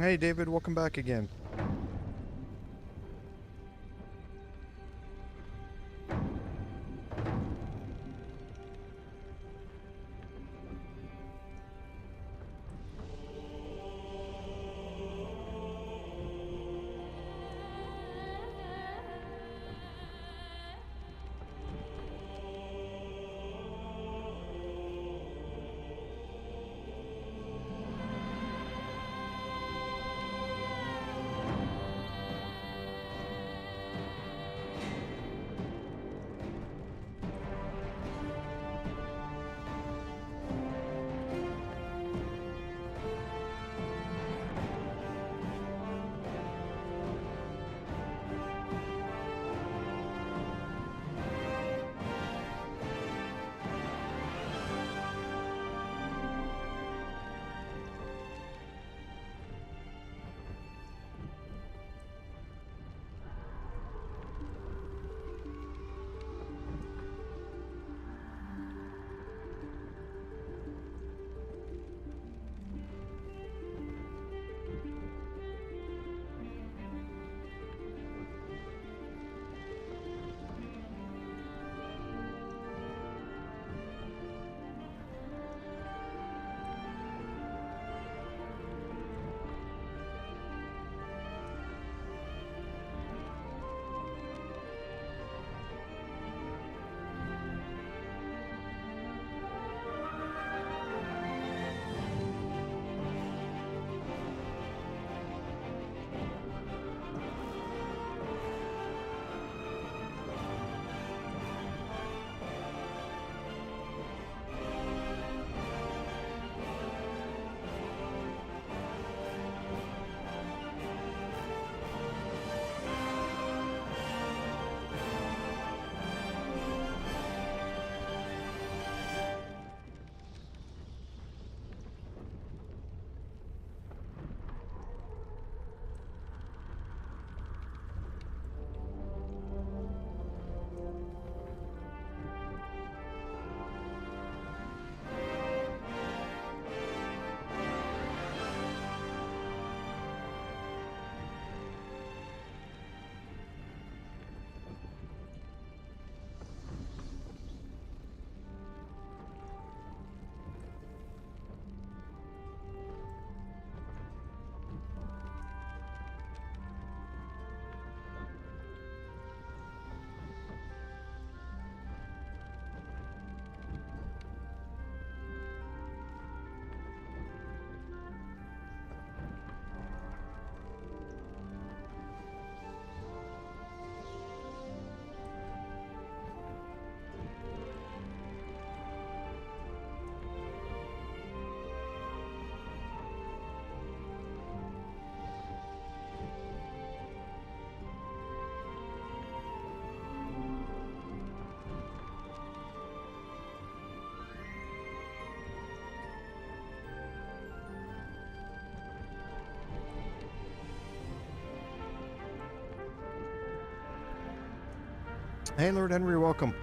Hey David, welcome back again. Hey Lord Henry, welcome.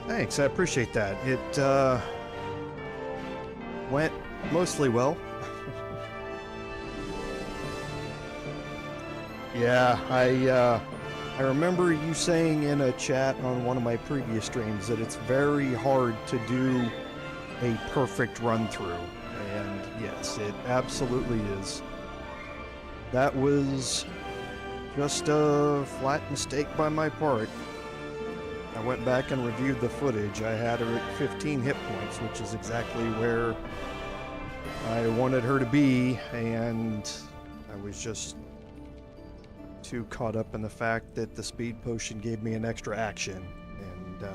Thanks, I appreciate that. It went mostly well. Yeah, I remember you saying in a chat on one of my previous streams that it's very hard to do a perfect run through, and yes, it absolutely is. That was just a flat mistake by my part. I went back and reviewed the footage. I had her at 15 hit points, which is exactly where I wanted her to be, and I was just too caught up in the fact that the speed potion gave me an extra action, and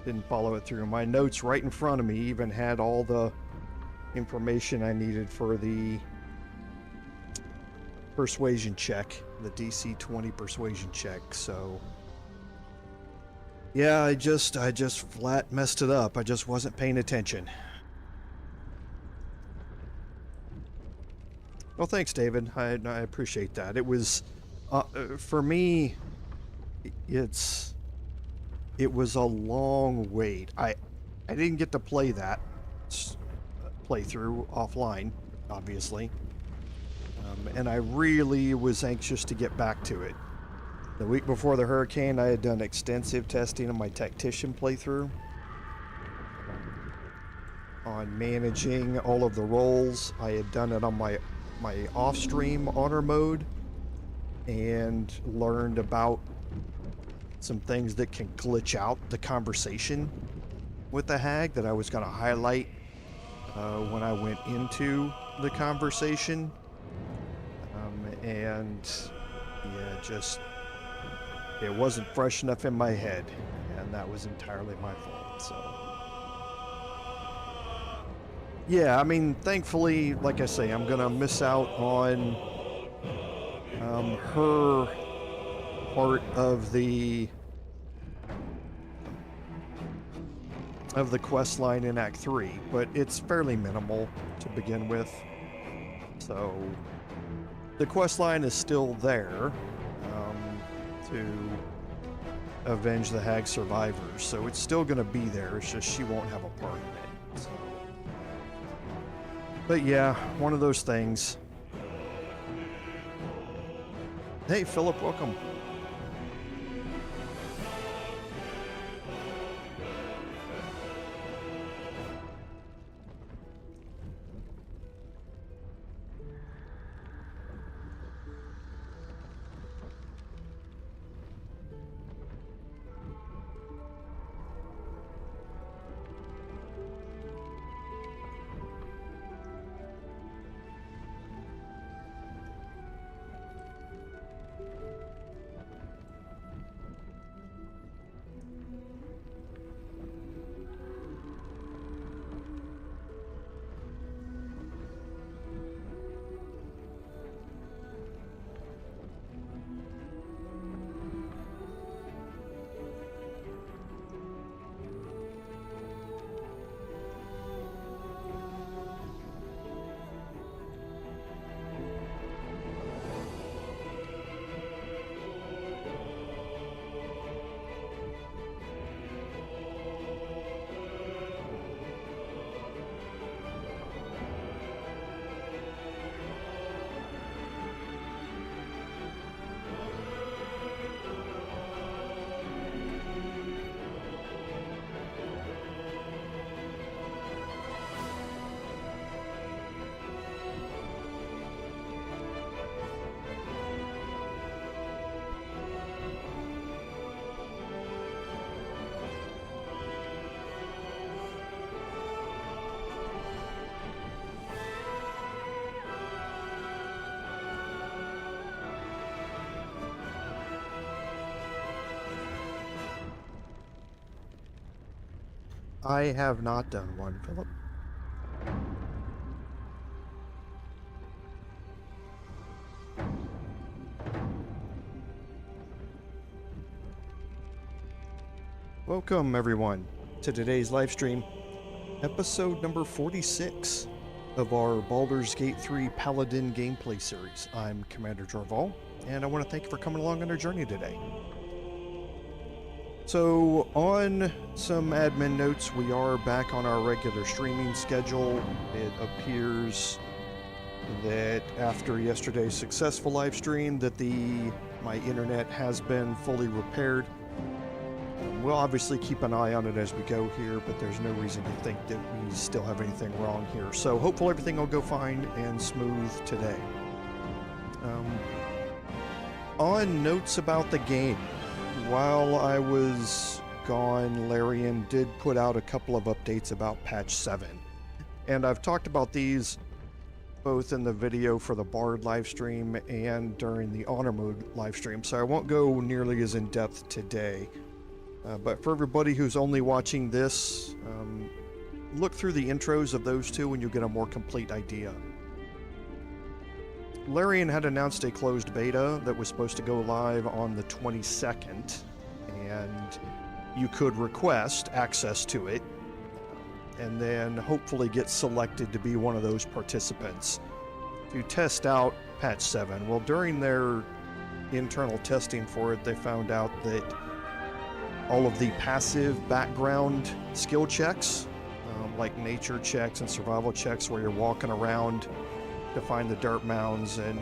didn't follow it through. My notes right in front of me even had all the information I needed for the persuasion check the DC 20 persuasion check, so yeah, I just flat messed it up. I just wasn't paying attention. Well, thanks, David. I appreciate that. It was, for me, it was a long wait. I didn't get to play that playthrough offline, obviously, and I really was anxious to get back to it. The week before the hurricane, I had done extensive testing on my tactician playthrough on managing all of the roles. I had done it on my off-stream honor mode and learned about some things that can glitch out the conversation with the hag that I was going to highlight when I went into the conversation. And yeah, just it wasn't fresh enough in my head, and that was entirely my fault. So yeah, I mean, thankfully, like I say, I'm gonna miss out on her part of the quest line in Act 3, but it's fairly minimal to begin with. So the quest line is still there to avenge the hag survivors, so it's still going to be there. It's just she won't have a part in it. So. But yeah, one of those things. Hey, Philip, welcome. I have not done one, Philip. Welcome, everyone, to today's live stream, episode number 46 of our Baldur's Gate 3 Paladin gameplay series. I'm Commander Jorval, and I want to thank you for coming along on our journey today. So, on some admin notes, we are back on our regular streaming schedule. It appears that after yesterday's successful live stream that my internet has been fully repaired. We'll obviously keep an eye on it as we go here, but there's no reason to think that we still have anything wrong here. So hopefully everything will go fine and smooth today. On notes about the game, while I was gone, Larian did put out a couple of updates about patch 7. And I've talked about these both in the video for the Bard livestream and during the Honor Mode livestream, so I won't go nearly as in depth today. But for everybody who's only watching this, look through the intros of those two and you'll get a more complete idea. Larian had announced a closed beta that was supposed to go live on the 22nd, and you could request access to it, and then hopefully get selected to be one of those participants to test out patch 7. Well, during their internal testing for it, they found out that all of the passive background skill checks, like nature checks and survival checks where you're walking around to find the dirt mounds, and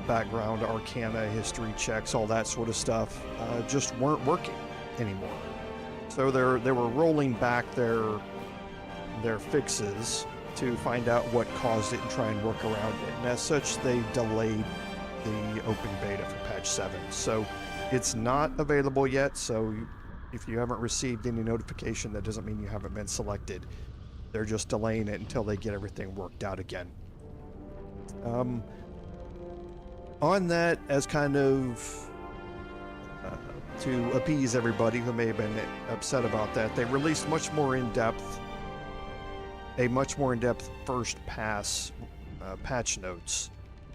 background arcana history checks, all that sort of stuff, just weren't working anymore. So they were rolling back their fixes to find out what caused it and try and work around it. And as such, they delayed the open beta for patch 7. So it's not available yet, so if you haven't received any notification, that doesn't mean you haven't been selected. They're just delaying it until they get everything worked out again. On that, as kind of to appease everybody who may have been upset about that, they released a much more in-depth first pass patch notes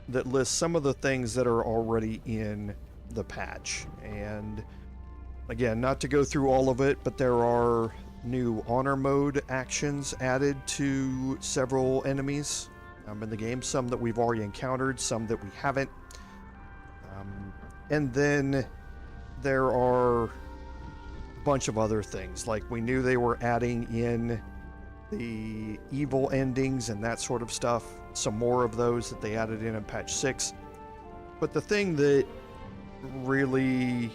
that lists some of the things that are already in the patch. And again, not to go through all of it, but there are new honor mode actions added to several enemies in the game, some that we've already encountered, some that we haven't. And then there are a bunch of other things, like we knew they were adding in the evil endings and that sort of stuff, some more of those that they added in patch 6. But the thing that really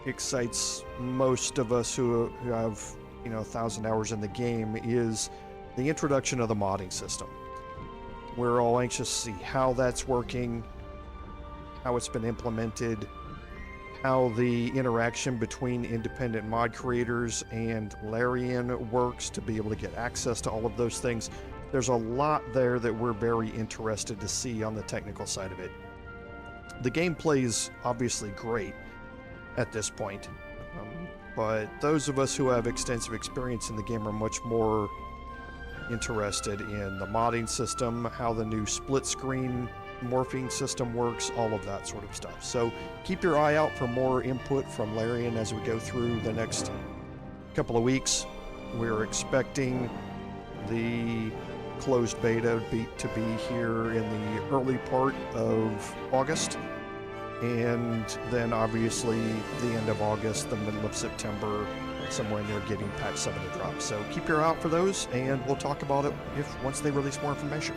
excites most of us who have 1,000 hours in the game is the introduction of the modding system. We're all anxious to see how that's working, how it's been implemented, how the interaction between independent mod creators and Larian works to be able to get access to all of those things. There's a lot there that we're very interested to see on the technical side of it. The gameplay is obviously great at this point, but those of us who have extensive experience in the game are much more interested in the modding system, how the new split screen morphing system works, all of that sort of stuff. So keep your eye out for more input from Larian as we go through the next couple of weeks. We're expecting the closed beta to be here in the early part of August, and then obviously the end of August, the middle of September, somewhere in there, getting patch 7 to drop. So keep your eye out for those, and we'll talk about it once they release more information.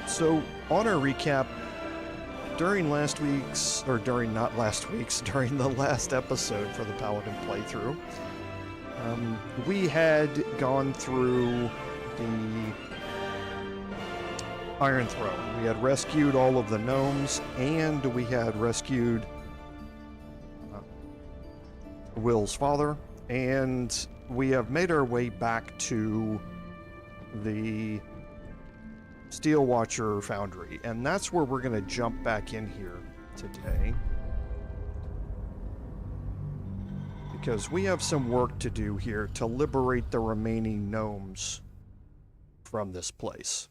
So on our recap, during the last episode for the Paladin playthrough, we had gone through the Iron Throne. We had rescued all of the gnomes, and we had rescued Will's father, and we have made our way back to the Steel Watch Foundry, and that's where we're going to jump back in here today, because we have some work to do here to liberate the remaining gnomes from this place.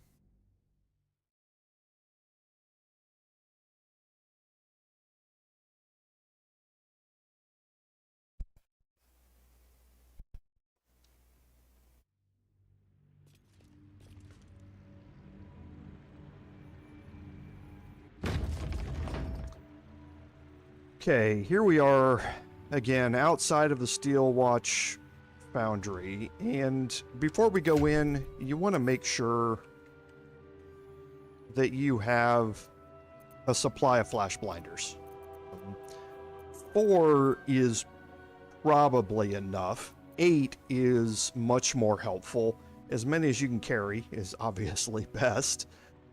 Okay, here we are again outside of the Steel Watch Foundry, and before we go in, you want to make sure that you have a supply of flash blinders. 4 is probably enough. 8 is much more helpful. As many as you can carry is obviously best.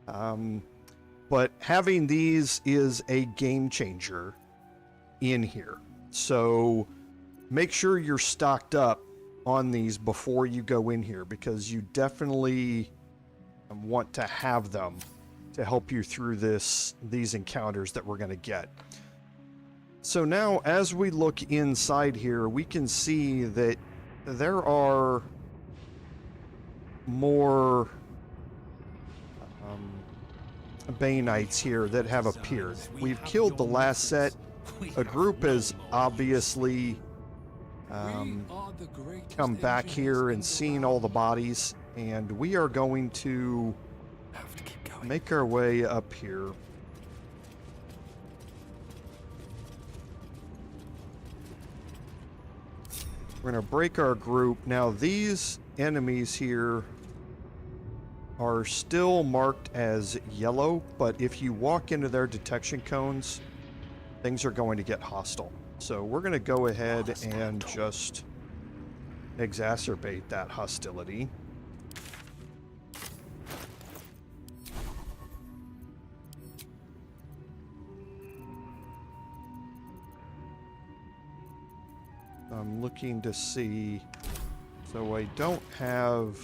But having these is a game changer in here. So make sure you're stocked up on these before you go in here, because you definitely want to have them to help you through these encounters that we're going to get. So now as we look inside here, we can see that there are more Bay Knights here that have appeared. We've killed the last set. A group has obviously come back here and seen all the bodies, and we are going to make our way up here. We're going to break our group. Now, these enemies here are still marked as yellow, but if you walk into their detection cones, things are going to get hostile. So we're going to go ahead and just exacerbate that hostility. I'm looking to see, so I don't have...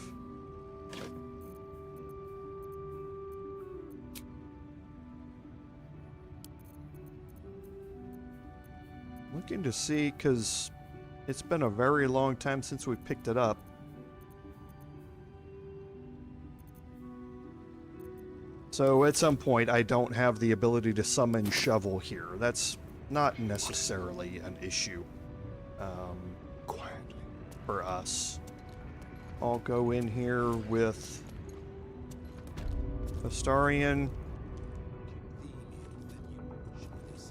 Looking to see, because it's been a very long time since we picked it up. So at some point I don't have the ability to summon Shovel here. That's not necessarily an issue. Quietly. For us. I'll go in here with Astarion.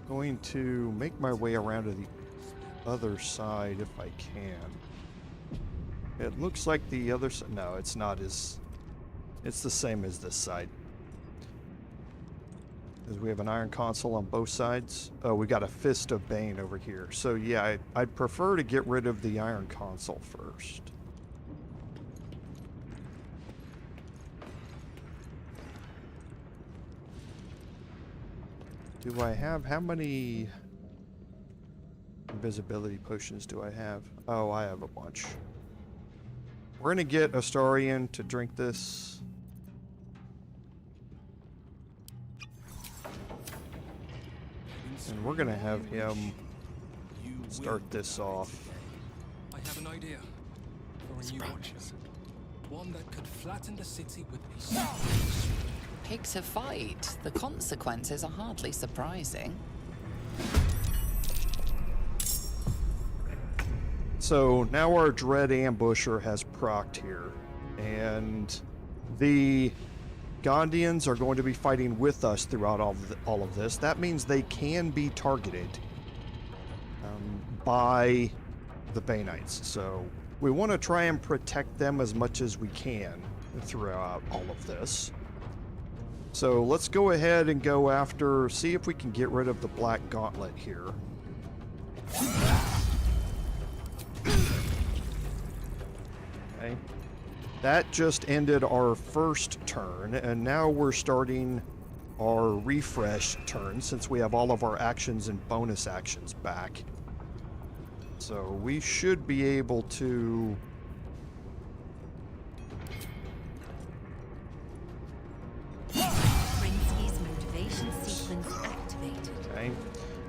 Going to make my way around to the other side if I can. It looks like the other side. No, it's not as... It's the same as this side. Because we have an iron console on both sides. Oh, we got a Fist of Bane over here. So yeah, I'd prefer to get rid of the iron console first. Do I have, how many invisibility potions do I have? Oh, I have a bunch. We're gonna get Astarion to drink this. And we're gonna have him start this off. I have an idea for a new watch. One that could flatten the city with a Pick to fight. The consequences are hardly surprising. So now our Dread Ambusher has procced here, and the Gondians are going to be fighting with us throughout all of this. That means they can be targeted by the Bay Knights. So we want to try and protect them as much as we can throughout all of this. So let's go ahead and go after, see if we can get rid of the Black Gauntlet here. Okay. That just ended our first turn, and now we're starting our refresh turn since we have all of our actions and bonus actions back. So we should be able to... Okay,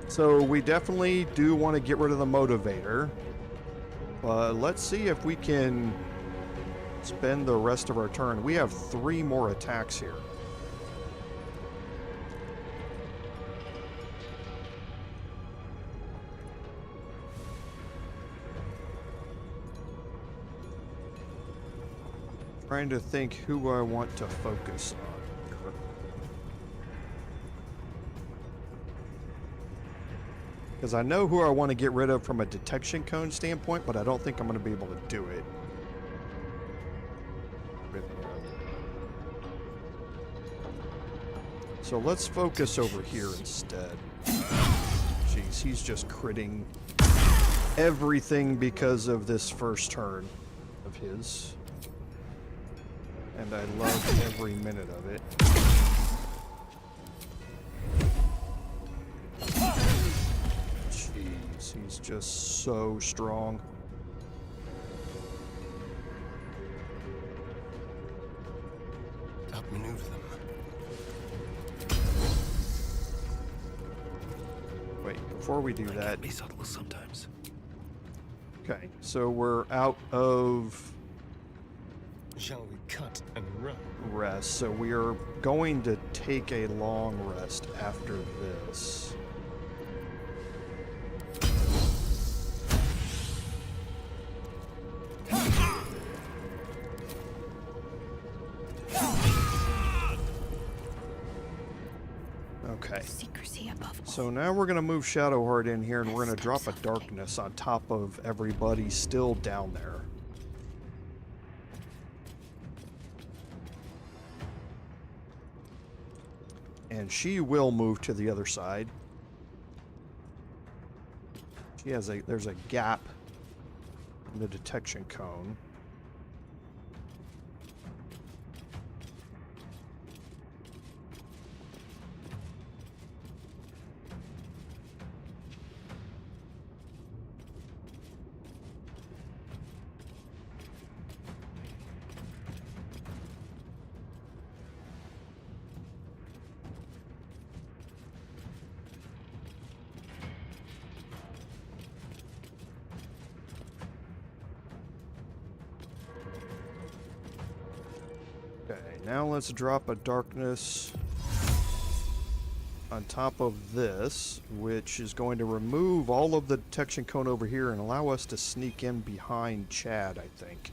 so we definitely do want to get rid of the motivator, but let's see if we can spend the rest of our turn. We have 3 more attacks here. Trying to think who I want to focus on. Because I know who I want to get rid of from a detection cone standpoint, but I don't think I'm going to be able to do it. So let's focus over here instead. Jeez, he's just critting everything because of this first turn of his. And I love every minute of it. Jeez, he's just so strong. Outmaneuver them. Wait, before we do that... Be subtle sometimes. Okay, so we're out of... Shall we cut and run? Rest, so we are going to take a long rest after this. Okay. Secrecy above all. So now we're going to move Shadowheart in here, and we're going to drop a darkness on top of everybody still down there. And she will move to the other side. She has there's a gap in the detection cone. Now let's drop a darkness on top of this, which is going to remove all of the detection cone over here and allow us to sneak in behind Chad, I think.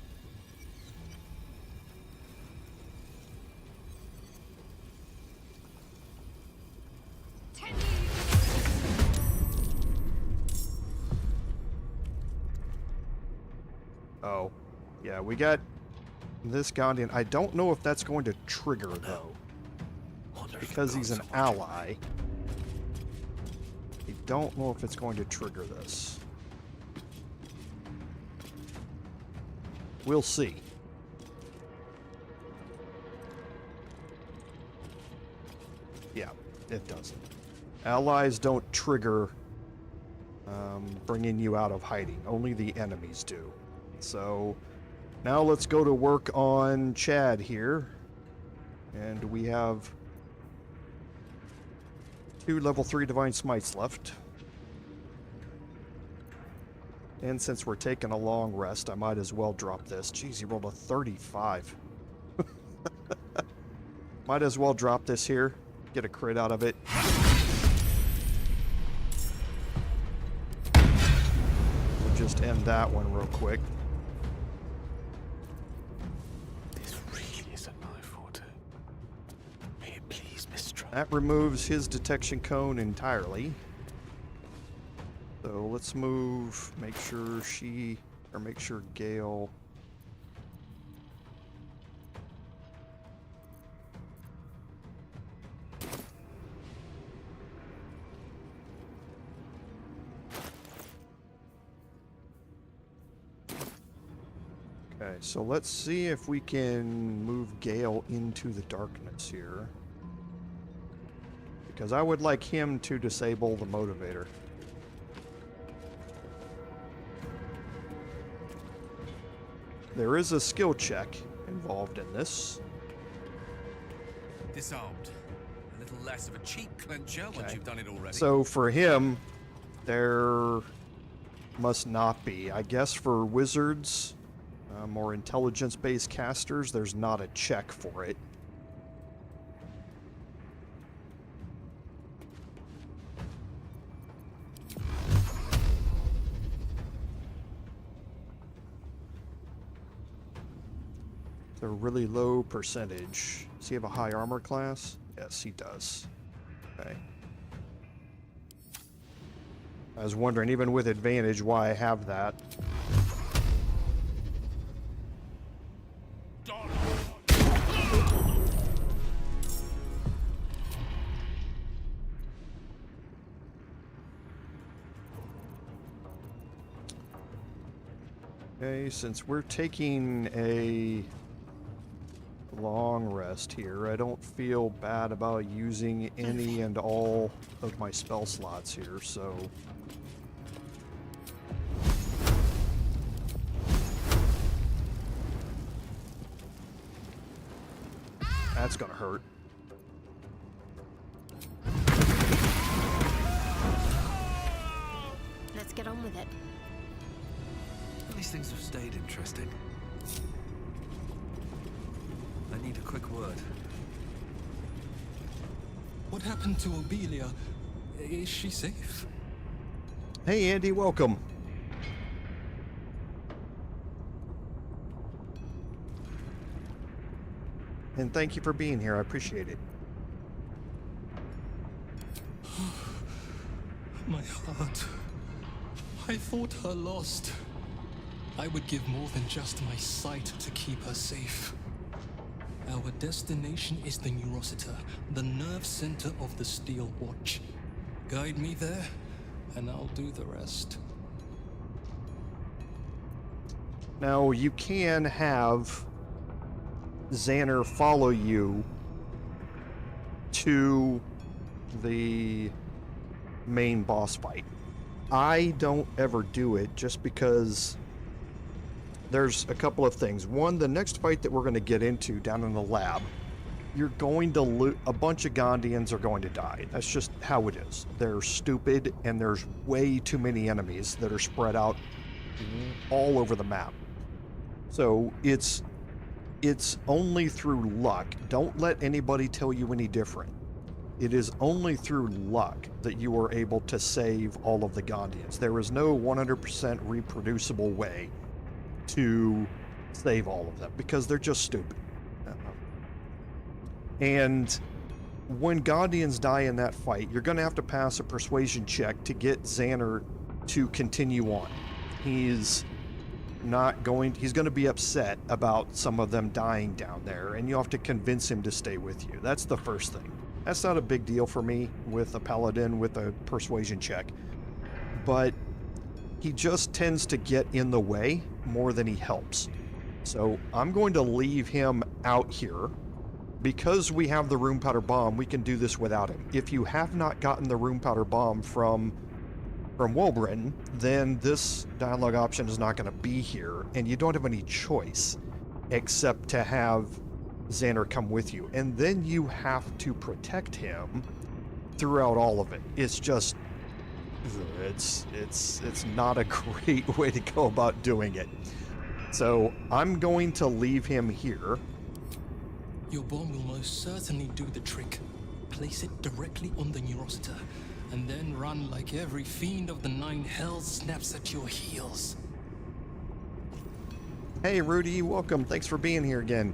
Oh, yeah, we got this Gondian. I don't know if that's going to trigger, though, because he's an ally. I don't know if it's going to trigger this. We'll see. Yeah, it doesn't. Allies don't trigger bringing you out of hiding. Only the enemies do. So now let's go to work on Chad here. And we have 2 level 3 Divine Smites left. And since we're taking a long rest, I might as well drop this. Jeez, he rolled a 35. Might as well drop this here. Get a crit out of it. We'll just end that one real quick. That removes his detection cone entirely. So let's move, make sure Gale. Okay, so let's see if we can move Gale into the darkness here. Because I would like him to disable the motivator. There is a skill check involved in this. Disarmed. A little less of a cheap clencher once you've done it already. So for him, there must not be. I guess for wizards, more intelligence-based casters, there's not a check for it. A really low percentage. Does he have a high armor class? Yes, he does. Okay. I was wondering, even with advantage, why I have that. Okay, since we're taking a long rest here, I don't feel bad about using any and all of my spell slots here, so that's gonna hurt. Let's get on with it. These things have stayed interesting. I need a quick word. What happened to Obelia? Is she safe? Hey, Andy, welcome. And thank you for being here. I appreciate it. My heart. I thought her lost. I would give more than just my sight to keep her safe. Our destination is the Neurosita, the nerve center of the Steel Watch. Guide me there, and I'll do the rest. Now, you can have Xander follow you to the main boss fight. I don't ever do it just because there's a couple of things. One, the next fight that we're going to get into down in the lab, you're going to a bunch of Gondians are going to die. That's just how it is. They're stupid, and there's way too many enemies that are spread out all over the map. So it's only through luck. Don't let anybody tell you any different. It is only through luck that you are able to save all of the Gondians. There is no 100% reproducible way to save all of them because they're just stupid. And when Gondians die in that fight, you're going to have to pass a persuasion check to get Xander to continue on. He's going to be upset about some of them dying down there, and you have to convince him to stay with you. That's the first thing. That's not a big deal for me with a Paladin with a persuasion check, but he just tends to get in the way more than he helps. So I'm going to leave him out here. Because we have the Runepowder bomb, we can do this without him. If you have not gotten the Runepowder bomb from Wyrm, then this dialogue option is not going to be here, and you don't have any choice except to have Xander come with you. And then you have to protect him throughout all of it. It's just, it's not a great way to go about doing it. So I'm going to leave him here. Your bomb will most certainly do the trick. Place it directly on the Neurosita, and then run like every fiend of the nine hells snaps at your heels. Hey Rudy, welcome. Thanks for being here again.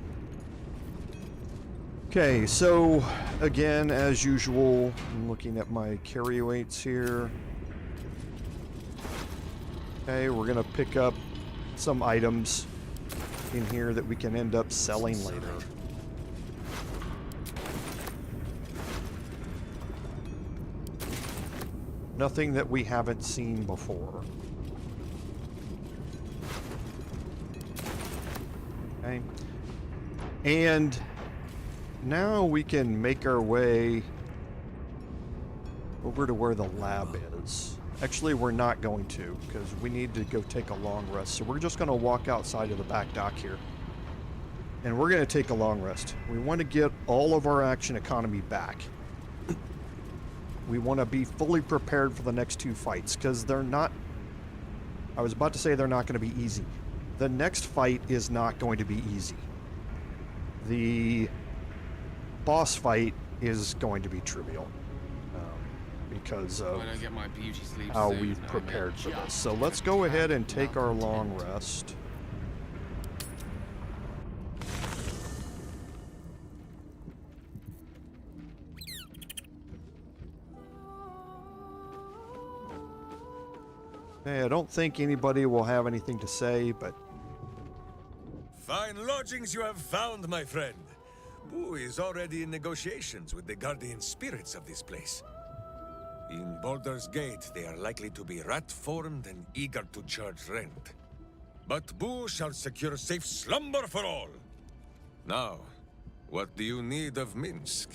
Okay, so again, as usual, I'm looking at my carry weights here. Okay, we're gonna pick up some items in here that we can end up selling later. Nothing that we haven't seen before. Okay. And now we can make our way over to where the lab is. Actually, we're not going to, because we need to go take a long rest. So we're just going to walk outside of the back dock here. And we're going to take a long rest. We want to get all of our action economy back. We want to be fully prepared for the next two fights, because they're not... I was about to say they're not going to be easy. The next fight is not going to be easy. The boss fight is going to be trivial. Because of how we've prepared for this. So let's go ahead and take our long rest. Okay, I don't think anybody will have anything to say, but... Fine lodgings you have found, my friend. Boo is already in negotiations with the guardian spirits of this place. In Baldur's Gate, they are likely to be rat-formed and eager to charge rent. But Boo shall secure safe slumber for all. Now, what do you need of Minsk?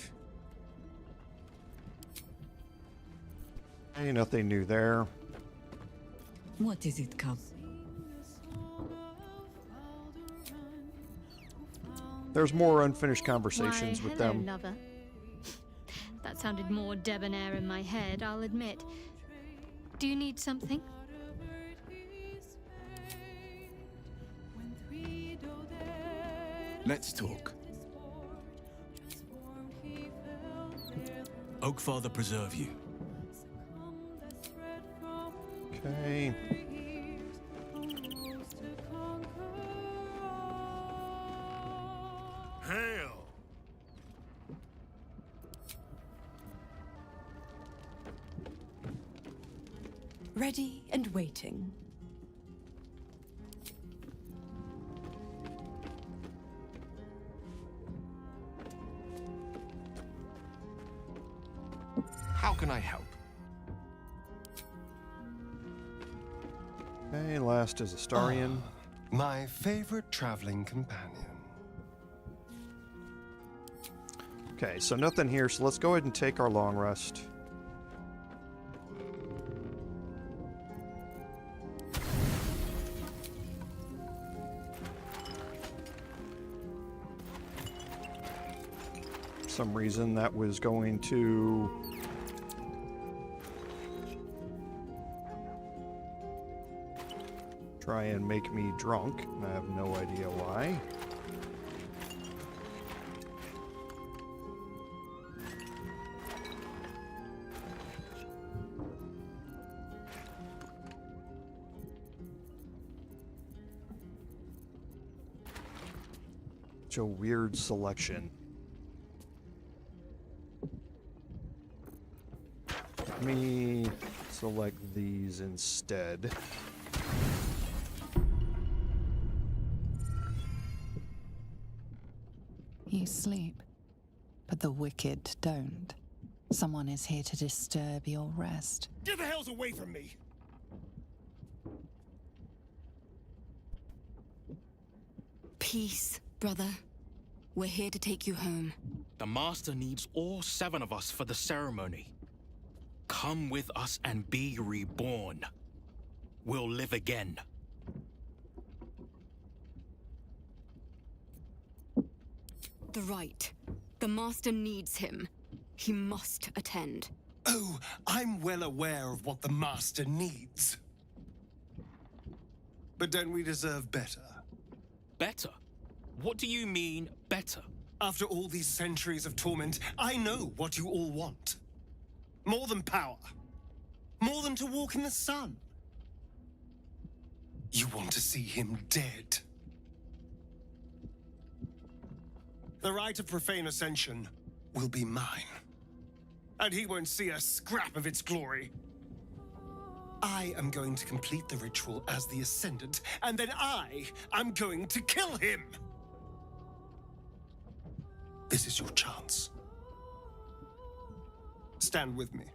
Hey, nothing new there. What is it, Cub? There's more unfinished conversations Why, with hello, them. lover. That sounded more debonair in my head, I'll admit. Do you need something? Let's talk. Oakfather preserve you. Okay. Hail! Ready and waiting. How can I help? Okay, last is Astarion. My favorite traveling companion. Okay, so nothing here, so let's go ahead and take our long rest. For some reason that was going to try and make me drunk, and I have no idea why. Such a weird selection. Let me select these instead. You sleep, but the wicked don't. Someone is here to disturb your rest. Get the hells away from me! Peace, brother. We're here to take you home. The Master needs all 7 of us for the ceremony. Come with us and be reborn. We'll live again. The right. The Master needs him. He must attend. Oh, I'm well aware of what the Master needs. But don't we deserve better? Better? What do you mean, better? After all these centuries of torment, I know what you all want. More than power. More than to walk in the sun. You want to see him dead. The right of profane ascension will be mine. And he won't see a scrap of its glory. I am going to complete the ritual as the Ascendant, and then I am going to kill him! This is your chance. Stand with me.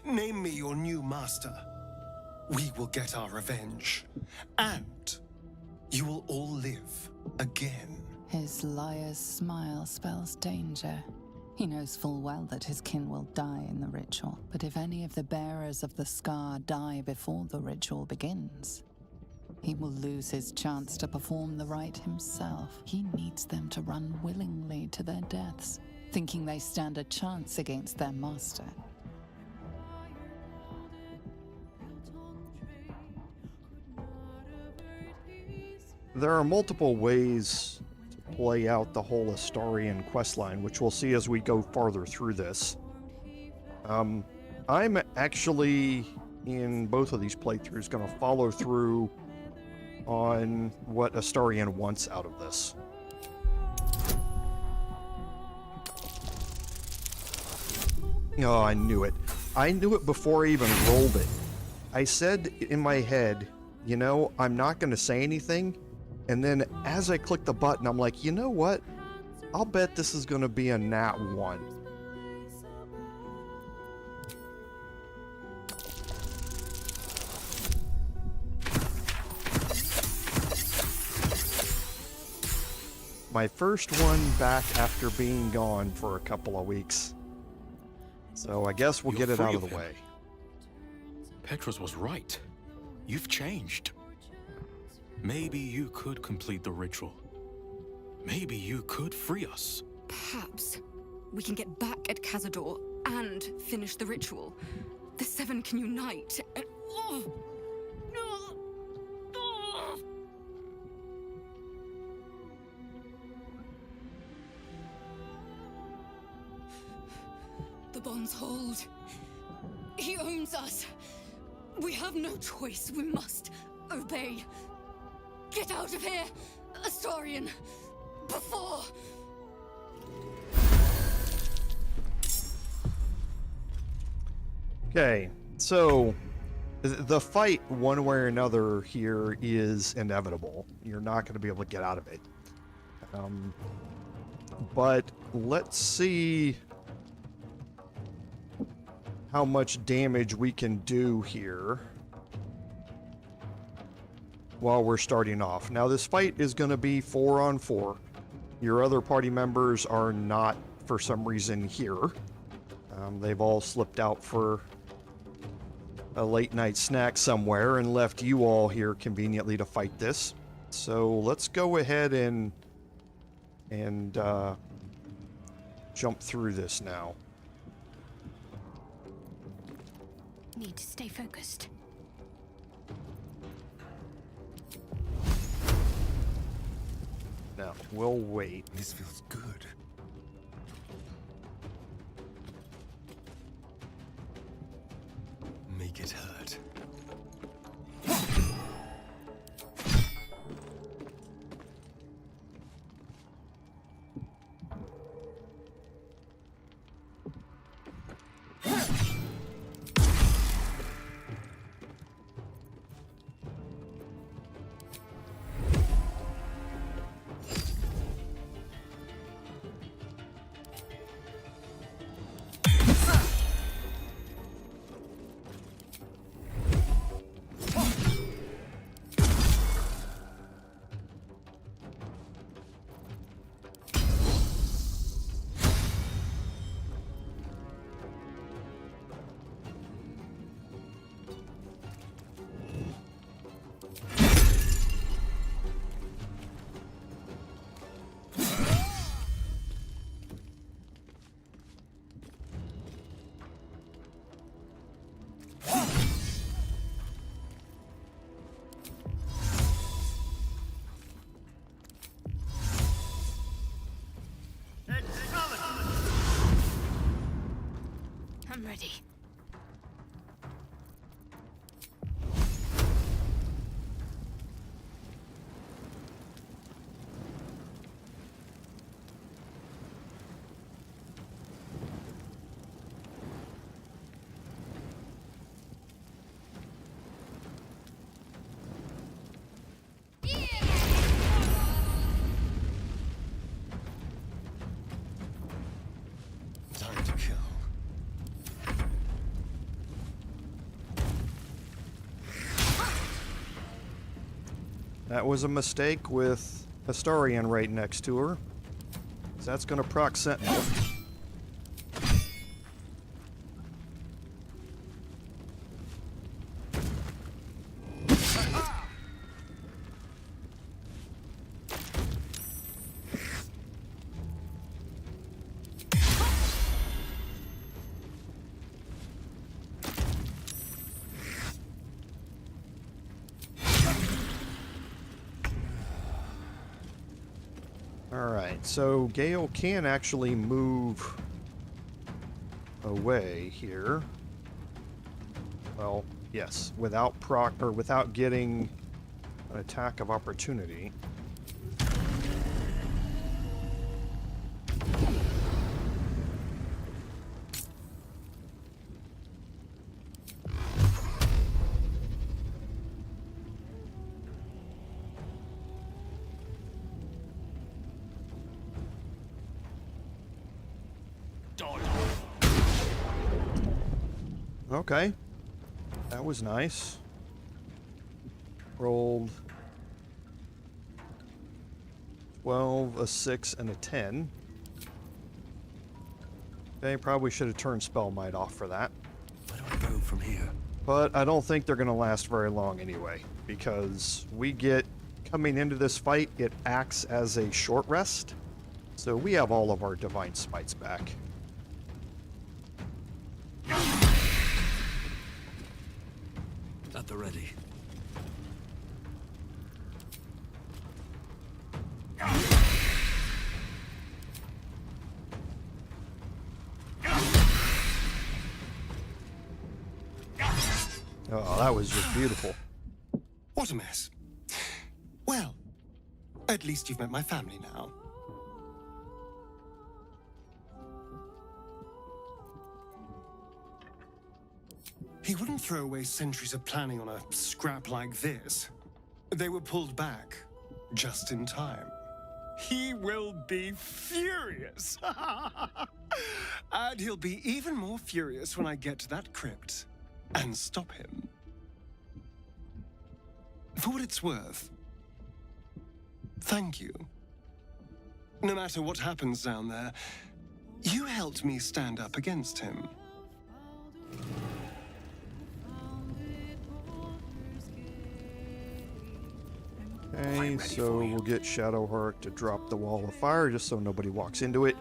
Name me your new master. We will get our revenge. And you will all live again. His liar's smile spells danger. He knows full well that his kin will die in the ritual, but if any of the bearers of the scar die before the ritual begins, he will lose his chance to perform the rite himself. He needs them to run willingly to their deaths, thinking they stand a chance against their master. There are multiple ways to play out the whole Astarion questline, which we'll see as we go farther through this. I'm actually, in both of these playthroughs, going to follow through on what Astarion wants out of this. Oh, I knew it. I knew it before I even rolled it. I said in my head, you know, I'm not going to say anything. And then as I click the button, I'm like, you know what? I'll bet this is going to be a nat 1. My first one back after being gone for a couple of weeks. So I guess we'll get it out of the way. Petros was right. You've changed. Maybe you could complete the ritual. Maybe you could free us. Perhaps we can get back at Cazador and finish the ritual. The 7 can unite and... The the bonds hold. He owns us. We have no choice. We must obey. Get out of here, Astarion, before... Okay, so the fight, one way or another, here is inevitable. You're not going to be able to get out of it. But let's see how much damage we can do here while we're starting off. Now, this fight is going to be 4-on-4. Your other party members are not, for some reason, here. They've all slipped out for a late night snack somewhere and left you all here conveniently to fight this. So let's go ahead and jump through this now. Need to stay focused. Now, we'll wait. This feels good. Make it hurt. I'm ready. Time to kill. That was a mistake with Astarion right next to her. So that's going to proc Sentinel. Alright, so Gale can actually move away here. Well, yes, without without getting an attack of opportunity. Okay, that was nice. Rolled 12, a 6, and a 10. Okay, probably should have turned Spell Might off for that. Where do I go from here? But I don't think they're going to last very long anyway, because we get, coming into this fight, it acts as a short rest. So we have all of our Divine Smites back. At the ready. that was just beautiful. What a mess. Well, at least you've met my family now. He wouldn't throw away centuries of planning on a scrap like this. They were pulled back just in time. He will be furious. And he'll be even more furious when I get to that crypt and stop him. For what it's worth, thank you. No matter what happens down there, you helped me stand up against him. Okay, so we'll get Shadowheart to drop the wall of fire just so nobody walks into it.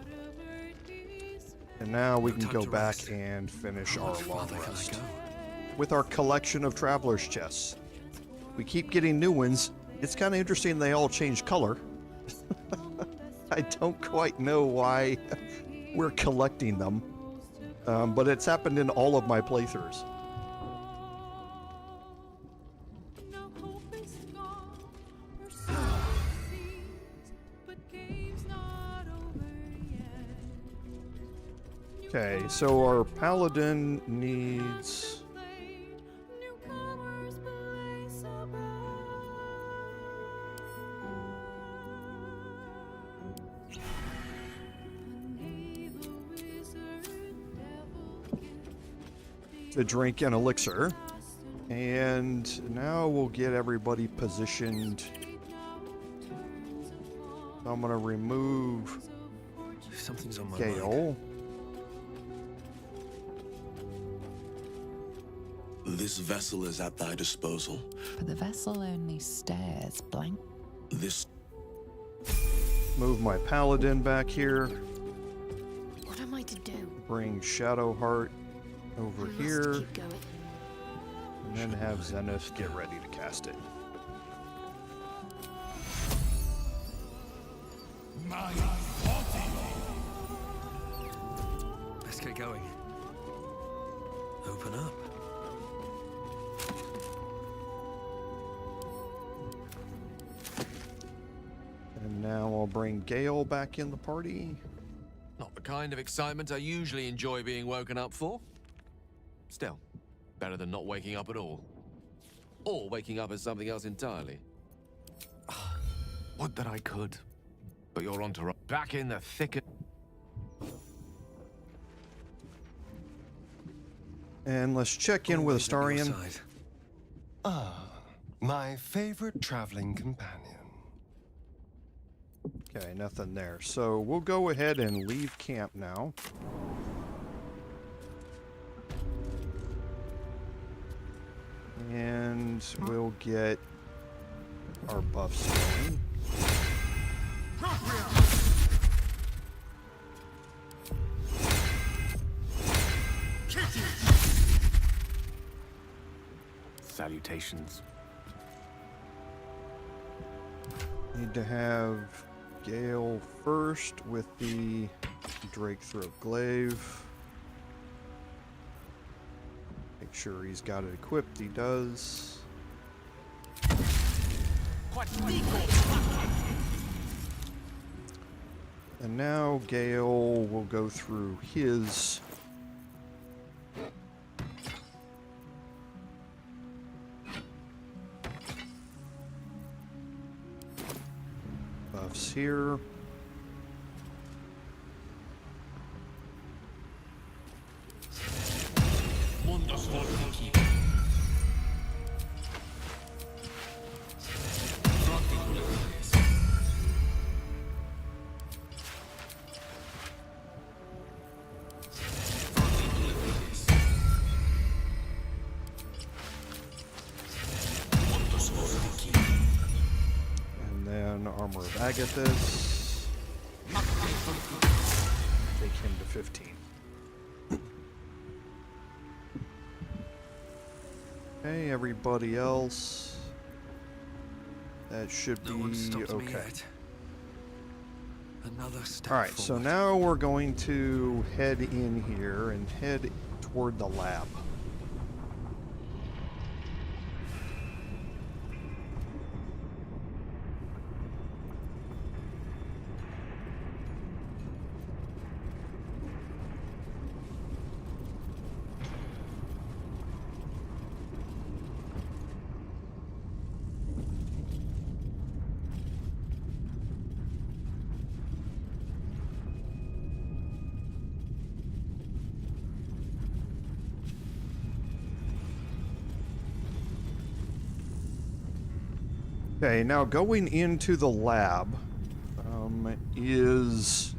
And now we can go back and finish our long rest with our collection of Traveler's Chests. We keep getting new ones. It's kind of interesting they all change color. I don't quite know why we're collecting them, but it's happened in all of my playthroughs. Okay, so our Paladin needs... to drink an elixir. And now we'll get everybody positioned. I'm gonna remove Something's on my Gale. mind. This vessel is at thy disposal. But the vessel only stares blank. This... Move my Paladin back here. What am I to do? Bring Shadowheart over I here. must keep going. And then have Zenith get ready to cast it. Let's get going. Open up. And now I'll bring Gale back in the party. Not the kind of excitement I usually enjoy being woken up for. Still, better than not waking up at all. Or waking up as something else entirely. Would that I could. But you're on to back in the thick of... And let's check in with Astarion. Ah, my favorite traveling companion. Okay, nothing there. So we'll go ahead and leave camp now. And we'll get our buffs going. Salutations. Need to have Gale first with the Drakethroat Glaive. Make sure he's got it equipped. He does. And now Gale will go through his buffs here. And then Armor of Agathis. Take him to 15. Okay, everybody else. That should be okay. Another step Alright, so forward. now we're going to head in here and head toward the lab. Okay, now going into the lab is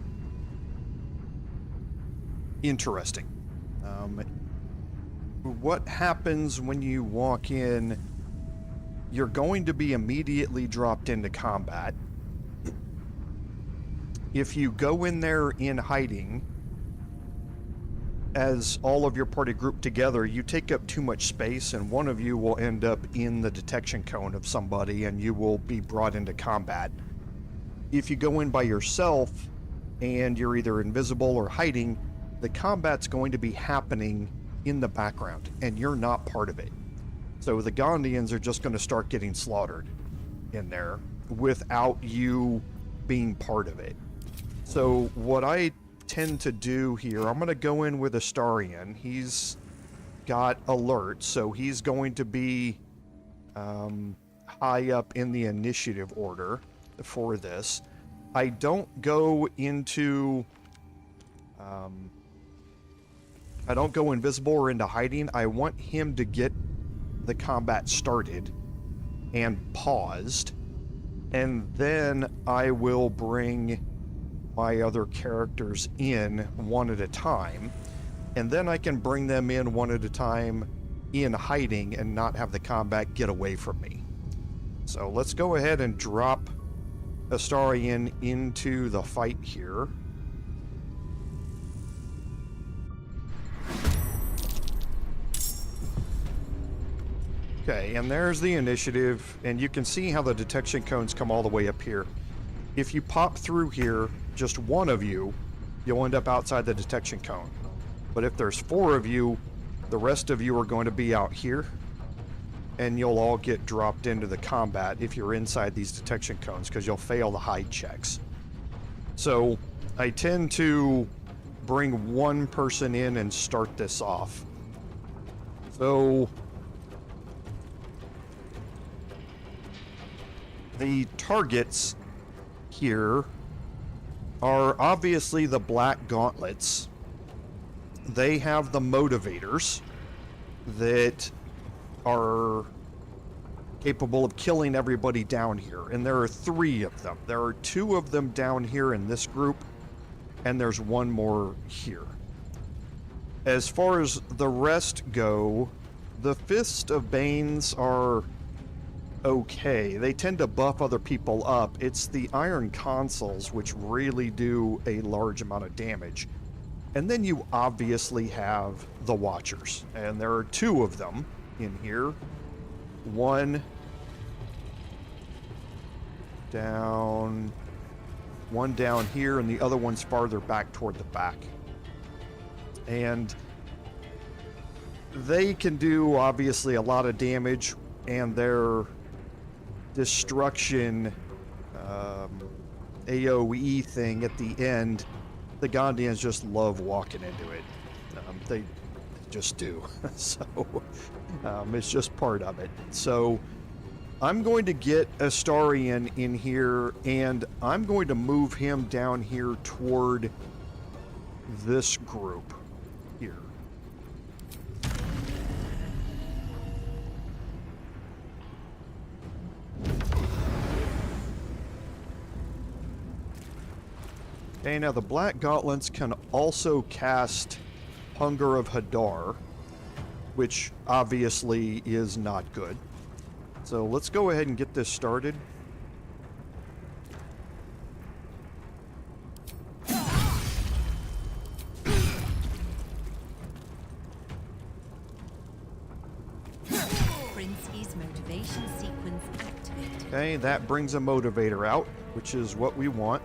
interesting. What happens when you walk in? You're going to be immediately dropped into combat. If you go in there in hiding, as all of your party group together, you take up too much space, and one of you will end up in the detection cone of somebody, and you will be brought into combat. If you go in by yourself, and you're either invisible or hiding, the combat's going to be happening in the background, and you're not part of it. So the Gondians are just going to start getting slaughtered in there without you being part of it. So what I tend to do here, I'm going to go in with Astarion. He's got alert, so he's going to be high up in the initiative order for this. I don't go into I don't go invisible or into hiding. I want him to get the combat started and paused, and then I will bring my other characters in one at a time, and then I can bring them in one at a time in hiding and not have the combat get away from me. So let's go ahead and drop Astarion into the fight here. Okay, and there's the initiative, and you can see how the detection cones come all the way up here. If you pop through here, just one of you, you'll end up outside the detection cone. But if there's 4 of you, the rest of you are going to be out here, and you'll all get dropped into the combat if you're inside these detection cones, because you'll fail the hide checks. So I tend to bring one person in and start this off. So the targets here are obviously the Black Gauntlets. They have the motivators that are capable of killing everybody down here, and there are 3 of them. There are 2 of them down here in this group, and there's 1 more here. As far as the rest go, the Fist of Banes are okay. They tend to buff other people up. It's the Iron Consuls which really do a large amount of damage. And then you obviously have the Watchers, and there are 2 of them in here. One down here, and the other one's farther back toward the back. And they can do obviously a lot of damage, and their destruction AoE thing at the end, the Gondians just love walking into it. They just do. So it's just part of it. So I'm going to get Astarion in here, and I'm going to move him down here toward this group here. Okay, now the Black Gauntlets can also cast Hunger of Hadar, which obviously is not good. So let's go ahead and get this started. Prinsky's motivation sequence activated. Okay, that brings a motivator out, which is what we want.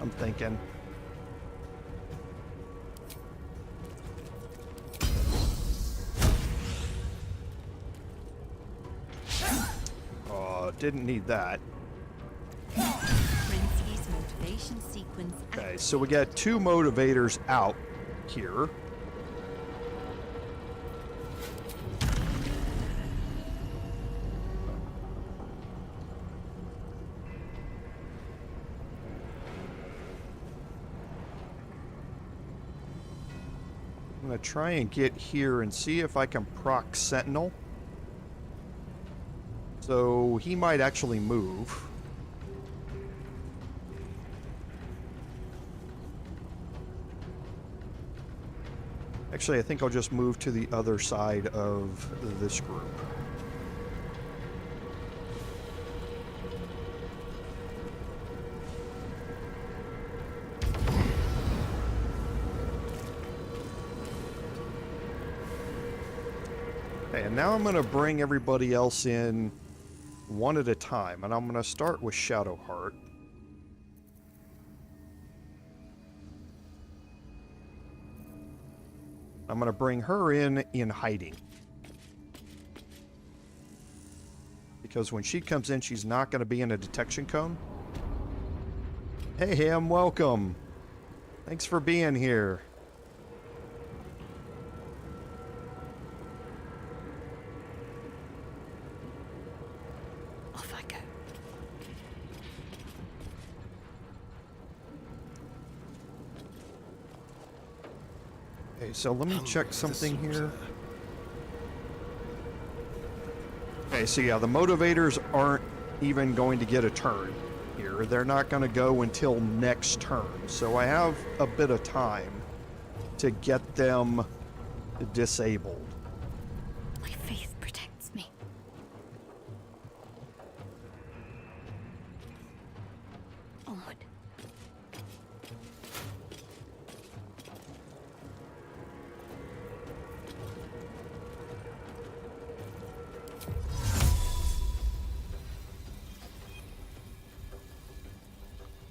I'm thinking. Oh, didn't need that. Prinsky's motivation sequence. Okay, so we got 2 motivators out here. gonna try and get here and see if I can proc Sentinel. So he might actually move. Actually, I think I'll just move to the other side of this group. Okay, and now I'm going to bring everybody else in one at a time, and I'm going to start with Shadowheart. I'm going to bring her in hiding. Because when she comes in, she's not going to be in a detection cone. Hey, Ham, welcome. Thanks for being here. Off I go. Okay, so let me check something here. Okay, so yeah, the motivators aren't even going to get a turn here. They're not going to go until next turn. So I have a bit of time to get them disabled. My faith protects me. Onward.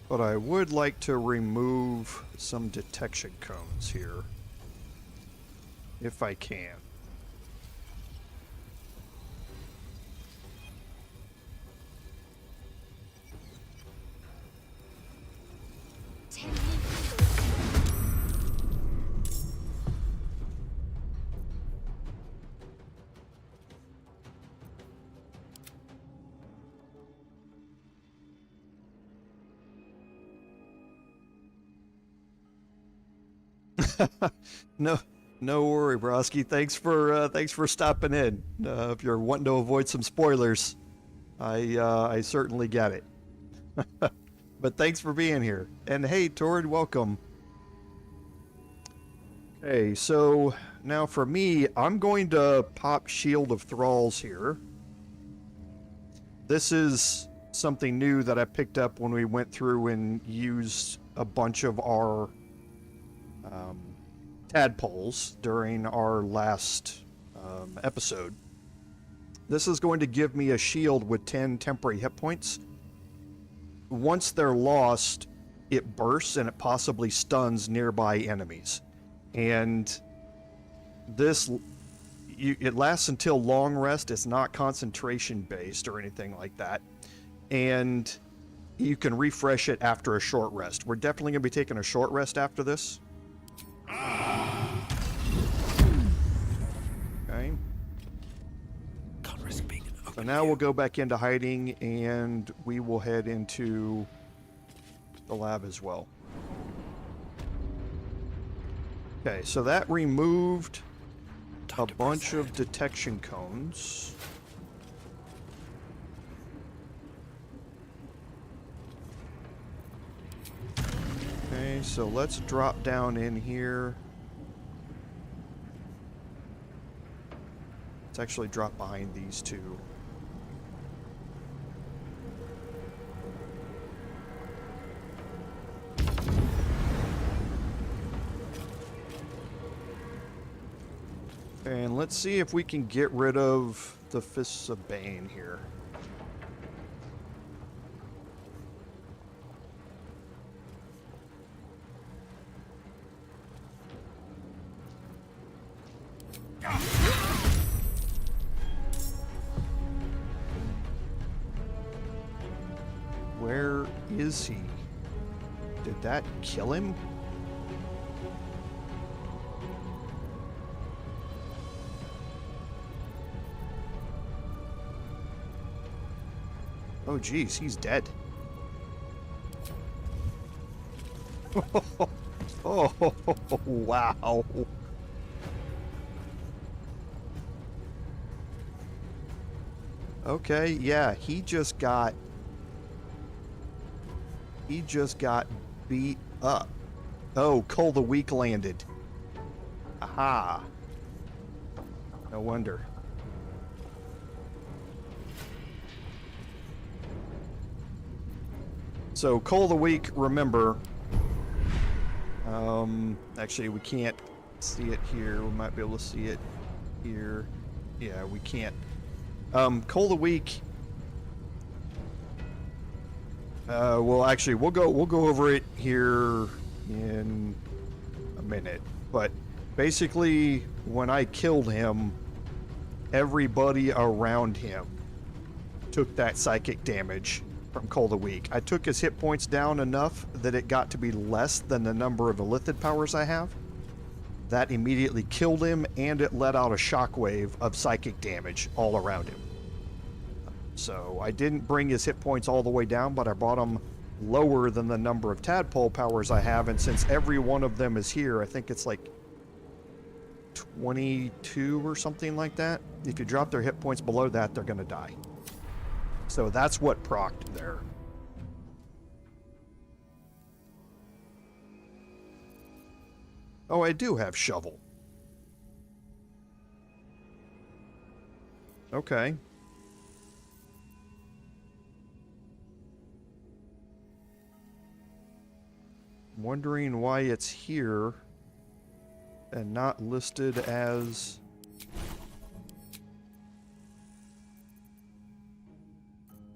But I would like to remove some detection cones here, if I can. No worry, Broski. Thanks for stopping in. If you're wanting to avoid some spoilers, I certainly get it. But thanks for being here. And hey, Tord, welcome. Okay, so now for me, I'm going to pop Shield of Thralls here. This is something new that I picked up when we went through and used a bunch of our tadpoles during our last episode. This is going to give me a shield with 10 temporary hit points. Once they're lost, it bursts and it possibly stuns nearby enemies. And this, it lasts until long rest. It's not concentration based or anything like that. And you can refresh it after a short rest. We're definitely going to be taking a short rest after this. Okay. Can't risk being an So now we'll go back into hiding and we will head into the lab as well. Okay, so that removed a bunch of detection cones. Okay, so let's drop down in here. Let's actually drop behind these two. And let's see if we can get rid of the Fists of Bane here. Where is he? Did that kill him? Oh geez, he's dead. Oh, wow. Okay, yeah, he just got beat up. Oh, Cole the Weak landed. Aha. No wonder. So Cole the Weak, remember, actually we can't see it here. We might be able to see it here. Yeah, we can't. Cole the Weak. Well, actually, we'll go over it here in a minute. But basically, when I killed him, everybody around him took that psychic damage from Cole the Weak. I took his hit points down enough that it got to be less than the number of illithid powers I have. That immediately killed him, and it let out a shockwave of psychic damage all around him. So I didn't bring his hit points all the way down, but I brought them lower than the number of tadpole powers I have, and since every one of them is here, I think it's like 22 or something like that. If you drop their hit points below that, they're going to die. So that's what procced there. Oh, I do have shovel. Okay. I'm wondering why it's here and not listed as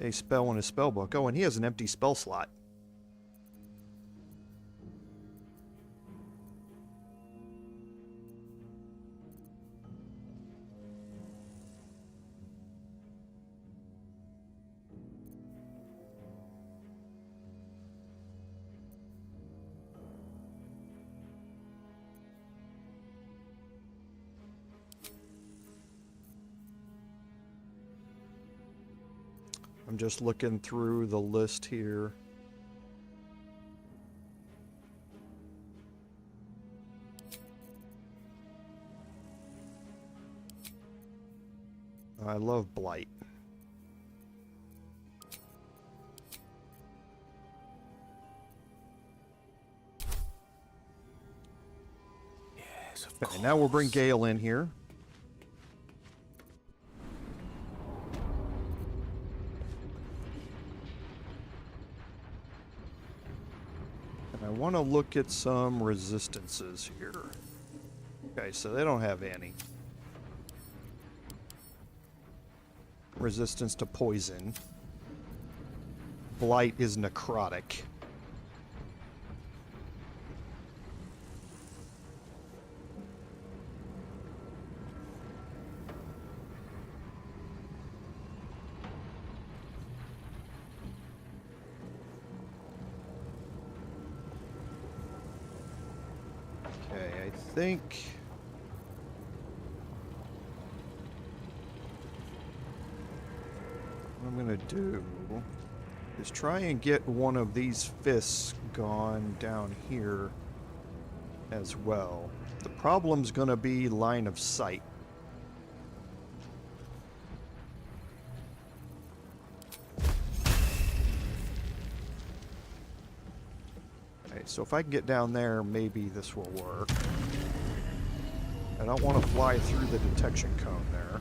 a spell in his spell book. Oh, and he has an empty spell slot. I'm just looking through the list here. I love Blight. Yes, of Okay, course. now we'll bring Gale in here. I want to look at some resistances here. Okay, so they don't have any. Resistance to poison. Blight is necrotic. I think what I'm gonna do is try and get one of these fists gone down here as well. The problem's gonna be line of sight. So if I can get down there, maybe this will work. I don't want to fly through the detection cone there.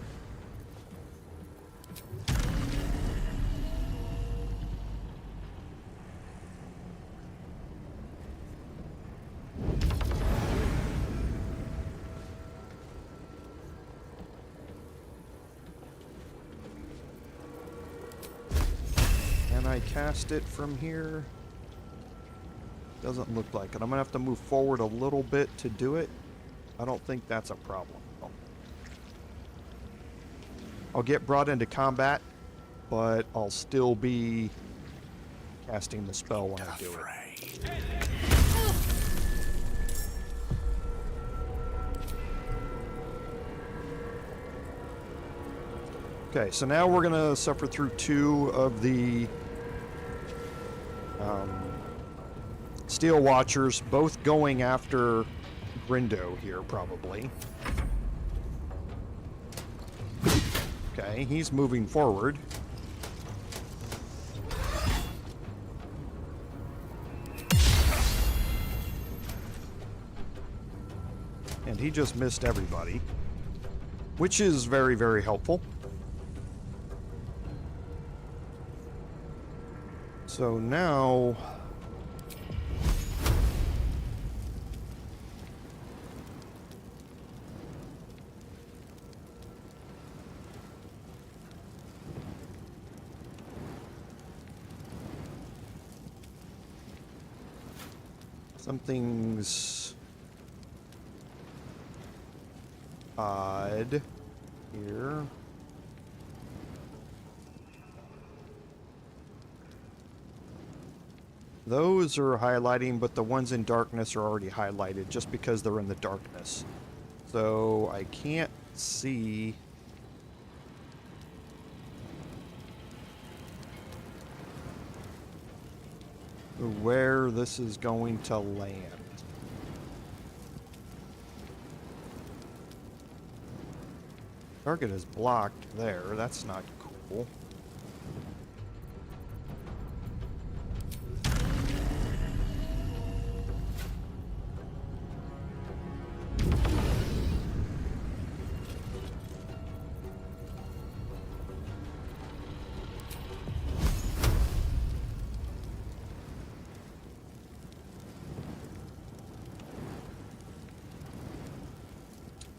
Can I cast it from here? Doesn't look like it. I'm gonna have to move forward a little bit to do it. I don't think that's a problem. I'll get brought into combat, but I'll still be casting the spell when I do it. Okay, so now we're gonna suffer through two of the Steel Watchers, both going after Grindo here, probably. Okay, he's moving forward. And he just missed everybody, which is very, very helpful. So now... something's odd here. Those are highlighting, but the ones in darkness are already highlighted just because they're in the darkness. So I can't see... where this is going to land. Target is blocked there. That's not cool.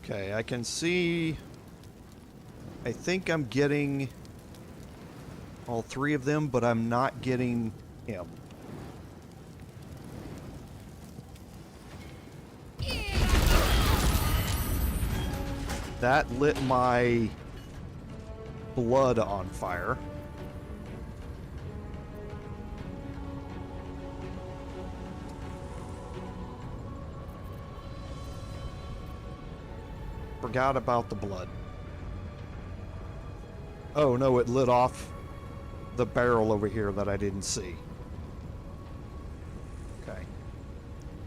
Okay, I can see... I think I'm getting all three of them, but I'm not getting him. That lit my blood on fire. Forgot about the blood. Oh no, it lit off the barrel over here that I didn't see. Okay.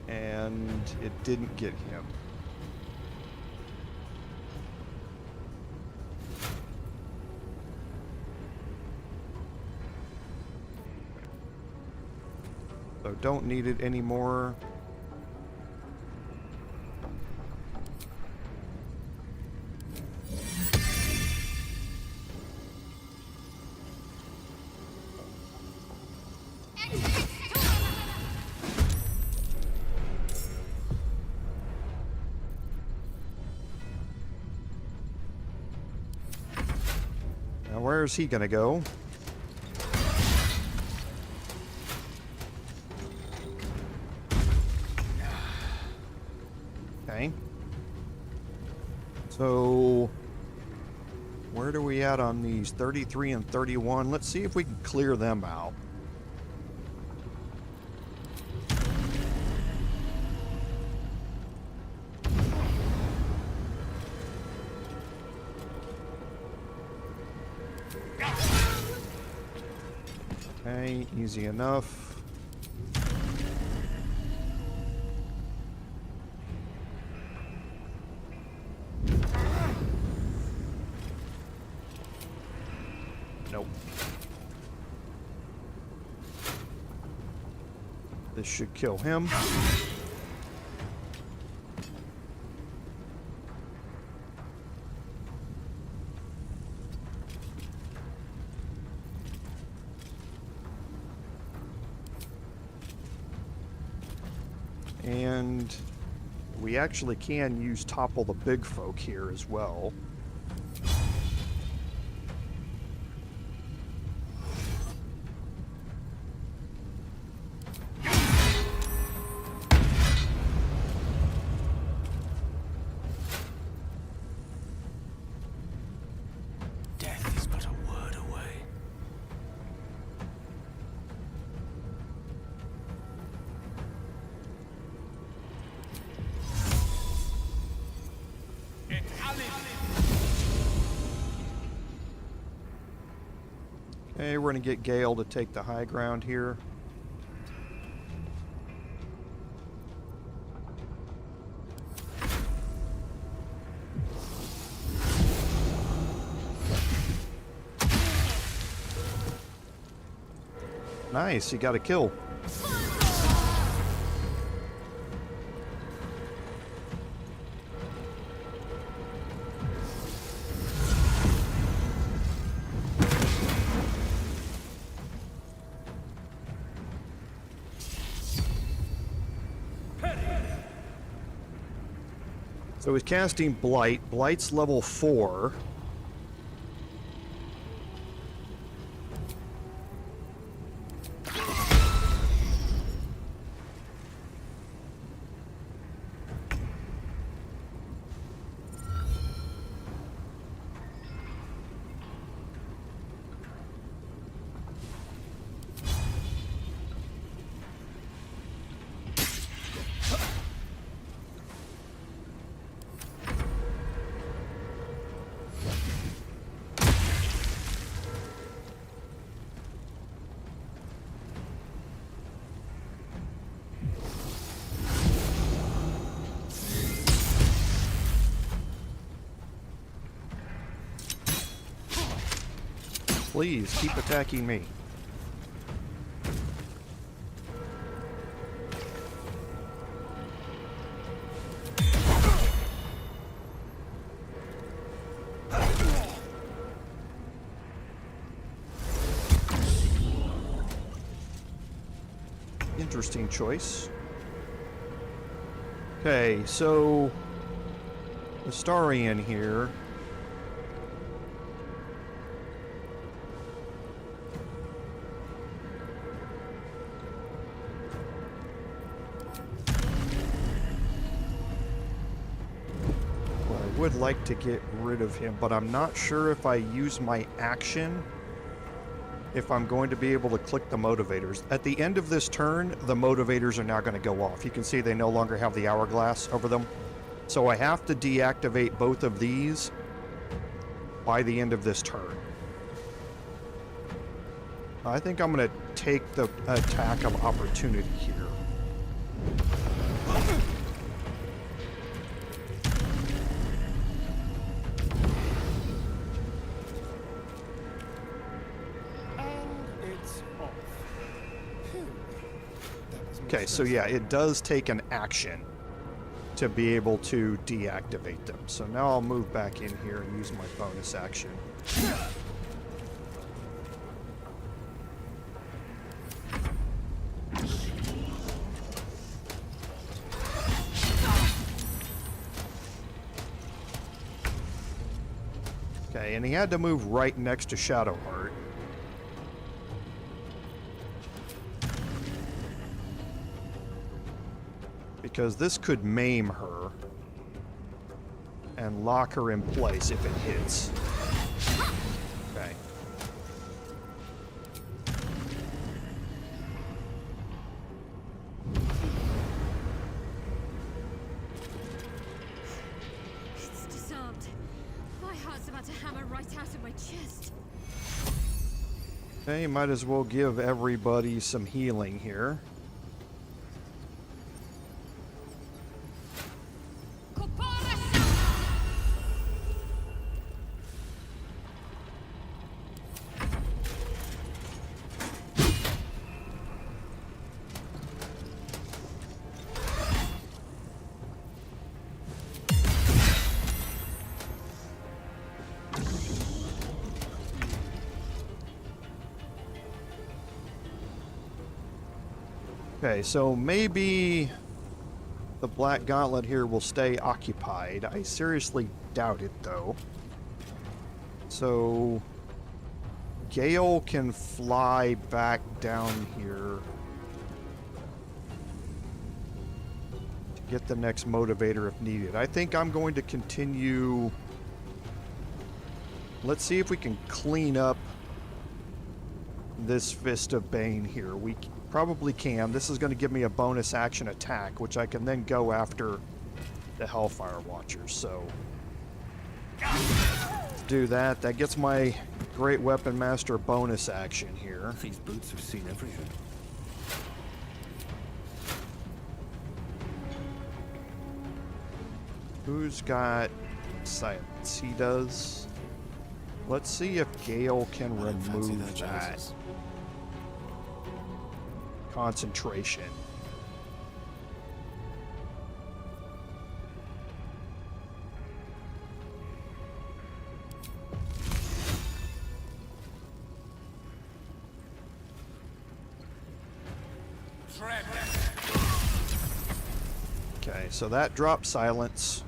And it didn't get him. So don't need it anymore. Where's he gonna go? Okay. So, where are we at on these? 33 and 31. Let's see if we can clear them out. Okay, easy enough. Nope. This should kill him. And we actually can use Topple the Big Folk here as well. Death is but a word away. Okay, we're going to get Gale to take the high ground here. Nice, he got a kill. So he's casting Blight. Blight's level 4. Please, keep attacking me. Interesting choice. Okay, so the Starian here. Would like to get rid of him, but I'm not sure if I use my action if I'm going to be able to click the motivators. At the end of this turn, the motivators are now going to go off. You can see they no longer have the hourglass over them. So I have to deactivate both of these by the end of this turn. I think I'm going to take the attack of opportunity here. Okay, so yeah, it does take an action to be able to deactivate them. So now I'll move back in here and use my bonus action. Okay, and he had to move right next to Shadowheart. Because this could maim her and lock her in place if it hits. Okay. It's disarmed. My heart's about to hammer right out of my chest. Okay, might as well give everybody some healing here. Okay, so maybe the Black Gauntlet here will stay occupied. I seriously doubt it, though. So Gale can fly back down here to get the next motivator if needed. I think I'm going to continue. Let's see if we can clean up this Fist of Bane here. We probably can. This is going to give me a bonus action attack, which I can then go after the Hellfire Watchers. So do that. That gets my Great Weapon Master bonus action here. These boots have seen everything. Who's got silence? He does. Let's see if Gale can remove that. concentration. Okay, so that drops silence.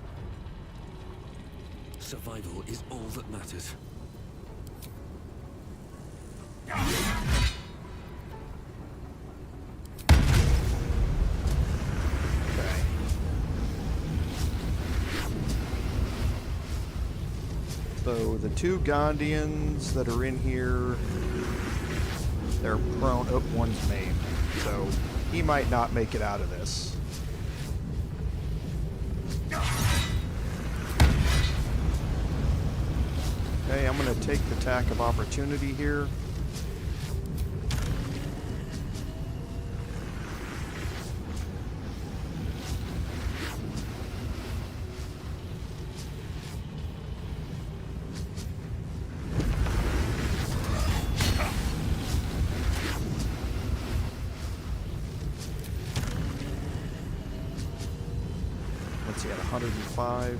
Survival is all that matters. Okay. So the two Gondians that are in here, they're prone. Oh, one's maimed. So he might not make it out of this. Okay, I'm going to take the attack of opportunity here. Let's see, at 105.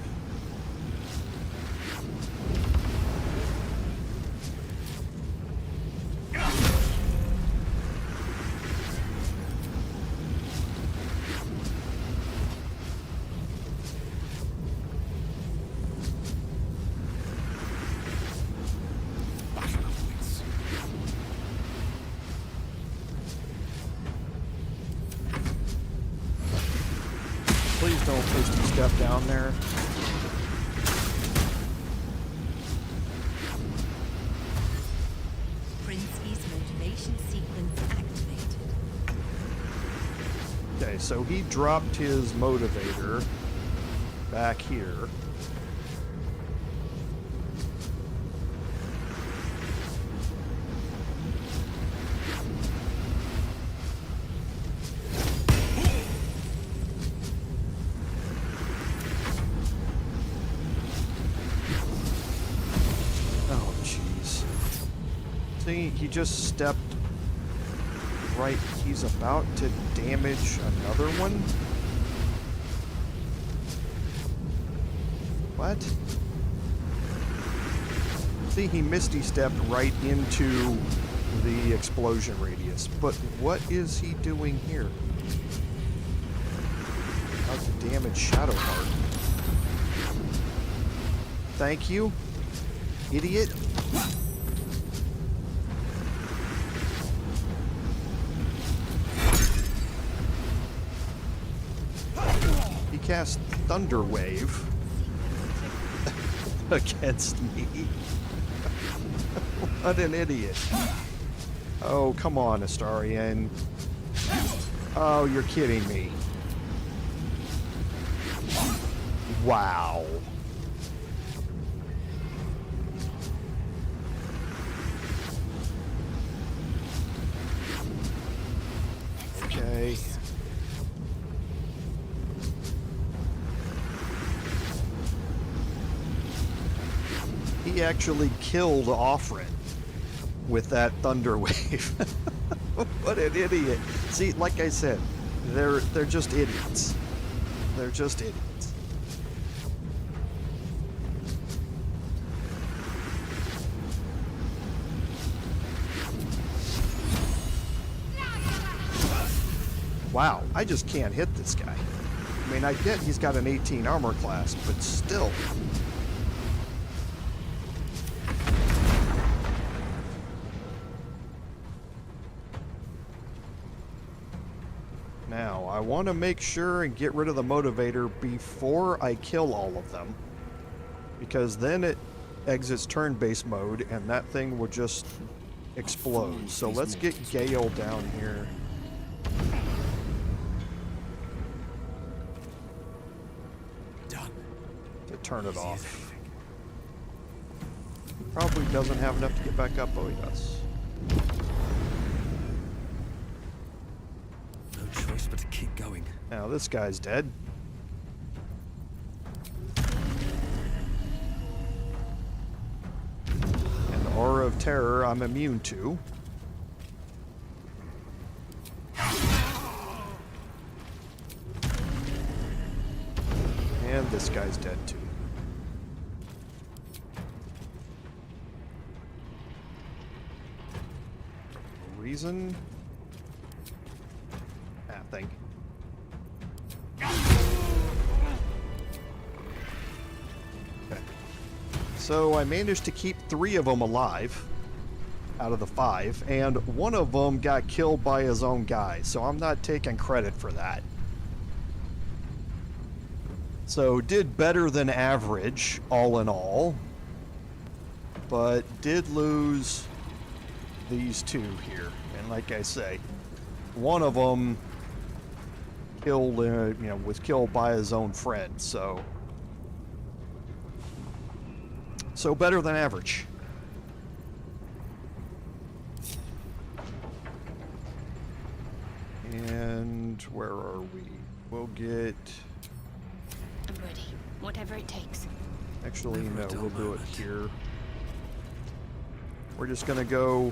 Please don't tasty step down there. Princey's motivation sequence activated. Okay, so he dropped his motivator back here. Oh, jeez. See, he just stepped right. He's about to damage another one? What? See, he misty stepped right into the explosion radius. But what is he doing here? About to damage Shadowheart. Thank you, idiot. He cast Thunder Wave against me. What an idiot. Oh, come on, Astarion. Oh, you're kidding me. Wow. Okay. He actually killed Offred with that Thunder Wave. What an idiot. See, like I said, they're just idiots. They're just idiots. Wow, I just can't hit this guy. I mean, I get he's got an 18 armor class, but still. Now, I want to make sure and get rid of the motivator before I kill all of them, because then it exits turn-based mode and that thing will just explode. So let's get Gale down here. Done. To turn it off. Probably doesn't have enough to get back up. Oh, he does. No choice but to keep going. Now this guy's dead. And Aura of Terror I'm immune to. this guy's dead too. Reason? Nothing. Okay. So I managed to keep 3 of them alive out of the 5, and one of them got killed by his own guy, so I'm not taking credit for that. So did better than average, all in all, but did lose these 2 here. And like I say, one of them killed, was killed by his own friend, so better than average. And where are we? We'll get... I'm ready. Whatever it takes. Actually, no, we'll do it here. We're just gonna go,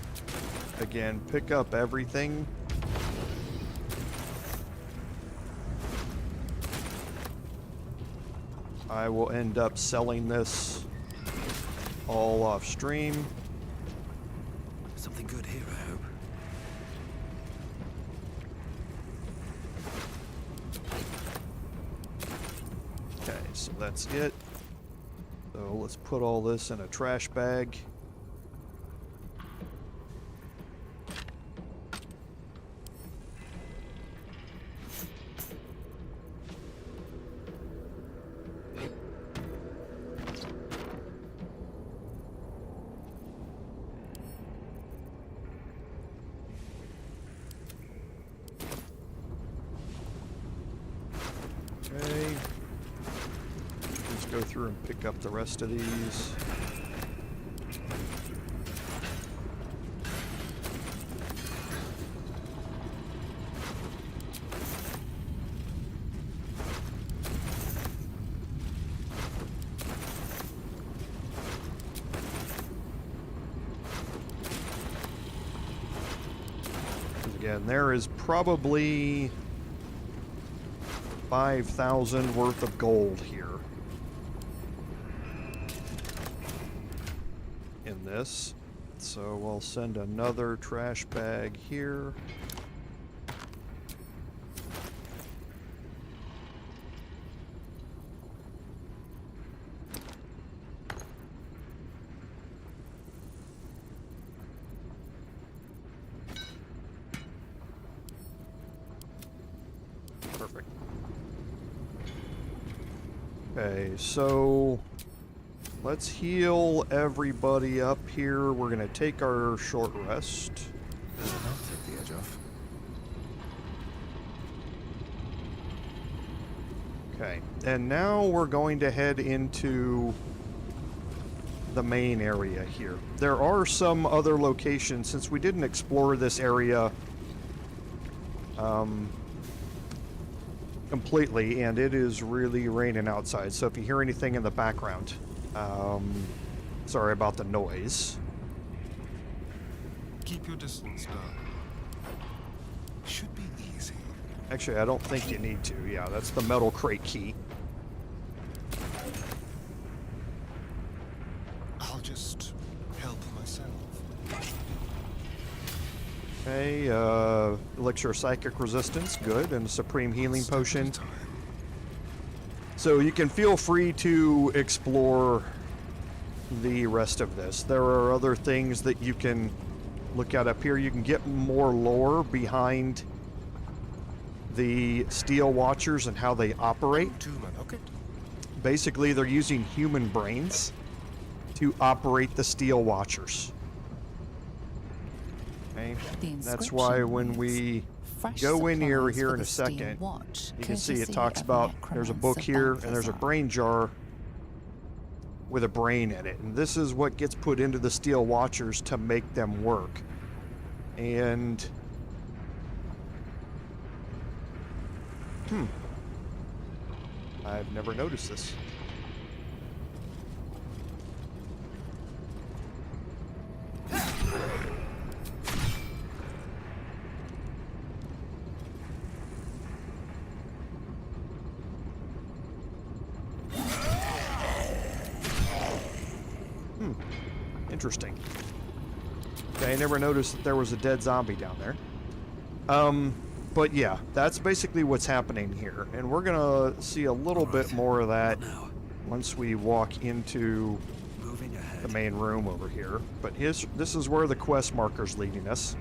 again, pick up everything. I will end up selling this all off stream. Something good here, I hope. Okay, so that's it. So let's put all this in a trash bag. Okay. Let's go through and pick up the rest of these. Again, there is probably 5,000 worth of gold here in this. So we'll send another trash bag here. Perfect. Okay, so let's heal everybody up here. We're gonna take our short rest. Take the edge off. Okay, and now we're going to head into the main area here. There are some other locations, since we didn't explore this area completely, and it is really raining outside, so if you hear anything in the background, sorry about the noise. Keep your distance down. Should be easy. Actually, I don't think you need to. Yeah, that's the metal crate key. I'll just help myself. Okay, elixir of psychic resistance, good, and a supreme healing potion. So you can feel free to explore the rest of this. There are other things that you can look at up here. You can get more lore behind the Steel Watchers and how they operate. Basically, they're using human brains to operate the Steel Watchers. Okay? That's why when we go in here in a second, you can see it talks about there's a book here and there's a brain jar with a brain in it. And this is what gets put into the Steel Watchers to make them work. And I've never noticed this. Interesting. Okay, I never noticed that there was a dead zombie down there. But yeah, that's basically what's happening here. And we're gonna see a little bit more of that once we walk into the main room over here. But this is where the quest marker's leading us.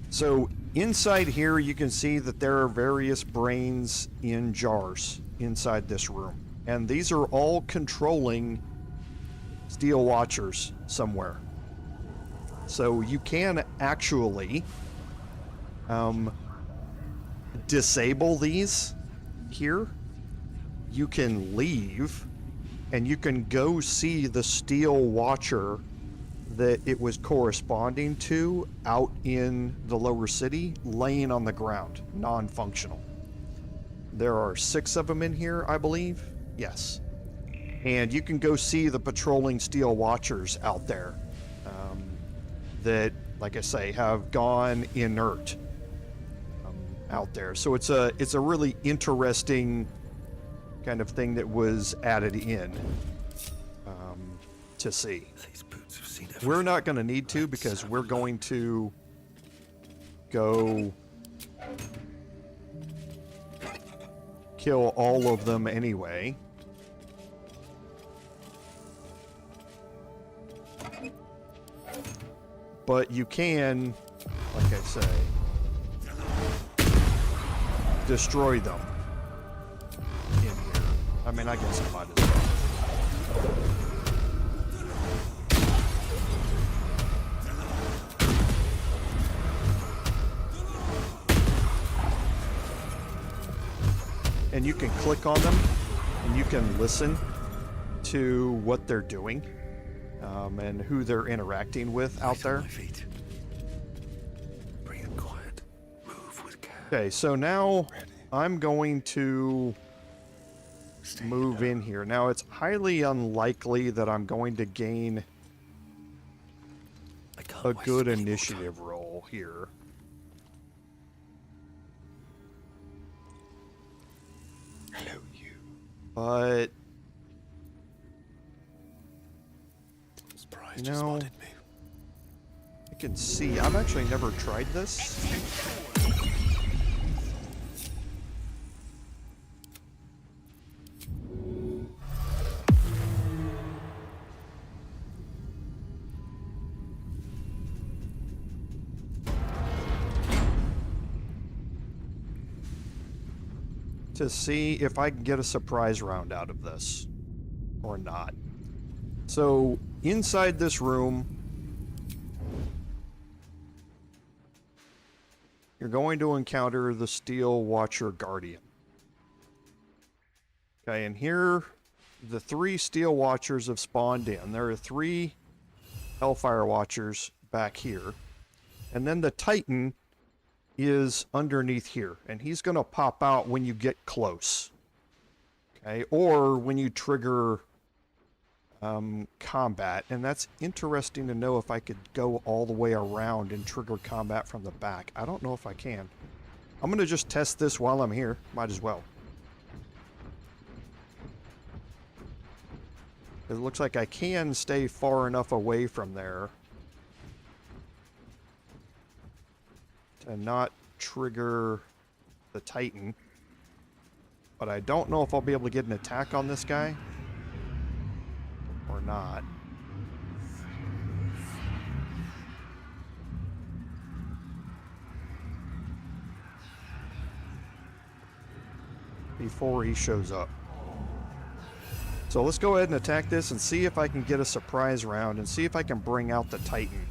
So inside here, you can see that there are various brains in jars inside this room. And these are all controlling Steel Watchers somewhere. So you can actually disable these here. You can leave, and you can go see the Steel Watcher that it was corresponding to out in the lower city, laying on the ground, non-functional. There are 6 of them in here, I believe. Yes. And you can go see the patrolling Steel Watchers out there that, like I say, have gone inert out there. So it's a really interesting kind of thing that was added in to see. We're not going to need to, because we're going to go kill all of them anyway. But you can, like I say, destroy them in here. I mean, I guess I might as well. And you can click on them, and you can listen to what they're doing, and who they're interacting with out there. Okay, so now I'm going to move in here. Now, it's highly unlikely that I'm going to gain a good initiative roll here. Hello, you. But you know, I can see. I've actually never tried this. To see if I can get a surprise round out of this or not. So inside this room, you're going to encounter the Steel Watcher Guardian. Okay, and here the 3 Steel Watchers have spawned in. There are 3 Hellfire Watchers back here. And then the Titan is underneath here, and he's going to pop out when you get close. Okay, or when you trigger combat, and that's interesting to know if I could go all the way around and trigger combat from the back. I don't know if I can. I'm going to just test this while I'm here. Might as well. It looks like I can stay far enough away from there to not trigger the Titan. But I don't know if I'll be able to get an attack on this guy or not. Before he shows up. So let's go ahead and attack this and see if I can get a surprise round and see if I can bring out the Titan.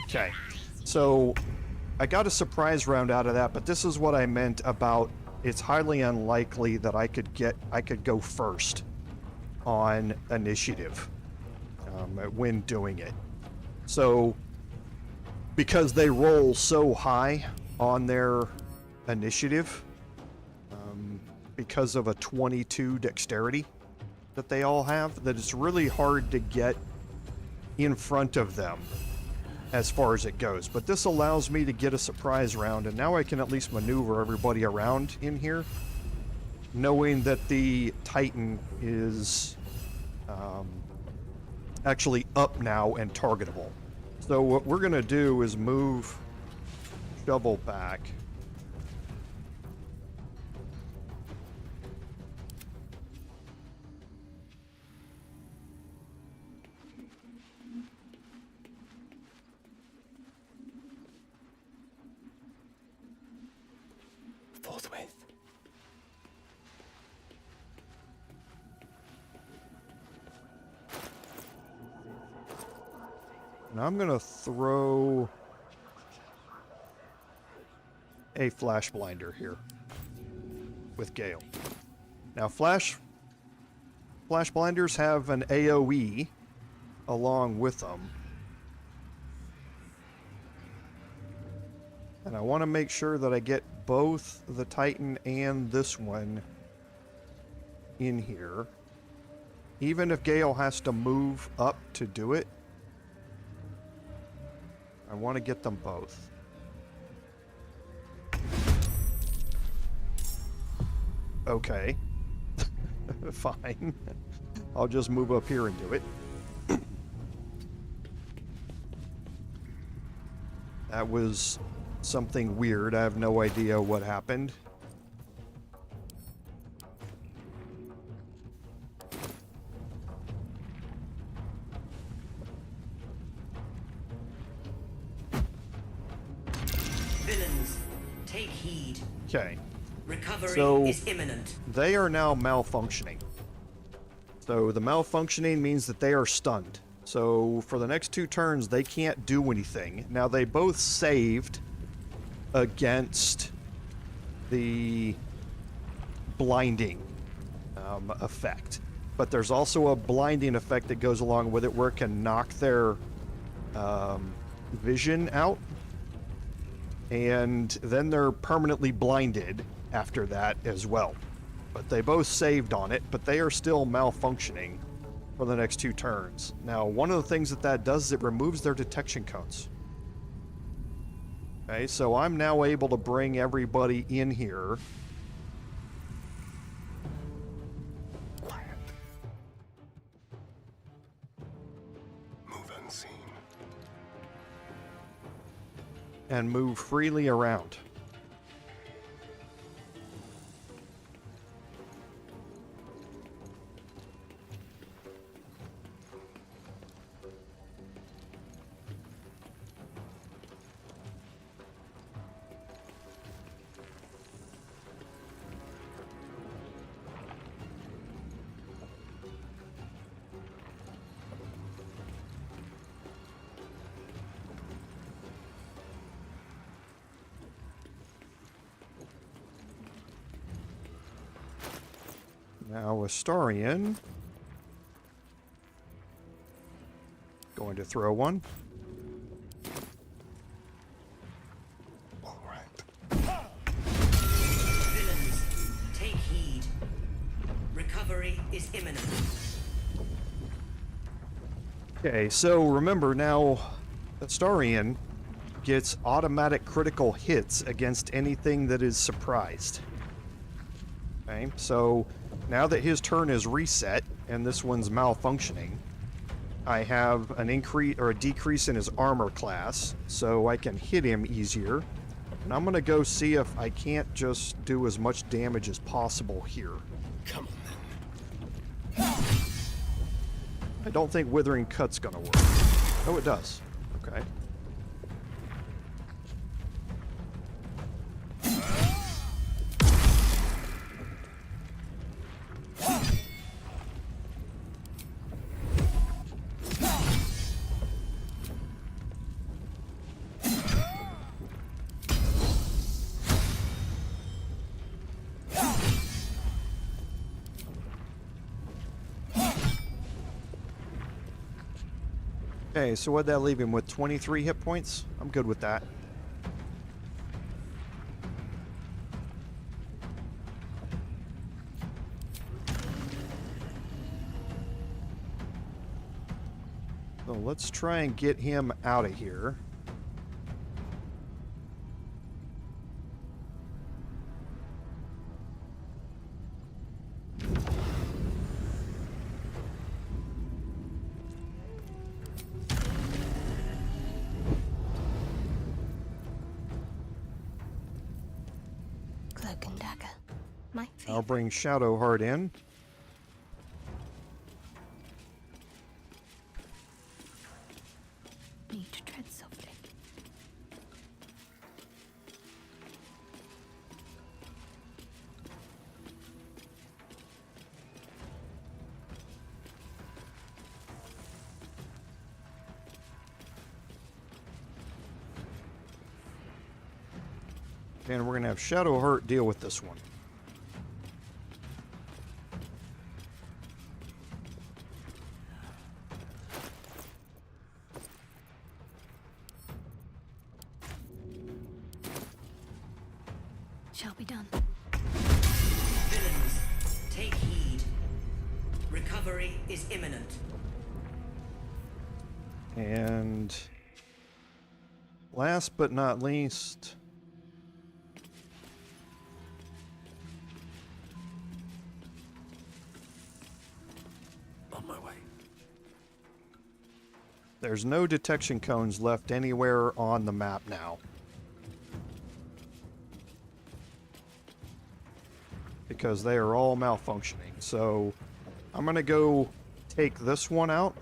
Okay, so I got a surprise round out of that, but this is what I meant about it's highly unlikely that I could go first on initiative. when doing it. So, because they roll so high on their initiative, because of a 22 dexterity that they all have, that it's really hard to get in front of them as far as it goes. But this allows me to get a surprise round, and now I can at least maneuver everybody around in here, knowing that the Titan is actually up now and targetable. So what we're going to do is move Shovel back. Forthwith. And I'm going to throw a flash blinder here with Gale. Now flash blinders have an AoE along with them. And I want to make sure that I get both the Titan and this one in here. Even if Gale has to move up to do it, I want to get them both. Okay. Fine. I'll just move up here and do it. That was something weird. I have no idea what happened. Villains, take heed. Okay. Recovery is imminent. They are now malfunctioning. So the malfunctioning means that they are stunned. So for the next 2 turns, they can't do anything. Now they both saved against the blinding effect. But there's also a blinding effect that goes along with it where it can knock their vision out. And then they're permanently blinded after that as well. But they both saved on it, but they are still malfunctioning for the next 2 turns. Now, one of the things that does is it removes their detection codes. Okay, so I'm now able to bring everybody in here. Move unseen. And move freely around. Now Astarion, going to throw one. All right. Villains, take heed. Recovery is imminent. Okay, so remember now, Astarion gets automatic critical hits against anything that is surprised. Okay, so now that his turn is reset and this one's malfunctioning, I have an increase or a decrease in his armor class, so I can hit him easier. And I'm gonna go see if I can't just do as much damage as possible here. Come on then. I don't think Withering Cut's gonna work. Oh, it does. Okay. Okay, so what'd that leave him with? 23 hit points? I'm good with that. So let's try and get him out of here. Cloak and dagger. My I'll bring Shadowheart in. need to tread softly. And we're going to have Shadowheart deal with this one. Shall be done. Villains, take heed. Recovery is imminent. And last but not least, On my way. there's no detection cones left anywhere on the map now. Because they are all malfunctioning. So I'm going to go take this one out.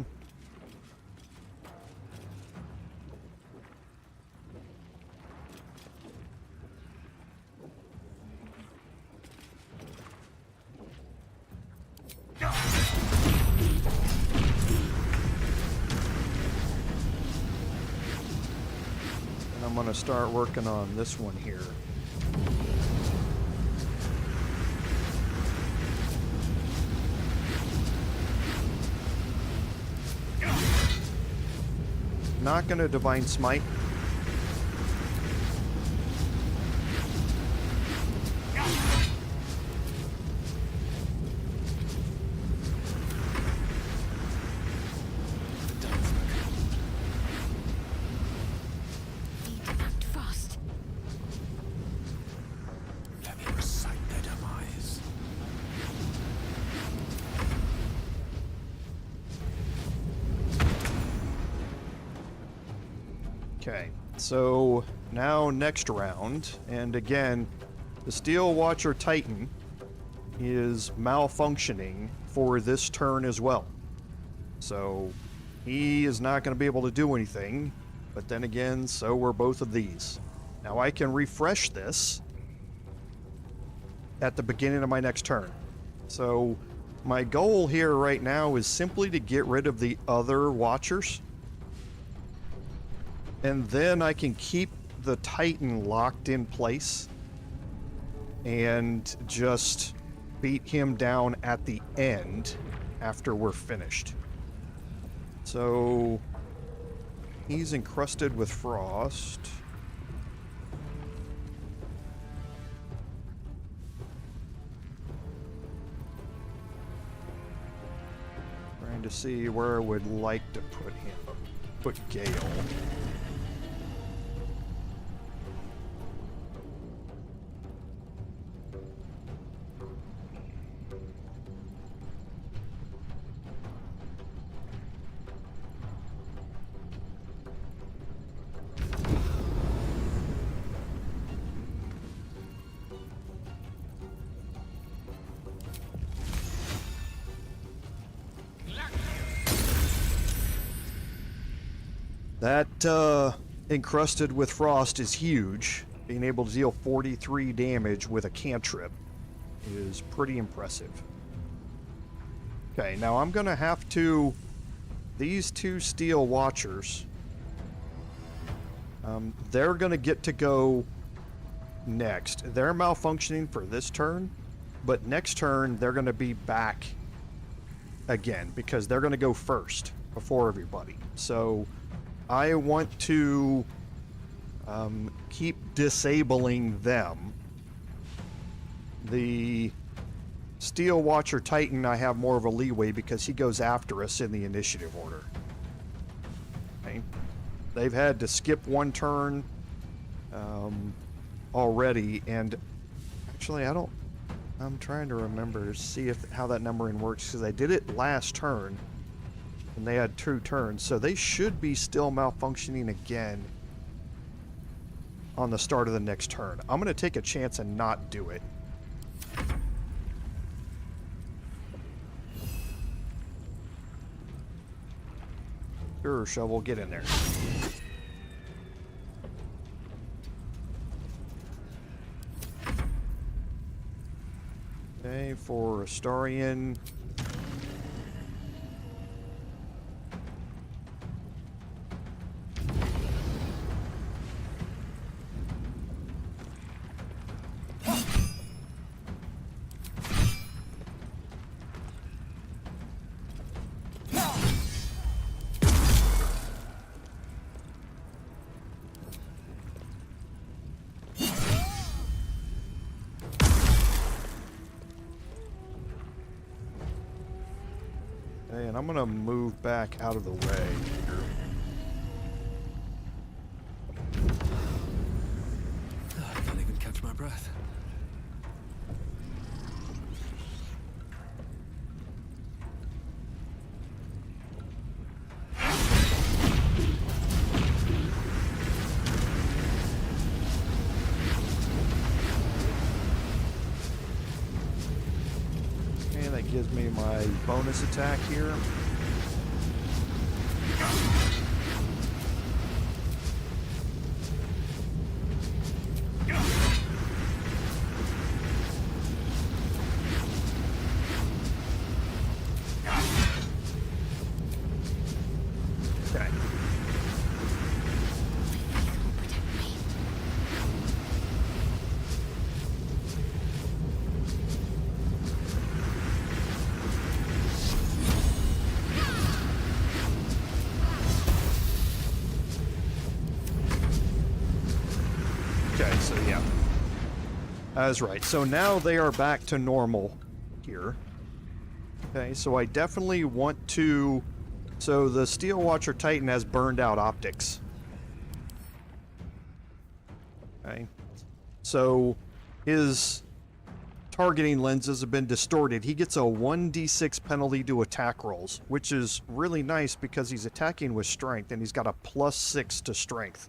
And I'm going to start working on this one here. Not going to Divine Smite. Need to act fast. Let me recite their demise. Okay, so now next round, and again, the Steel Watcher Titan is malfunctioning for this turn as well. So he is not going to be able to do anything, but then again, so were both of these. Now I can refresh this at the beginning of my next turn. So my goal here right now is simply to get rid of the other Watchers. And then I can keep the Titan locked in place and just beat him down at the end after we're finished. So he's encrusted with frost. Trying to see where I would like to put him. Put Gale. That encrusted with frost is huge. Being able to deal 43 damage with a cantrip is pretty impressive. Okay, now I'm going to have to... These two Steel Watchers, they're going to get to go next. They're malfunctioning for this turn, but next turn they're going to be back again because they're going to go first. before everybody. So I want to keep disabling them. The Steel Watcher Titan, I have more of a leeway because he goes after us in the initiative order. Okay. They've had to skip one turn already, and actually I'm trying to remember, see how that numbering works, because I did it last turn and they had 2 turns, so they should be still malfunctioning again on the start of the next turn. I'm going to take a chance and not do it. Sure, Shovel, get in there. Okay, for Astarion. And I'm gonna move back out of the way here. I can't even catch my breath. And that gives me my bonus attack here. Okay. Okay, so yeah. I was right. So now they are back to normal here. Okay, so I definitely want to... So the Steel Watcher Titan has burned out optics. Okay. So his targeting lenses have been distorted. He gets a 1d6 penalty to attack rolls, which is really nice because he's attacking with strength and he's got a +6 to strength.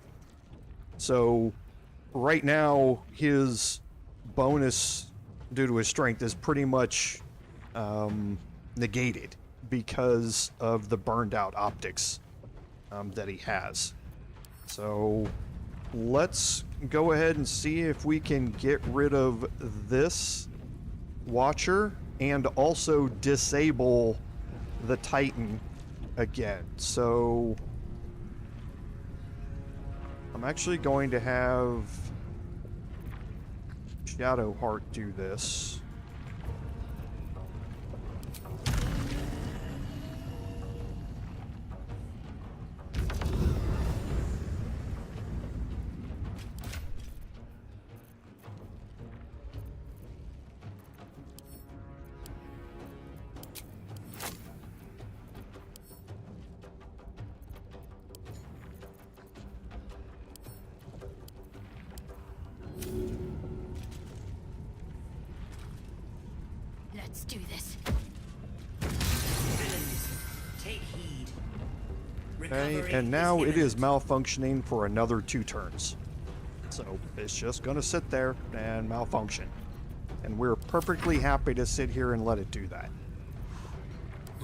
So right now his bonus due to his strength is pretty much negated because of the burned out optics that he has. So let's go ahead and see if we can get rid of this Watcher and also disable the Titan again. So I'm actually going to have Shadowheart do this. Let's do this. Villains, take heed. Okay, Recovery and now is it is malfunctioning for another 2 turns. So it's just going to sit there and malfunction. And we're perfectly happy to sit here and let it do that.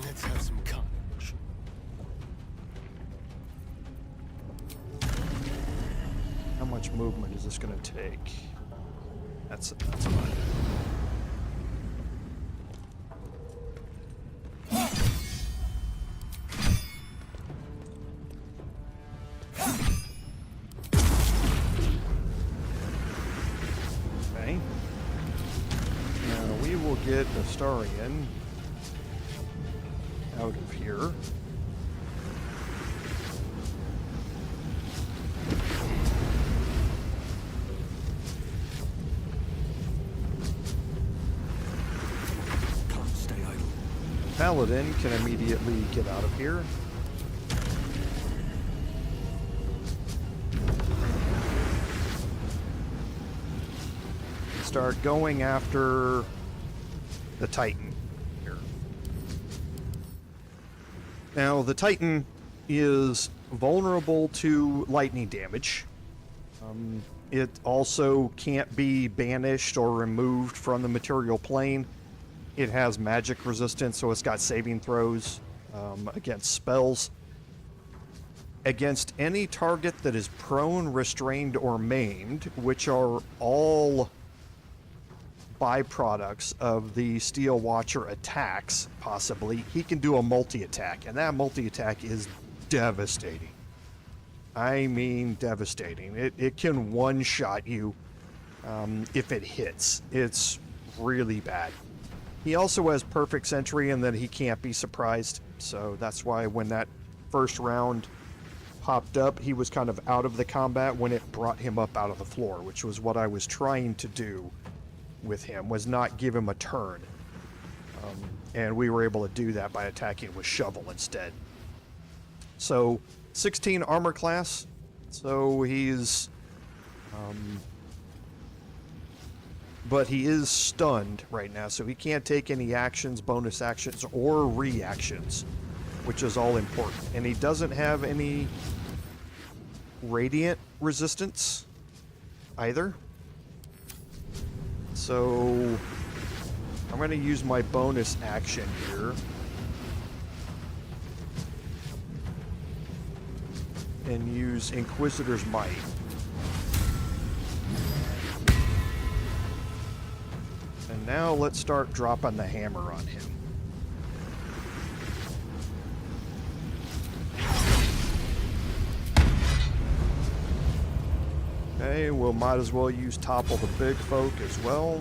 Let's have some carnage. How much movement is this going to take? That's fine. Okay. Now we will get Astarion out of here. Paladin can immediately get out of here. Start going after the Titan here. Now, the Titan is vulnerable to lightning damage. It also can't be banished or removed from the material plane. It has magic resistance, so it's got saving throws against spells. Against any target that is prone, restrained, or maimed, which are all byproducts of the Steel Watcher attacks, possibly, he can do a multi-attack, and that multi-attack is devastating. I mean devastating. It can one-shot you if it hits. It's really bad. He also has perfect sentry and that he can't be surprised, so that's why when that first round popped up, he was kind of out of the combat when it brought him up out of the floor, which was what I was trying to do with him, was not give him a turn. And we were able to do that by attacking with shovel instead. So 16 armor class, so he's but he is stunned right now, so he can't take any actions, bonus actions, or reactions, which is all important. And he doesn't have any radiant resistance either. So I'm going to use my bonus action here. And use Inquisitor's Might. And now let's start dropping the hammer on him. Okay, we'll might as well use Topple the Big Folk as well.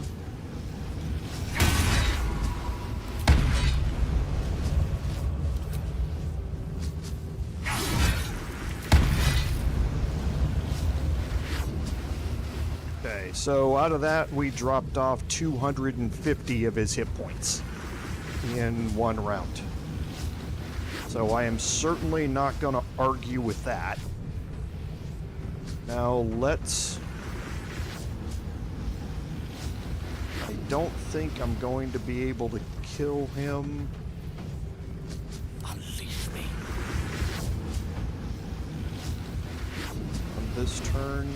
Okay, so out of that, we dropped off 250 of his hit points in one round. So I am certainly not going to argue with that. Now let's... I don't think I'm going to be able to kill him. Unleash me. On this turn.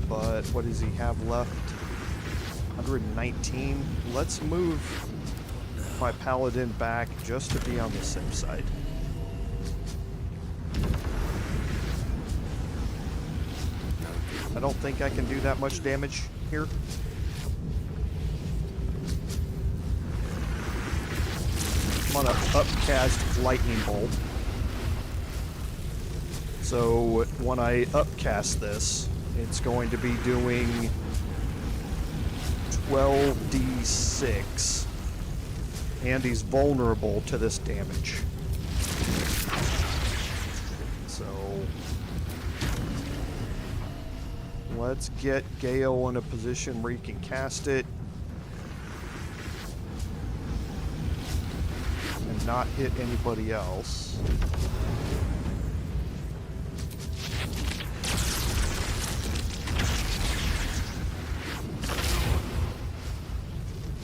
But what does he have left? 119. Let's move my Paladin back just to be on the safe side. I don't think I can do that much damage here. I'm gonna upcast Lightning Bolt. So when I upcast this, it's going to be doing 12d6, and he's vulnerable to this damage. So let's get Gale in a position where he can cast it and not hit anybody else.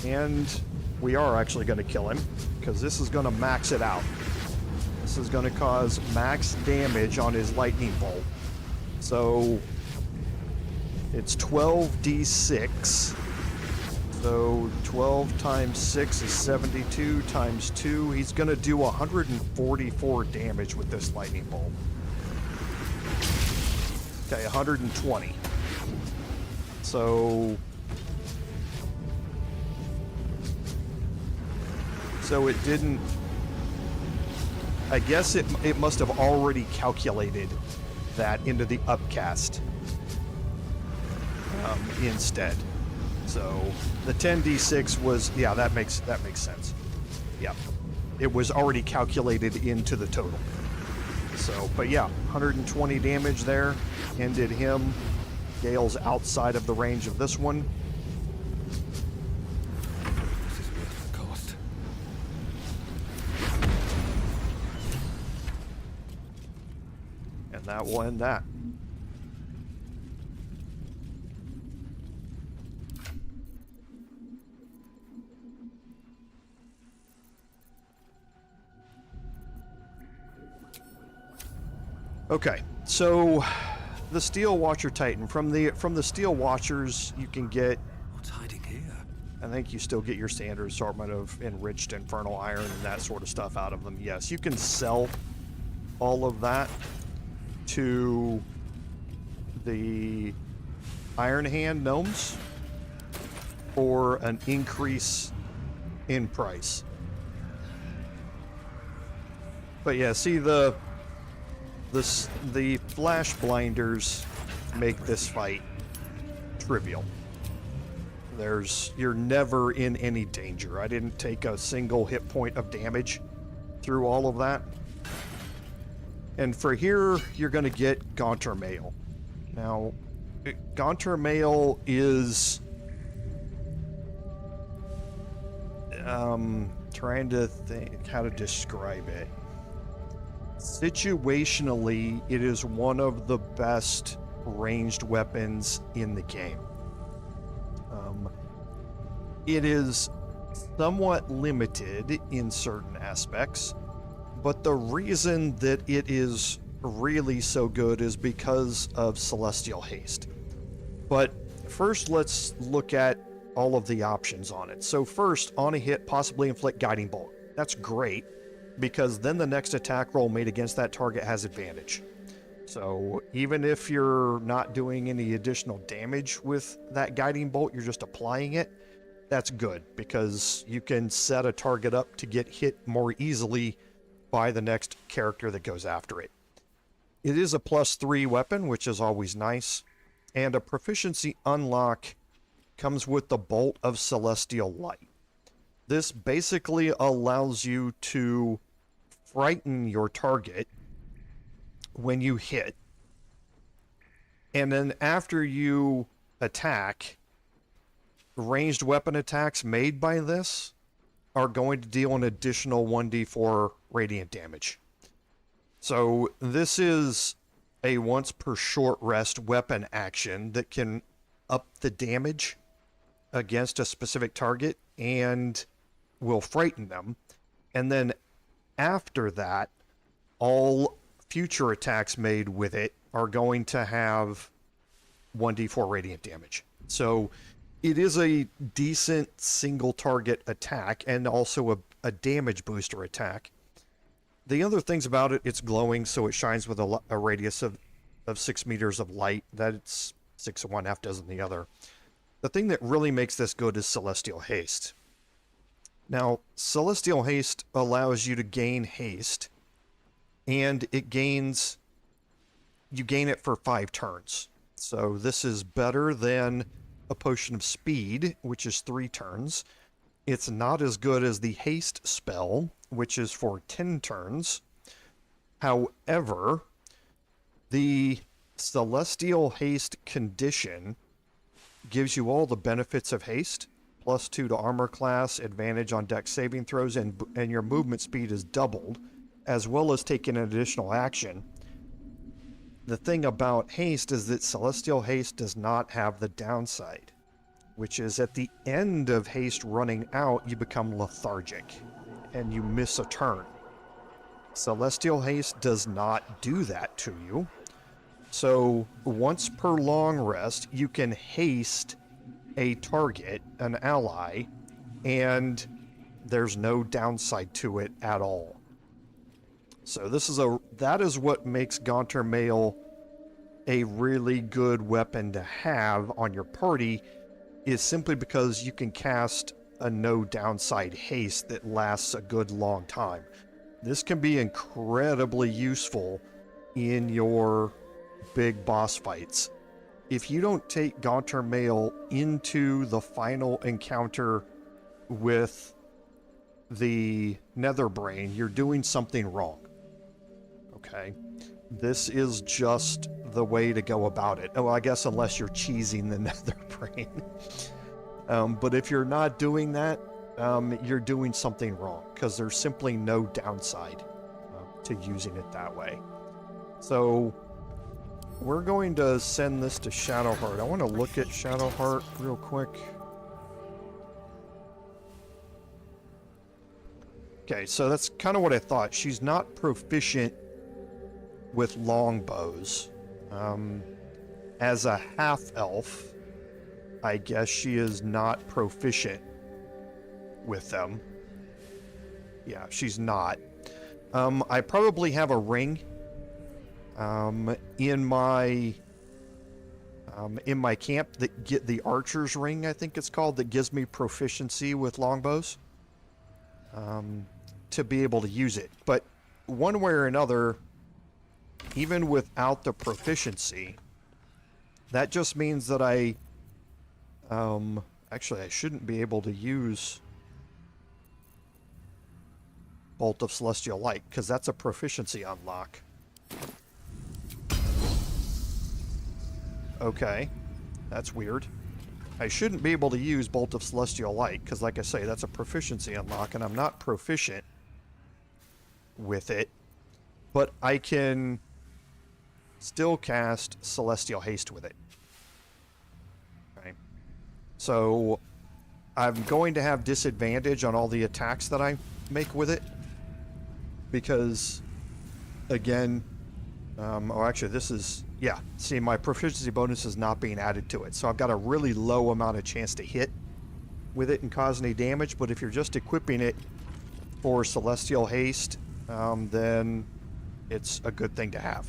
And we are actually going to kill him, because this is going to max it out. This is going to cause max damage on his lightning bolt. So it's 12d6. So 12 times 6 is 72 times 2. He's going to do 144 damage with this lightning bolt. Okay, 120. So it didn't... I guess it must have already calculated that into the upcast instead. So the 10d6 was... yeah, that makes sense. Yeah. It was already calculated into the total. So, but yeah, 120 damage there. Ended him. Gale's outside of the range of this one. And that will end that. Okay, so the Steel Watcher Titan. From the Steel Watchers, you can get... What's hiding here? I think you still get your standard assortment of enriched infernal iron and that sort of stuff out of them. Yes, you can sell all of that to the Iron Hand gnomes for an increase in price. But yeah, see the flash blinders make this fight trivial. You're never in any danger. I didn't take a single hit point of damage through all of that. And for here, you're going to get Gaunter Mail. Now, Gaunter Mail is... trying to think how to describe it. Situationally, it is one of the best ranged weapons in the game. It is somewhat limited in certain aspects, but the reason that it is really so good is because of Celestial Haste. But first, let's look at all of the options on it. So first, on a hit, possibly inflict Guiding Bolt. That's great, because then the next attack roll made against that target has advantage. So even if you're not doing any additional damage with that Guiding Bolt, you're just applying it, that's good, because you can set a target up to get hit more easily by the next character that goes after it. It is a +3 weapon, which is always nice, and a proficiency unlock comes with the Bolt of Celestial Light. This basically allows you to frighten your target when you hit, and then after you attack, ranged weapon attacks made by this are going to deal an additional 1d4 radiant damage. So this is a once per short rest weapon action that can up the damage against a specific target and will frighten them. And then after that, all future attacks made with it are going to have 1d4 radiant damage. So it is a decent single target attack and also a damage booster attack. The other things about it, it's glowing, so it shines with a radius of 6 meters of light. That's 6 of one, half dozen the other. The thing that really makes this good is Celestial Haste. Now, Celestial Haste allows you to gain haste, and you gain it for 5 turns. So this is better than a Potion of Speed, which is 3 turns. It's not as good as the Haste spell, which is for 10 turns. However, the Celestial Haste condition gives you all the benefits of haste, +2 to armor class, advantage on dex saving throws, and your movement speed is doubled, as well as taking an additional action. The thing about haste is that Celestial Haste does not have the downside, which is at the end of haste running out, you become lethargic, and you miss a turn. Celestial Haste does not do that to you. So once per long rest, you can haste a target, an ally, and there's no downside to it at all. So that is what makes Gaunter Mail a really good weapon to have on your party, is simply because you can cast a no downside haste that lasts a good long time. This can be incredibly useful in your big boss fights. If you don't take Gaunter Mail into the final encounter with the Netherbrain, you're doing something wrong. Okay? This is just the way to go about it. Oh, I guess unless you're cheesing the Netherbrain. But if you're not doing that, you're doing something wrong, because there's simply no downside to using it that way. So we're going to send this to Shadowheart. I want to look at Shadowheart real quick. Okay, so that's kind of what I thought. She's not proficient with longbows. As a half-elf, I guess she is not proficient with them. Yeah, she's not. I probably have a ring in my camp that get the archer's ring, I think it's called, that gives me proficiency with longbows to be able to use it. But one way or another, even without the proficiency, that just means that I actually I shouldn't be able to use Bolt of Celestial Light, because that's a proficiency unlock. Okay, that's weird. I shouldn't be able to use Bolt of Celestial Light, because like I say, that's a proficiency unlock, and I'm not proficient with it. But I can still cast Celestial Haste with it. Okay. So I'm going to have disadvantage on all the attacks that I make with it. Because, again, oh, actually, this is, yeah, see, my proficiency bonus is not being added to it. So I've got a really low amount of chance to hit with it and cause any damage. But if you're just equipping it for Celestial Haste, then it's a good thing to have.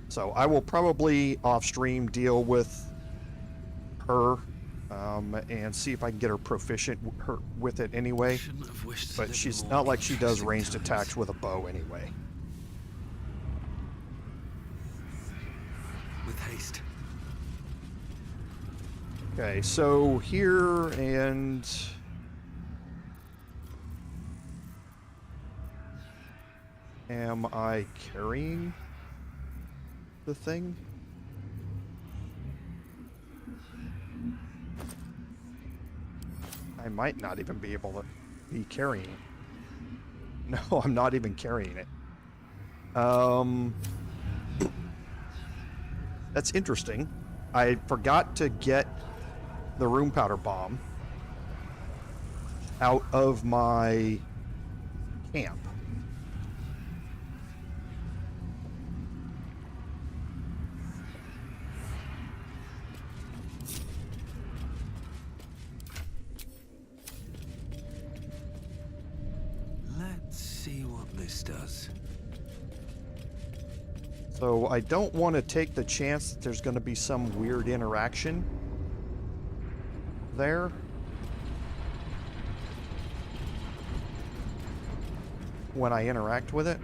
So I will probably off-stream deal with her and see if I can get her proficient with it anyway. But she's not like she does ranged attacks with a bow anyway. With haste. Okay, so here and... am I carrying the thing? I might not even be able to be carrying it. No, I'm not even carrying it. That's interesting. I forgot to get the Runepowder bomb out of my camp. See what this does. So I don't want to take the chance that there's going to be some weird interaction there. When I interact with it.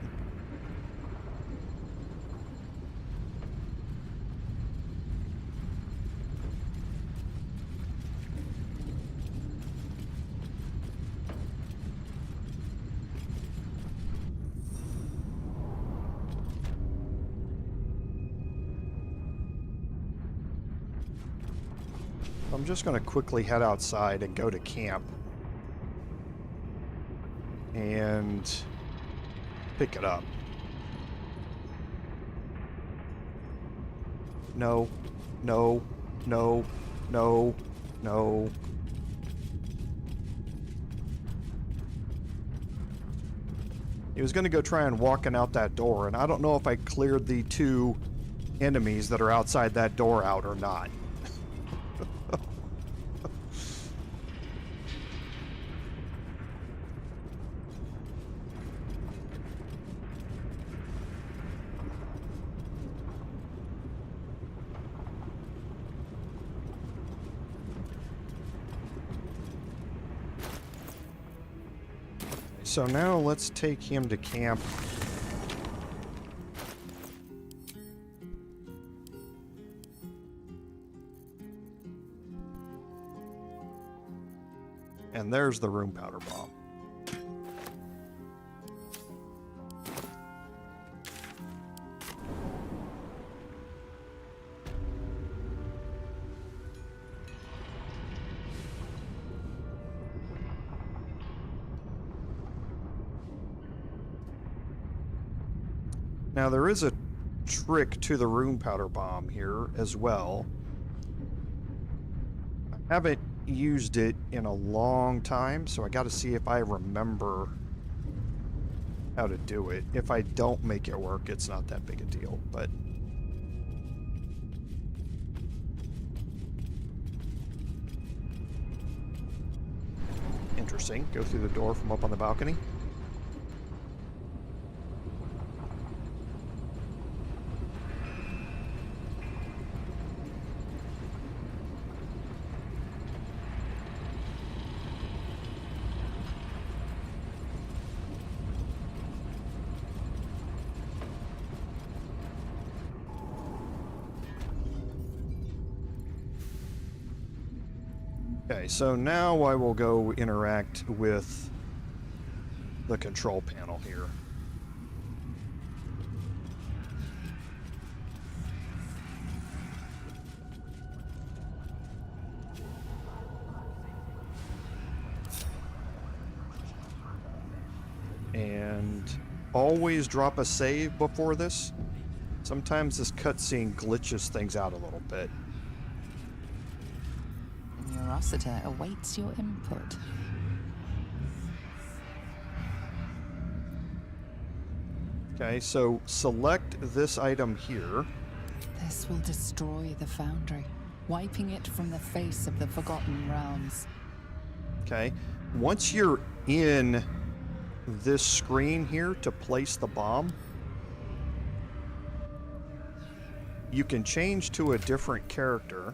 I'm just going to quickly head outside and go to camp and pick it up. No, no, no, no, no. He was going to go try and walking out that door, and I don't know if I cleared the 2 enemies that are outside that door out or not. So now let's take him to camp. And there's the Runepowder bomb. Now there is a trick to the Runepowder bomb here as well. I haven't used it in a long time, so I got to see if I remember how to do it. If I don't make it work, it's not that big a deal, but... Interesting. Go through the door from up on the balcony. Okay, so now I will go interact with the control panel here. And always drop a save before this. Sometimes this cutscene glitches things out a little bit. Rosita awaits your input. Okay, so select this item here. This will destroy the Foundry, wiping it from the face of the Forgotten Realms. Okay, once you're in this screen here to place the bomb, you can change to a different character.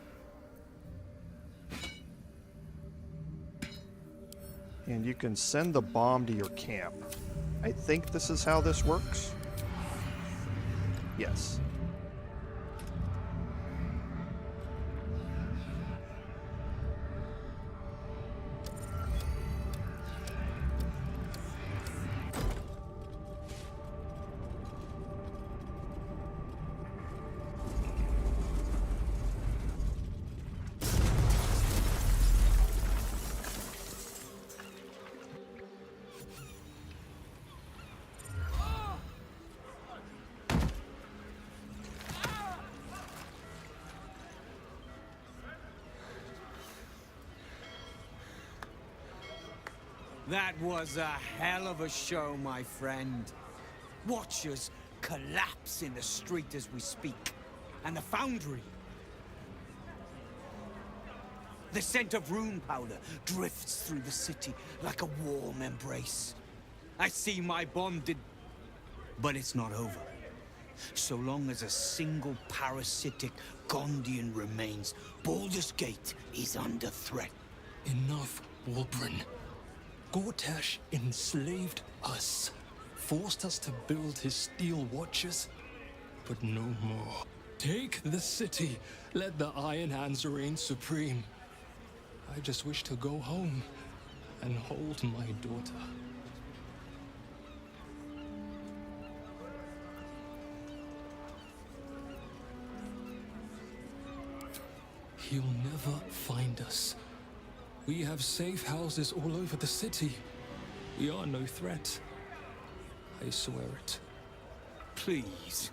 And you can send the bomb to your camp. I think this is how this works. Yes. That was a hell of a show, my friend. Watchers collapse in the street as we speak. And the Foundry. The scent of Runepowder drifts through the city like a warm embrace. I see my bonded... But it's not over. So long as a single parasitic Gondian remains, Baldur's Gate is under threat. Enough, Wyrm. Gortash enslaved us, forced us to build his Steel Watches, but no more. Take the city, let the Iron Hands reign supreme. I just wish to go home and hold my daughter. He'll never find us. We have safe houses all over the city. We are no threat. I swear it. Please.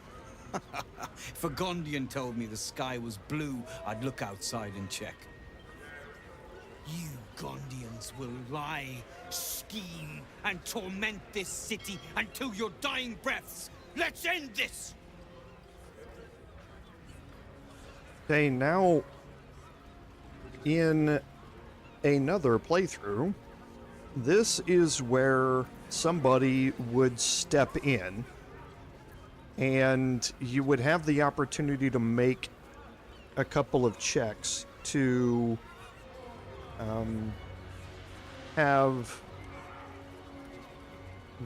If a Gondian told me the sky was blue, I'd look outside and check. You Gondians will lie, scheme, and torment this city until your dying breaths. Let's end this! Okay, now in another playthrough, this is where somebody would step in and you would have the opportunity to make a couple of checks to have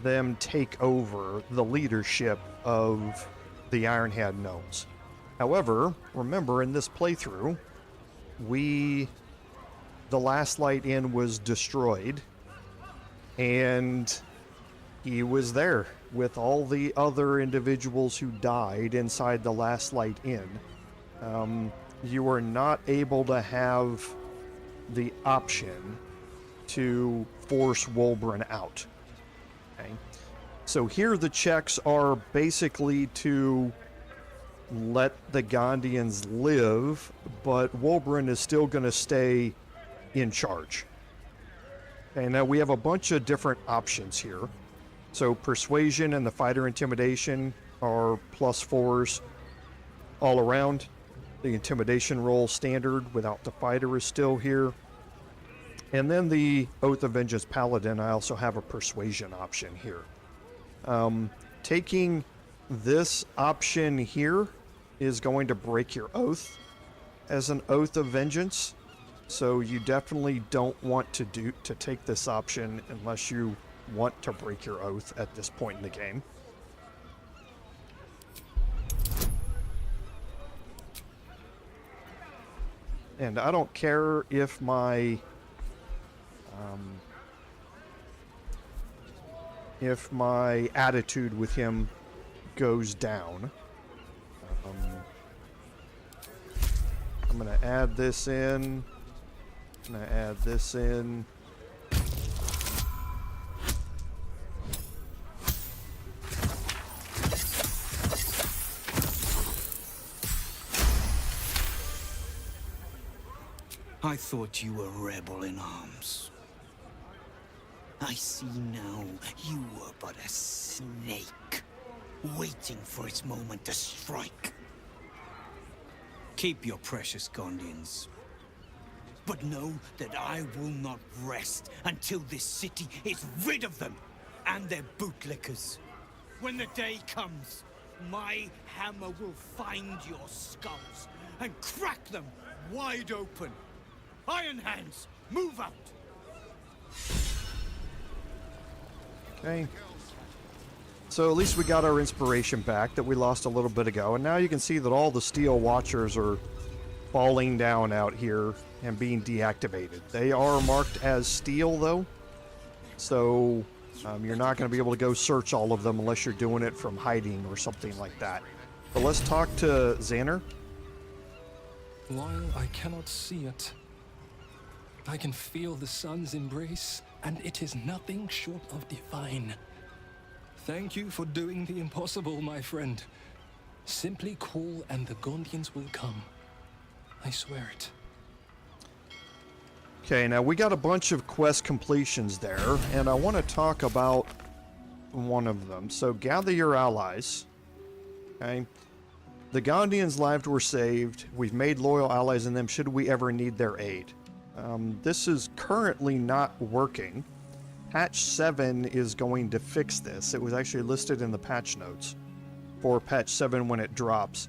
them take over the leadership of the Ironhand Gnomes. However, remember in this playthrough, the last light inn was destroyed, and he was there with all the other individuals who died inside the last light inn. You were not able to have the option to force Wyrm out. Okay? So here the checks are basically to let the Gondians live, but Wyrm is still going to stay in charge. Okay, now we have a bunch of different options here. So Persuasion and the Fighter Intimidation are +4s all around. The Intimidation roll standard without the Fighter is still here. And then the Oath of Vengeance Paladin, I also have a Persuasion option here. Taking this option here is going to break your oath as an Oath of Vengeance. So you definitely don't want to take this option unless you want to break your oath at this point in the game. And I don't care if my attitude with him goes down. I'm gonna add this in. I'm gonna add this in. I thought you were a rebel in arms. I see now you were but a snake, waiting for its moment to strike. Keep your precious Gondians. But know that I will not rest until this city is rid of them and their bootlickers. When the day comes, my hammer will find your skulls and crack them wide open. Iron Hands, move out! Okay. So at least we got our inspiration back that we lost a little bit ago, and now you can see that all the Steel Watchers are falling down out here and being deactivated. They are marked as Steel, though, so you're not going to be able to go search all of them unless you're doing it from hiding or something like that. But let's talk to Xander. While I cannot see it, I can feel the sun's embrace, and it is nothing short of divine. Thank you for doing the impossible, my friend. Simply call and the Gondians will come. I swear it. Okay, now we got a bunch of quest completions there, and I want to talk about one of them. So gather your allies. Okay. The Gondians' lives were saved. We've made loyal allies in them should we ever need their aid. This is currently not working. Patch 7 is going to fix this. It was actually listed in the patch notes for patch 7 when it drops.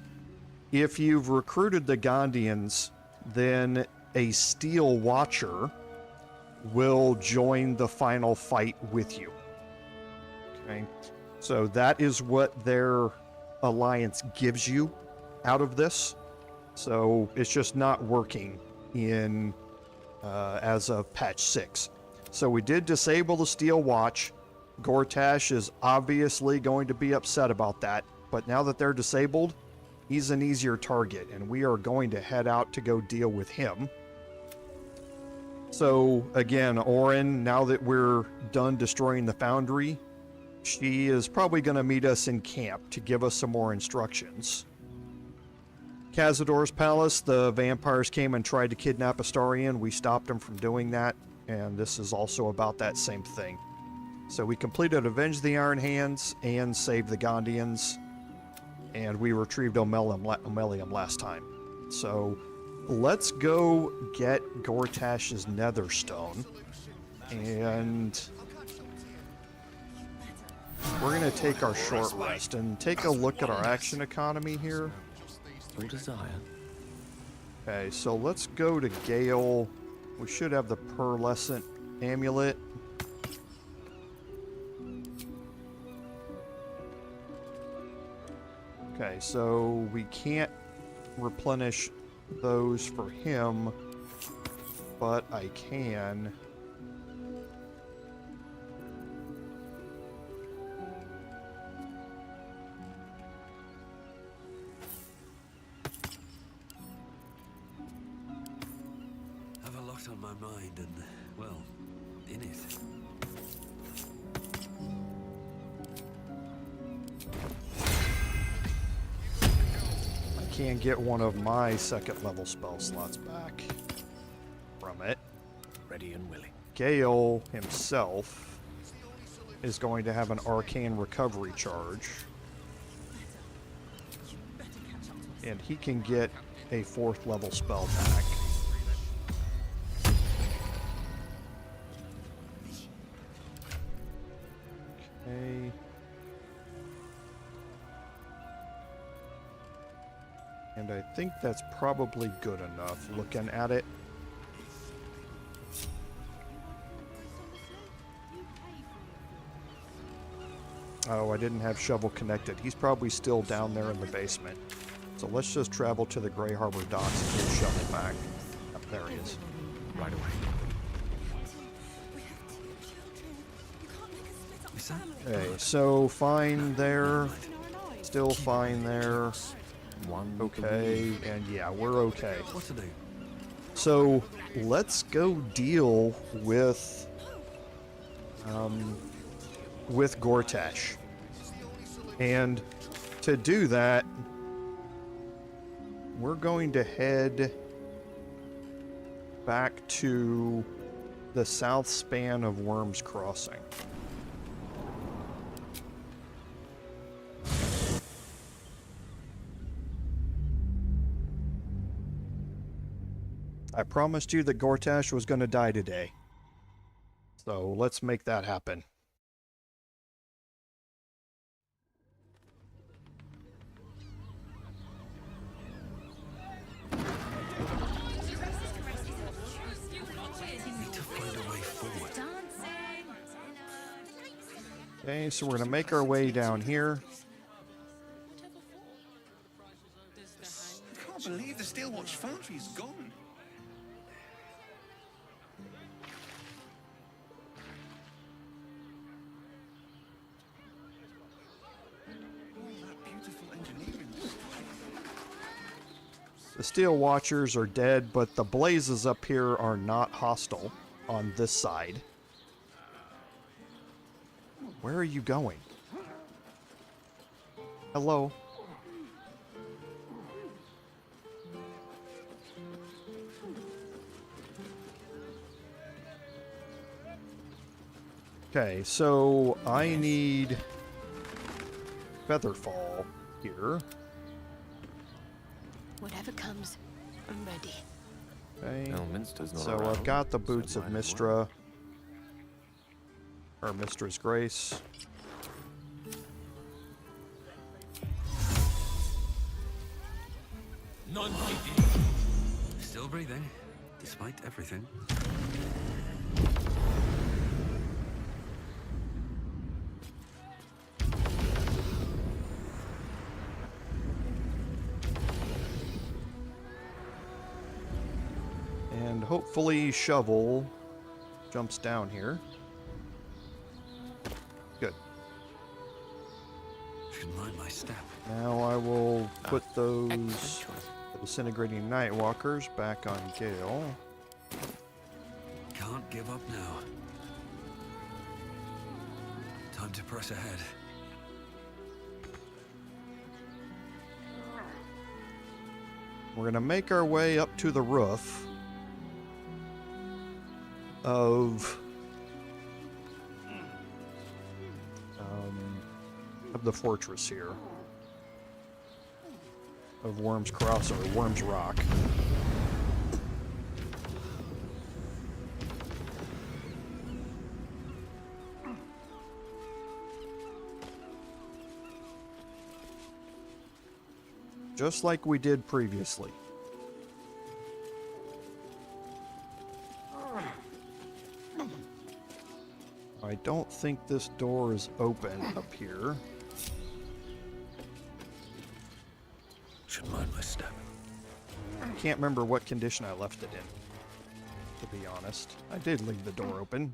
If you've recruited the Gondians, then a Steel Watcher will join the final fight with you. Okay, so that is what their alliance gives you out of this. So it's just not working in as of patch 6. So we did disable the Steel Watch. Gortash is obviously going to be upset about that, but now that they're disabled, he's an easier target, and we are going to head out to go deal with him. So again, Orin, now that we're done destroying the foundry, she is probably going to meet us in camp to give us some more instructions. Cazador's palace, the vampires came and tried to kidnap Astarion. We stopped them from doing that, and this is also about that same thing. So we completed Avenge the Iron Hands and saved the Gondians, and we retrieved Omelium last time. So let's go get Gortash's Netherstone, and we're going to take our short rest and take a look at our action economy here. Your desire. Okay, so let's go to Gale. We should have the Pearlescent Amulet. Okay, so we can't replenish those for him, but I can. Have a lot on my mind and, well, in it. can get one of my second level spell slots back from it. Ready and willing. Gale himself is going to have an arcane recovery charge. And he can get a 4th level spell back. Okay. And I think that's probably good enough looking at it. Oh, I didn't have Shovel connected. He's probably still down there in the basement. So let's just travel to the Grey Harbor docks and get Shovel back. Oh, there he is. Right away. Okay, so fine there. Still fine there. Okay, and yeah, we're okay. What to do? So let's go deal with Gortash. And to do that, we're going to head back to the south span of Wyrm's Crossing. I promised you that Gortash was going to die today. So let's make that happen. Okay, so we're going to make our way down here. I can't believe the Steel Watch Foundry is gone. The Steel Watchers are dead, but the blazes up here are not hostile on this side. Where are you going? Hello? Okay, so I need Featherfall here. Whatever comes, I'm ready. Okay. Elminster's not So around, I've got the so boots of might as well. Mystra. Or Mistra's Grace. Still breathing, despite everything. And hopefully Shovel jumps down here. Good. Should mind my step. Now I will put those disintegrating Nightwalkers back on Gale. Can't give up now. Time to press ahead. We're going to make our way up to the roof of the fortress here. Of Wyrm's Cross, or Wyrm's Rock. Just like we did previously. I don't think this door is open up here. Should mind my step. I can't remember what condition I left it in, to be honest. I did leave the door open.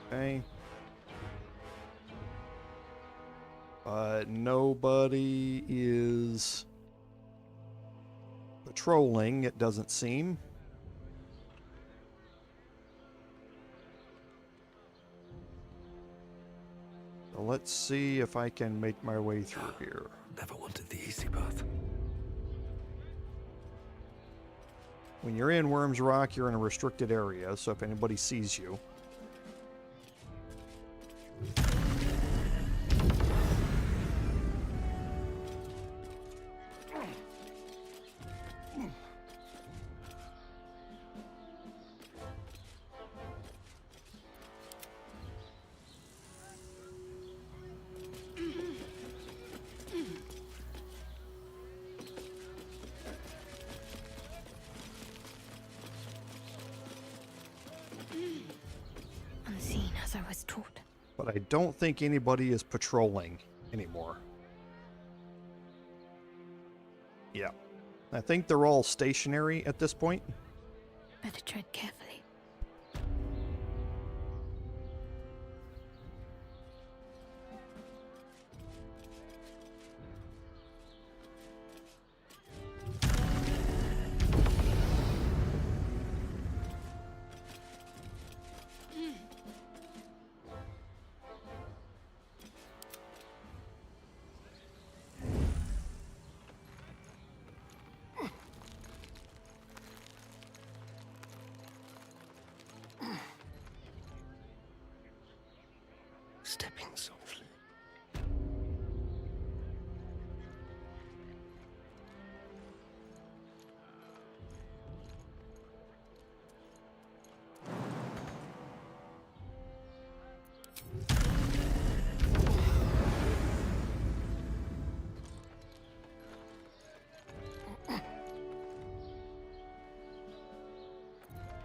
Okay. But nobody is patrolling, it doesn't seem. So let's see if I can make my way through here. Never wanted the easy path. When you're in Wyrm's Rock, you're in a restricted area, so if anybody sees you... Unseen as I was taught. But I don't think anybody is patrolling anymore. Yeah. I think they're all stationary at this point. Better tread carefully. Stepping softly.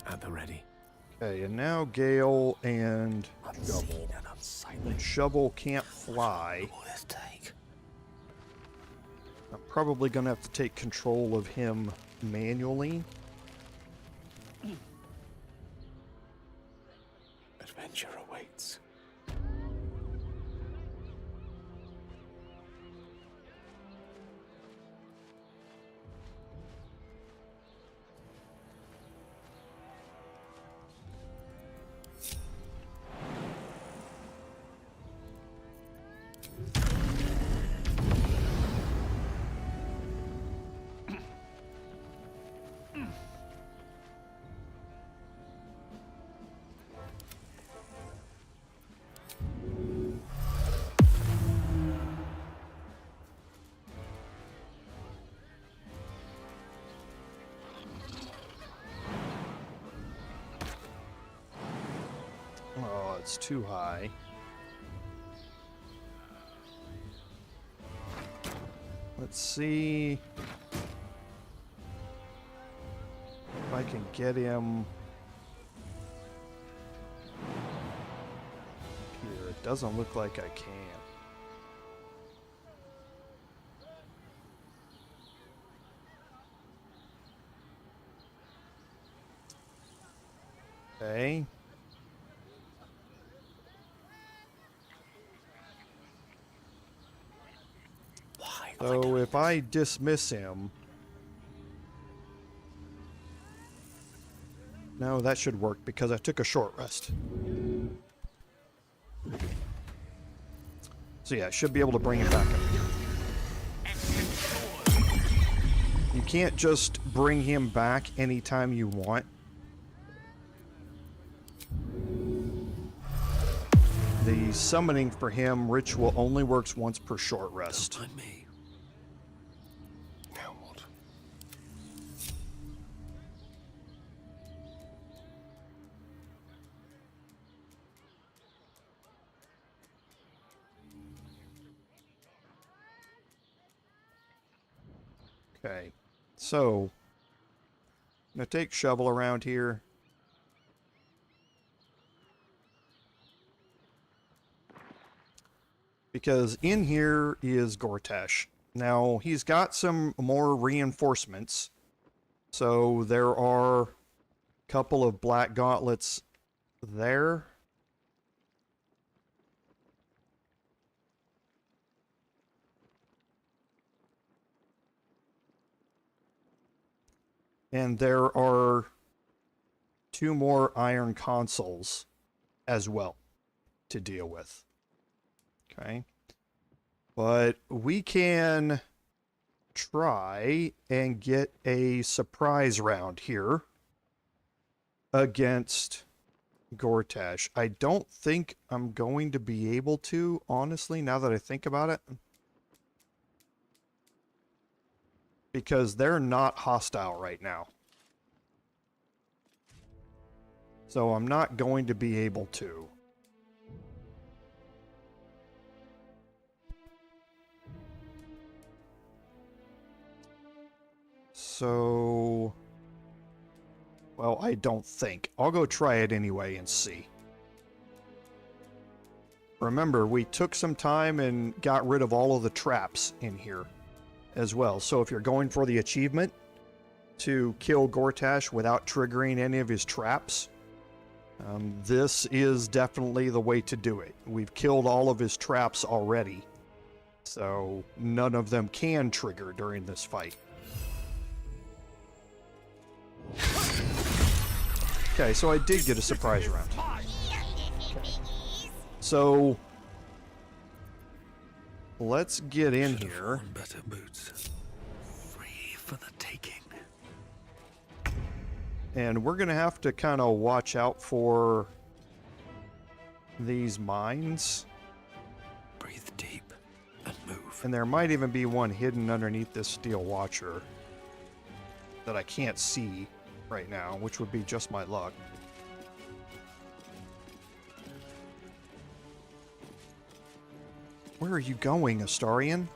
At the ready. Okay, and now Gale and Shovel. Shovel can't fly. I'm probably going to have to take control of him manually. Adventure awaits. Oh, it's too high. Let's see if I can get him here. It doesn't look like I can. Okay. So if I dismiss him... No, that should work because I took a short rest. So yeah, I should be able to bring him back up. You can't just bring him back anytime you want. The summoning for him ritual only works once per short rest. Don't mind me. Now what? Okay, so I'm gonna take Shovel around here. Because in here is Gortash. Now, he's got some more reinforcements. So there are a couple of black gauntlets there. And there are 2 more iron consoles as well to deal with. Okay. But we can try and get a surprise round here against Gortash. I don't think I'm going to be able to, honestly, now that I think about it. Because they're not hostile right now. So I'm not going to be able to. So... well, I don't think. I'll go try it anyway and see. Remember, we took some time and got rid of all of the traps in here as well. So if you're going for the achievement to kill Gortash without triggering any of his traps, this is definitely the way to do it. We've killed all of his traps already, so none of them can trigger during this fight. Okay, so I did get a surprise round. So let's get in here. Better boots. Free for the taking. And we're gonna have to kind of watch out for these mines. Breathe deep and move. And there might even be one hidden underneath this steel watcher that I can't see right now, which would be just my luck. Where are you going, Astarion?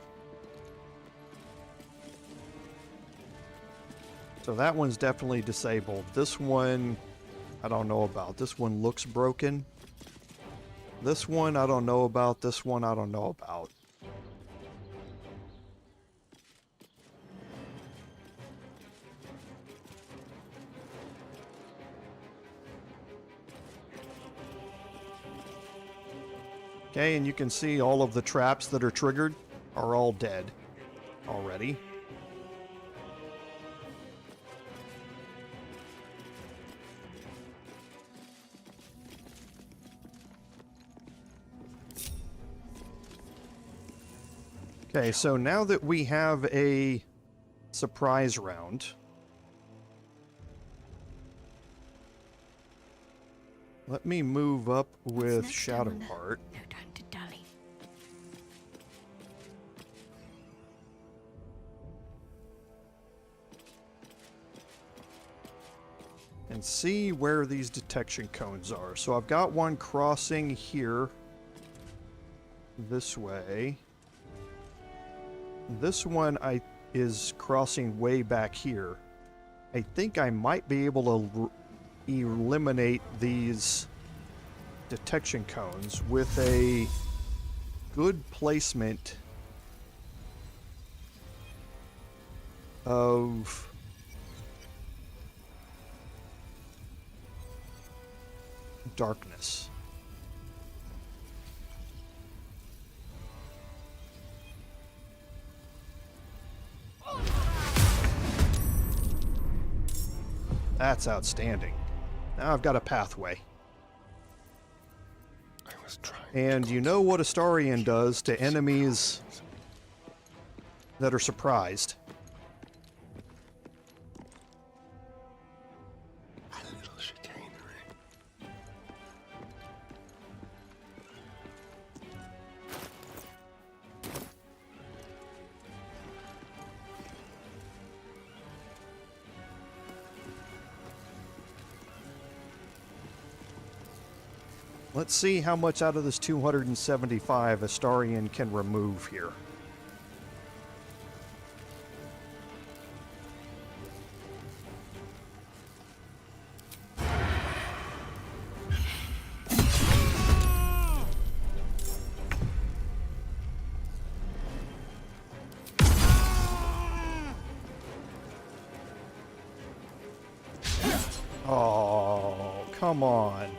So that one's definitely disabled. This one, I don't know about. This one looks broken. This one, I don't know about. This one, I don't know about. Okay, and you can see all of the traps that are triggered are all dead already. Okay, so now that we have a surprise round, let me move up with Shadowheart. No time to dally. And see where these detection cones are. So I've got one crossing here this way. This one is crossing way back here. I think I might be able to eliminate these detection cones with a good placement of darkness. That's outstanding. Now I've got a pathway. And you know what Astarion does to enemies that are surprised. A little chicanery. Let's see how much out of this 275 Astarion can remove here. Oh, come on.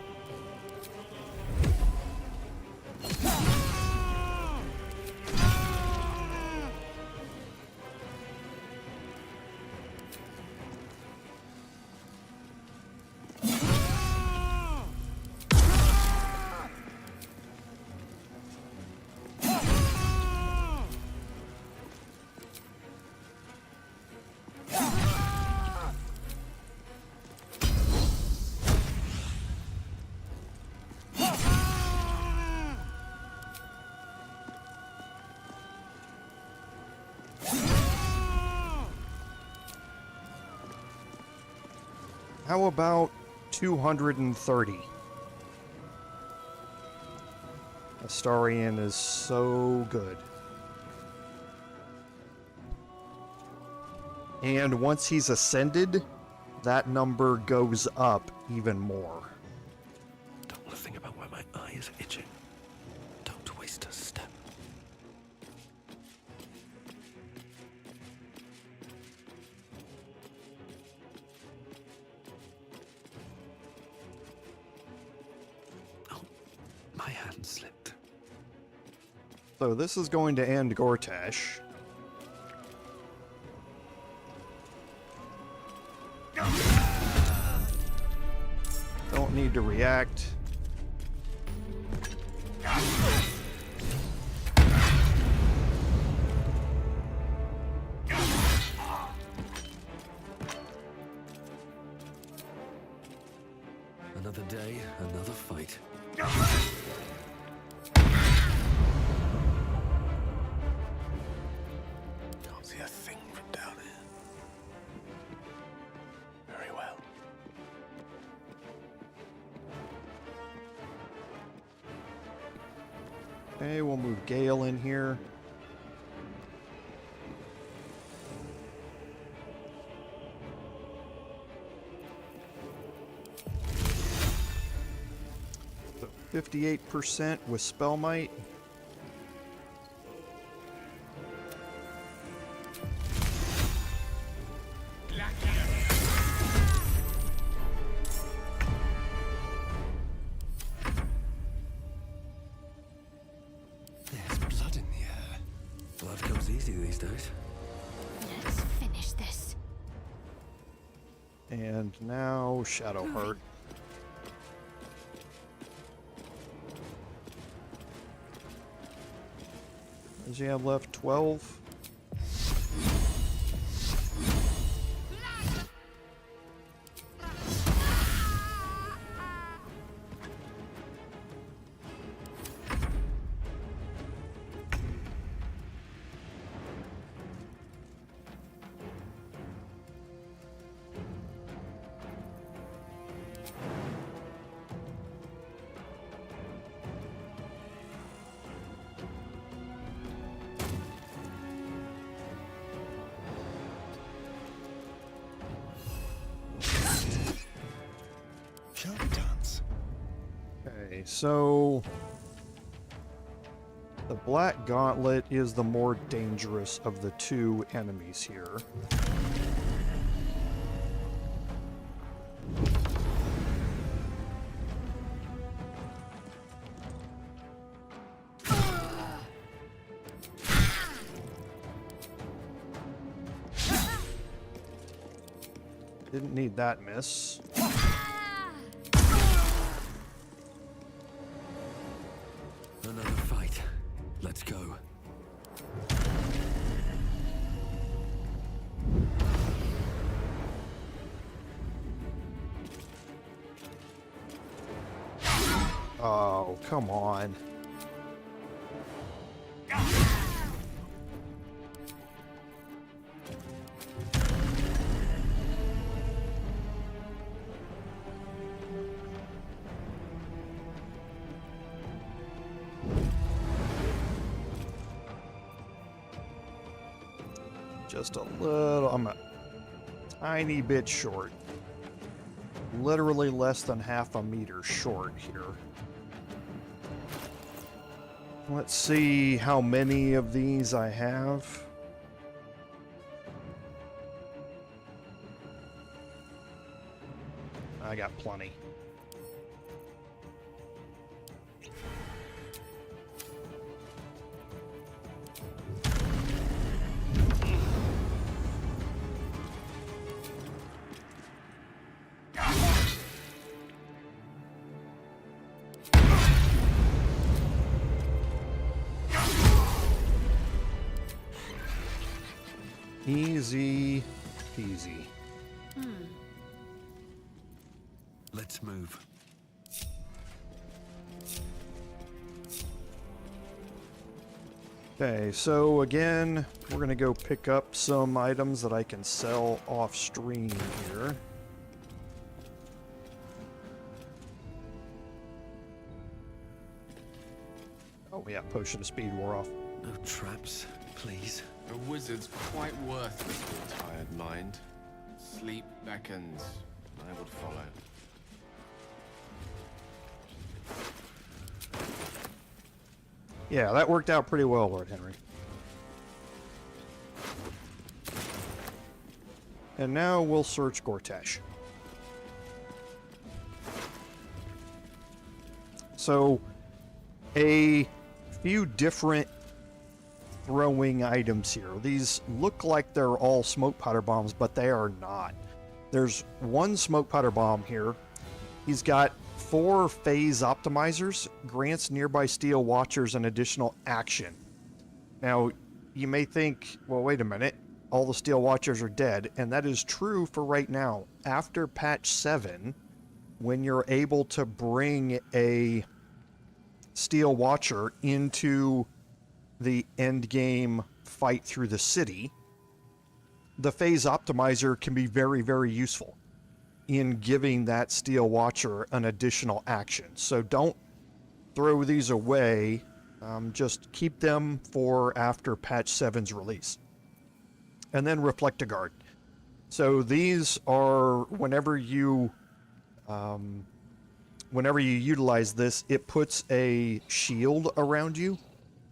How about 230? Astarion is so good. And once he's ascended, that number goes up even more. Don't want to think about why my eye is itching. Don't waste a step. Oh, my hand slipped. So this is going to end Gortash. Don't need to react. Another day, another fight. Can't see a thing from down here. Very well. Okay, we'll move Gale in here. So 58% with Spell Might. There's blood in the air. Blood comes easy these days. Let's finish this. And now Shadowheart. Does he have left? 12? Shall we dance? Okay, so the Black Gauntlet is the more dangerous of the two enemies here. Didn't need that miss. Another fight. Let's go. Oh, come on. Just a little, I'm a tiny bit short. Literally less than half a meter short here. Let's see how many of these I have. I got plenty. Easy peasy. Let's move. Okay, so again, we're gonna go pick up some items that I can sell off stream here. yeah, potion of speed wore off. No traps, please. A wizard's quite worthless to a tired mind. Sleep beckons. I would follow. Yeah, that worked out pretty well, Lord Henry. And now we'll search Gortash. So, a few different throwing items here. These look like they're all smoke powder bombs, but they are not. There's one smoke powder bomb here. He's got 4 phase optimizers, grants nearby Steel Watchers an additional action. Now, you may think, well, wait a minute, all the Steel Watchers are dead, and that is true for right now. After patch 7, when you're able to bring a Steel Watcher into the end game fight through the city, the phase optimizer can be very, very useful in giving that Steel Watcher an additional action. So don't throw these away. Just keep them for after patch 7's release. And then Reflector-Guard. So these are whenever you utilize this, it puts a shield around you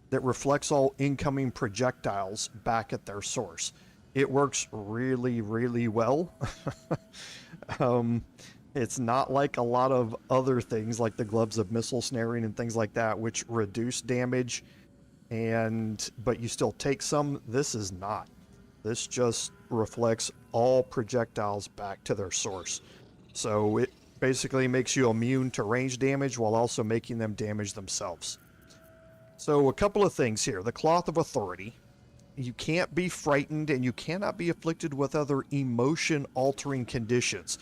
that reflects all incoming projectiles back at their source. It works really, really well. It's not like a lot of other things like the gloves of missile snaring and things like that, which reduce damage, but you still take some. This is not. This just reflects all projectiles back to their source. So it basically makes you immune to range damage while also making them damage themselves. So a couple of things here. The Cloth of Authority. You can't be frightened and you cannot be afflicted with other emotion-altering conditions.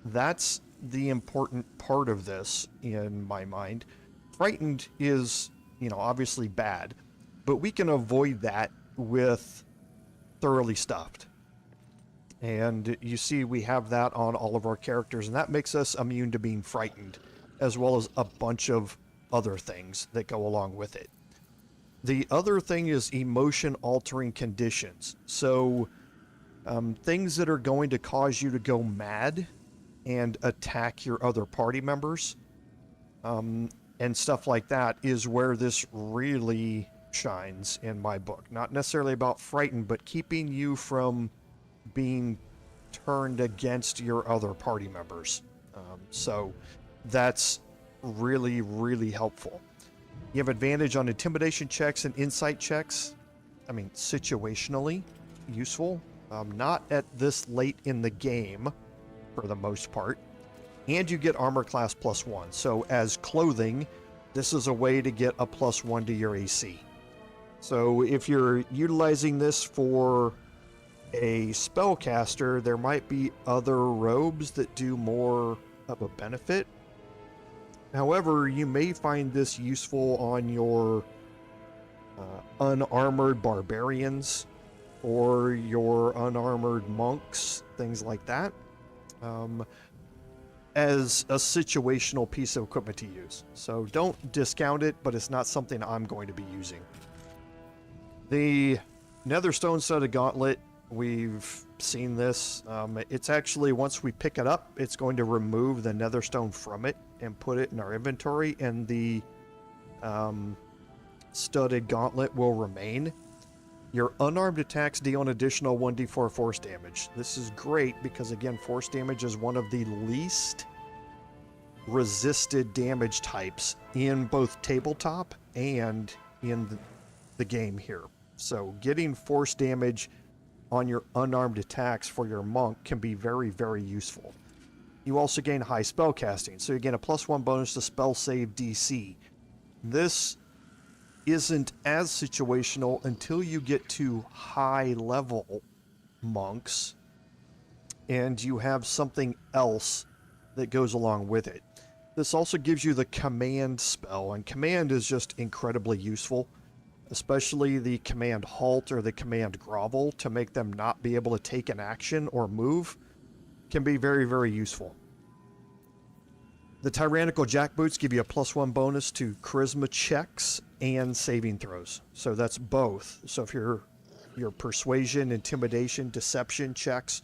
That's the important part of this in my mind. Frightened is, obviously bad, but we can avoid that with Thoroughly Stuffed. And you see we have that on all of our characters, and that makes us immune to being frightened, as well as a bunch of other things that go along with it. The other thing is emotion-altering conditions. So things that are going to cause you to go mad and attack your other party members and stuff like that is where this really shines in my book. Not necessarily about frightened, but keeping you from being turned against your other party members. So that's really, really helpful. You have advantage on intimidation checks and insight checks. I mean, situationally useful. Not at this late in the game, for the most part. And you get armor class +1. So as clothing, this is a way to get a +1 to your AC. So if you're utilizing this for a spellcaster, there might be other robes that do more of a benefit. However, you may find this useful on your unarmored barbarians or your unarmored monks, things like that, as a situational piece of equipment to use. So don't discount it, but it's not something I'm going to be using. The Netherstone-studded gauntlet, we've seen this. It's actually, once we pick it up, it's going to remove the Netherstone from it and put it in our inventory, and the studded gauntlet will remain. Your unarmed attacks deal an additional 1d4 force damage. This is great because, again, force damage is one of the least resisted damage types in both tabletop and in the game here. So getting force damage on your unarmed attacks for your monk can be very, very useful. You also gain high spell casting, so you gain a +1 bonus to spell save DC. This isn't as situational until you get to high level monks and you have something else that goes along with it. This also gives you the command spell, and command is just incredibly useful, especially the command halt or the command grovel to make them not be able to take an action or move can be very, very useful. The Tyrannical Jackboots give you a +1 bonus to charisma checks and saving throws. So that's both. So if your persuasion, intimidation, deception checks,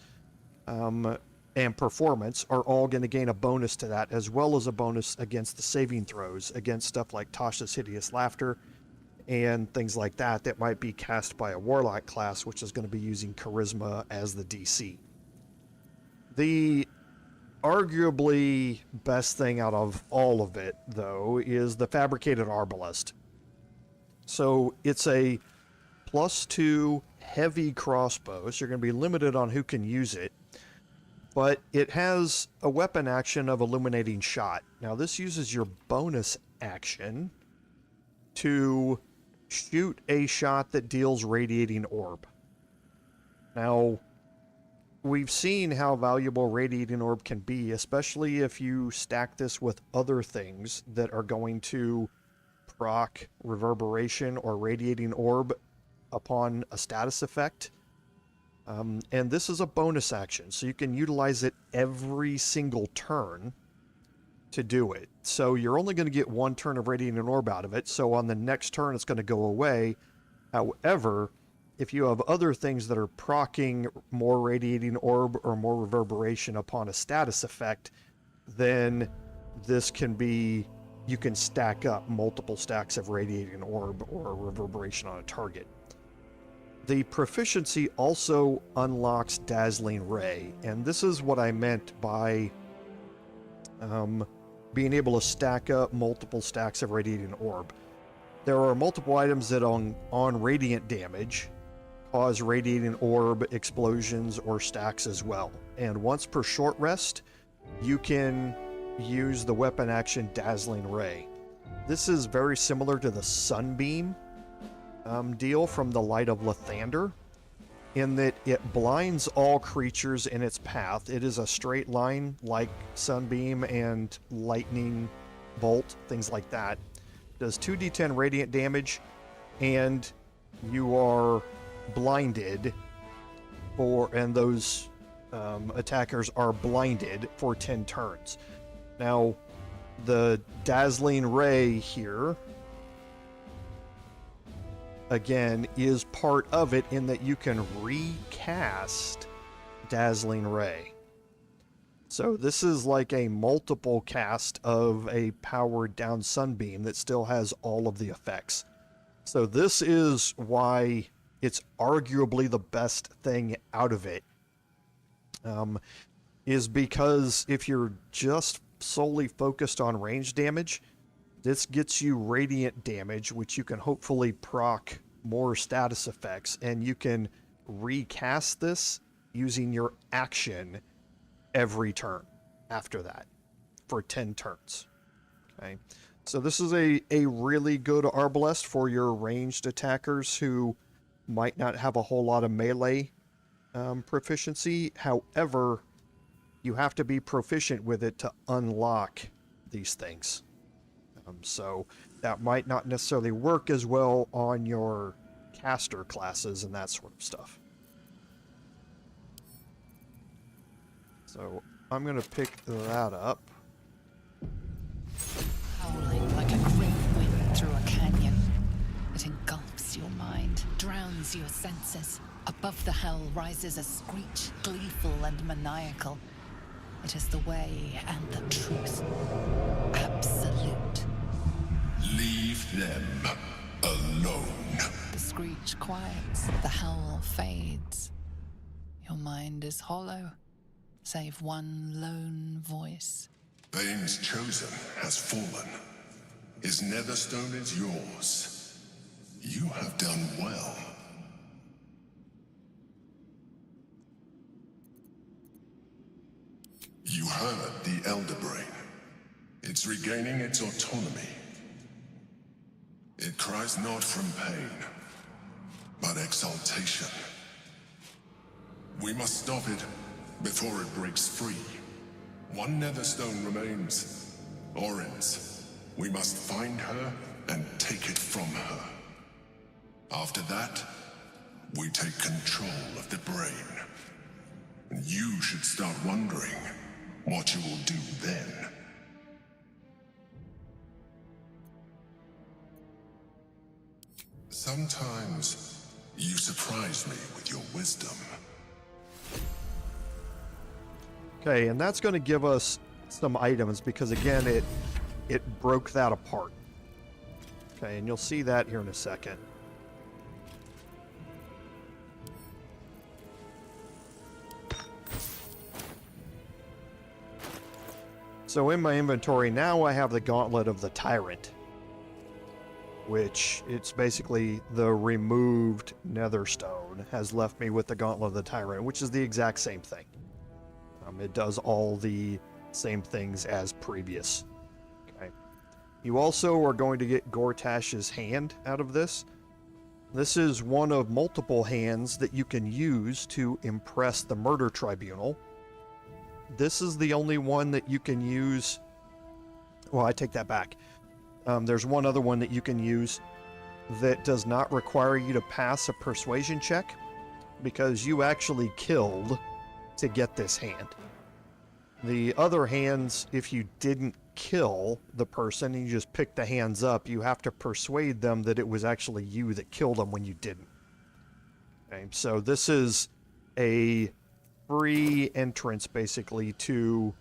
and performance are all going to gain a bonus to that, as well as a bonus against the saving throws against stuff like Tasha's Hideous Laughter and things like that that might be cast by a Warlock class, which is going to be using Charisma as the DC. The arguably best thing out of all of it, though, is the Fabricated Arbalest. So it's a +2 heavy crossbow, so you're going to be limited on who can use it. But it has a weapon action of Illuminating Shot. Now this uses your bonus action to shoot a shot that deals Radiating Orb. Now, we've seen how valuable Radiating Orb can be, especially if you stack this with other things that are going to proc Reverberation or Radiating Orb upon a status effect. And this is a bonus action, so you can utilize it every single turn to do it. So you're only going to get one turn of Radiating Orb out of it, so on the next turn it's going to go away. However, if you have other things that are proccing more Radiating Orb or more Reverberation upon a status effect, then this can be, you can stack up multiple stacks of Radiating Orb or Reverberation on a target. The proficiency also unlocks Dazzling Ray, and this is what I meant by being able to stack up multiple stacks of Radiating Orb. There are multiple items that on radiant damage cause Radiating Orb explosions or stacks as well. And once per short rest, you can use the weapon action Dazzling Ray. This is very similar to the Sunbeam deal from the Light of Lathander, in that it blinds all creatures in its path. It is a straight line like Sunbeam and Lightning Bolt, things like that. Does 2d10 radiant damage, and you are blinded and those attackers are blinded for 10 turns. Now, the Dazzling Ray here, again, is part of it in that you can recast Dazzling Ray. So this is like a multiple cast of a powered down Sunbeam that still has all of the effects. So this is why it's arguably the best thing out of it, is because if you're just solely focused on range damage, this gets you radiant damage, which you can hopefully proc more status effects, and you can recast this using your action every turn after that for 10 turns. Okay, so this is a really good Arbalest for your ranged attackers who might not have a whole lot of melee proficiency. However, you have to be proficient with it to unlock these things. So that might not necessarily work as well on your caster classes and that sort of stuff. So I'm going to pick that up. Howling like a great wind through a canyon. It engulfs your mind, drowns your senses. Above the hell rises a screech, gleeful and maniacal. It is the way and the truth. Absolute. Leave them alone. The screech quiets, the howl fades. Your mind is hollow, save one lone voice. Bane's chosen has fallen. His netherstone is yours. You have done well. You heard the Elder Brain. It's regaining its autonomy. It cries not from pain, but exaltation. We must stop it before it breaks free. One netherstone remains. Orin's. We must find her and take it from her. After that, we take control of the brain. And you should start wondering what you will do then. Sometimes you surprise me with your wisdom. Okay, and that's going to give us some items because again it broke that apart. Okay, and you'll see that here in a second. So in my inventory now I have the Gauntlet of the Tyrant, which it's basically the removed Netherstone has left me with the Gauntlet of the Tyrant, which is the exact same thing. It does all the same things as previous. Okay. You also are going to get Gortash's hand out of this. This is one of multiple hands that you can use to impress the Murder Tribunal. This is the only one that you can use. Well, I take that back. There's one other one that you can use that does not require you to pass a persuasion check because you actually killed to get this hand. The other hands, if you didn't kill the person and you just pick the hands up, you have to persuade them that it was actually you that killed them when you didn't. Okay, so this is a free entrance basically to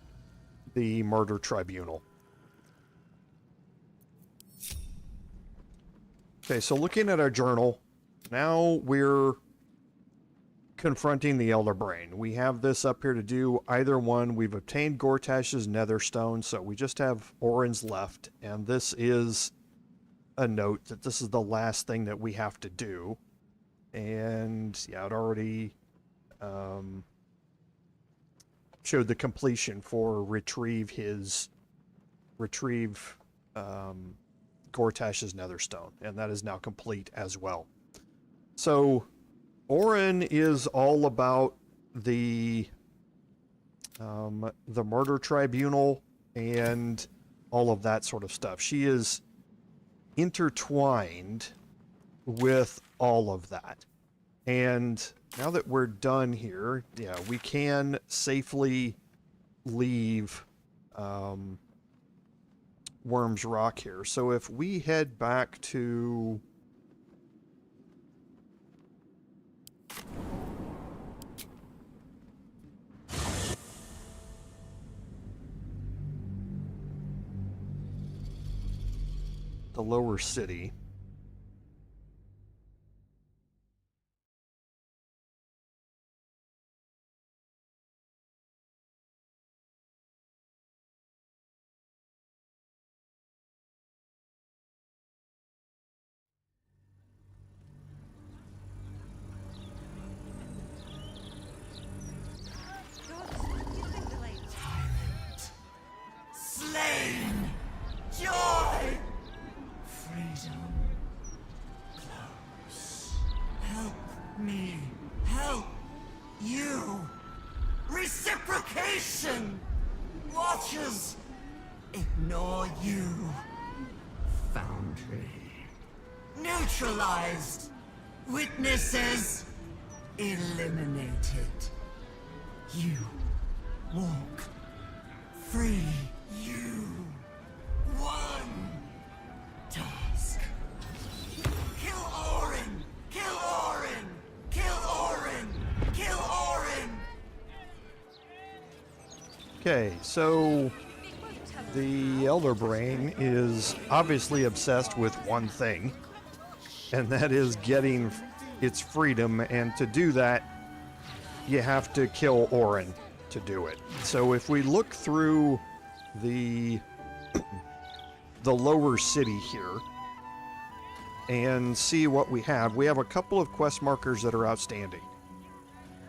the Murder Tribunal. Okay, so looking at our journal, now we're confronting the Elder Brain. We have this up here to do either one. We've obtained Gortash's Netherstone, so we just have Orin's left, and this is a note that this is the last thing that we have to do. And yeah, it already showed the completion for retrieve Gortash's Netherstone, and that is now complete as well. So Orin is all about the Murder Tribunal and all of that sort of stuff. She is intertwined with all of that. And now that we're done here, yeah, we can safely leave Wyrm's Rock here. So if we head back to the lower city. Slain! Joy! Freedom. Close. Help me. Help you. Reciprocation! Watchers! Ignore you. Foundry. Neutralized. Witnesses. Eliminated. You walk free. You one task. Kill Orin! Kill Orin! Kill Orin! Kill Orin! Okay, so the Elder Brain is obviously obsessed with one thing, and that is getting its freedom, and to do that, you have to kill Orin to do it. So if we look through the lower city here and see what we have a couple of quest markers that are outstanding.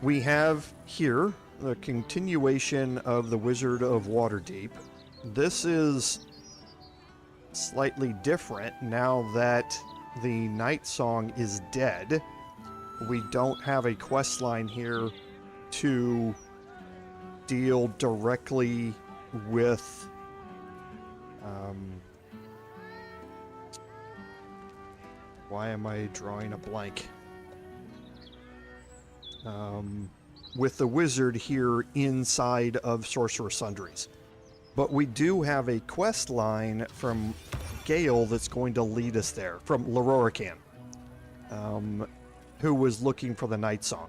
We have here the continuation of the Wizard of Waterdeep. This is slightly different now that the Night Song is dead. We don't have a quest line here to deal directly with why am I drawing a blank? With the wizard here inside of Sorcerer Sundries. But we do have a quest line from Gale that's going to lead us there, from Lororican. who was looking for the Night Song.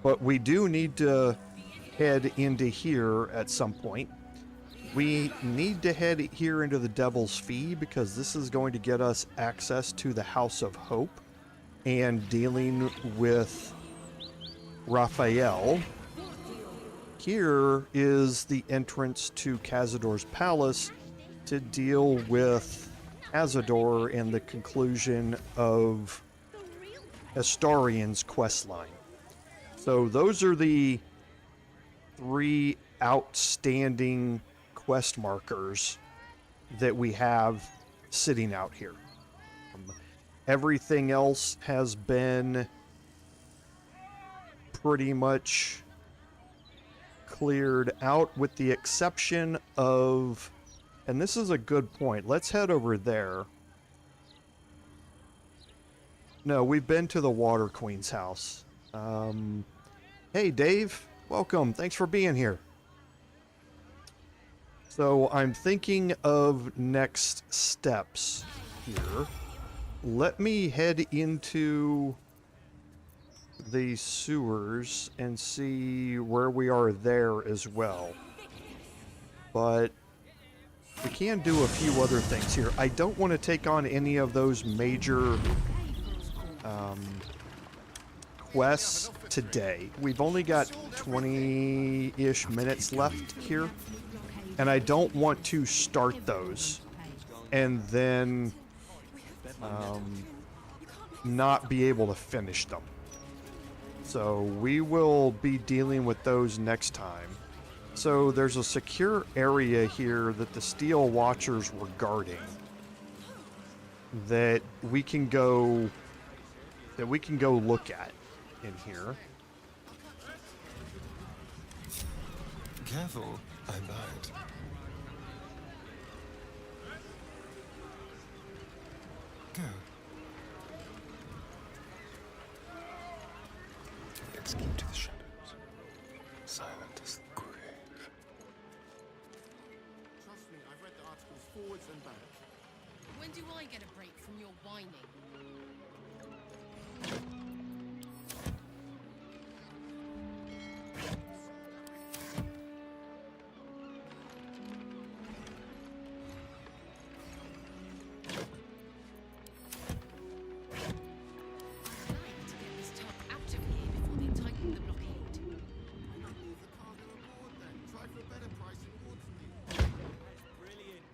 But we do need to head into here at some point. We need to head here into the Devil's Fee because this is going to get us access to the House of Hope and dealing with Raphael. Here is the entrance to Cazador's palace to deal with Cazador and the conclusion of Astarian's questline. So those are the 3 outstanding quest markers that we have sitting out here. Everything else has been pretty much cleared out with the exception of, and this is a good point, let's head over there. No, we've been to the Water Queen's house. Hey Dave, welcome, thanks for being here. So I'm thinking of next steps here. Let me head into the sewers and see where we are there as well. But we can do a few other things here. I don't want to take on any of those major quests today. We've only got 20-ish minutes left here, and I don't want to start those and then not be able to finish them. So we will be dealing with those next time. So there's a secure area here that the Steel Watchers were guarding that we can go look at in here. Careful, I might. Go. Let's keep to the shadows. Silent as the grave. Trust me, I've read the articles forwards and back. When do I get a break from your whining?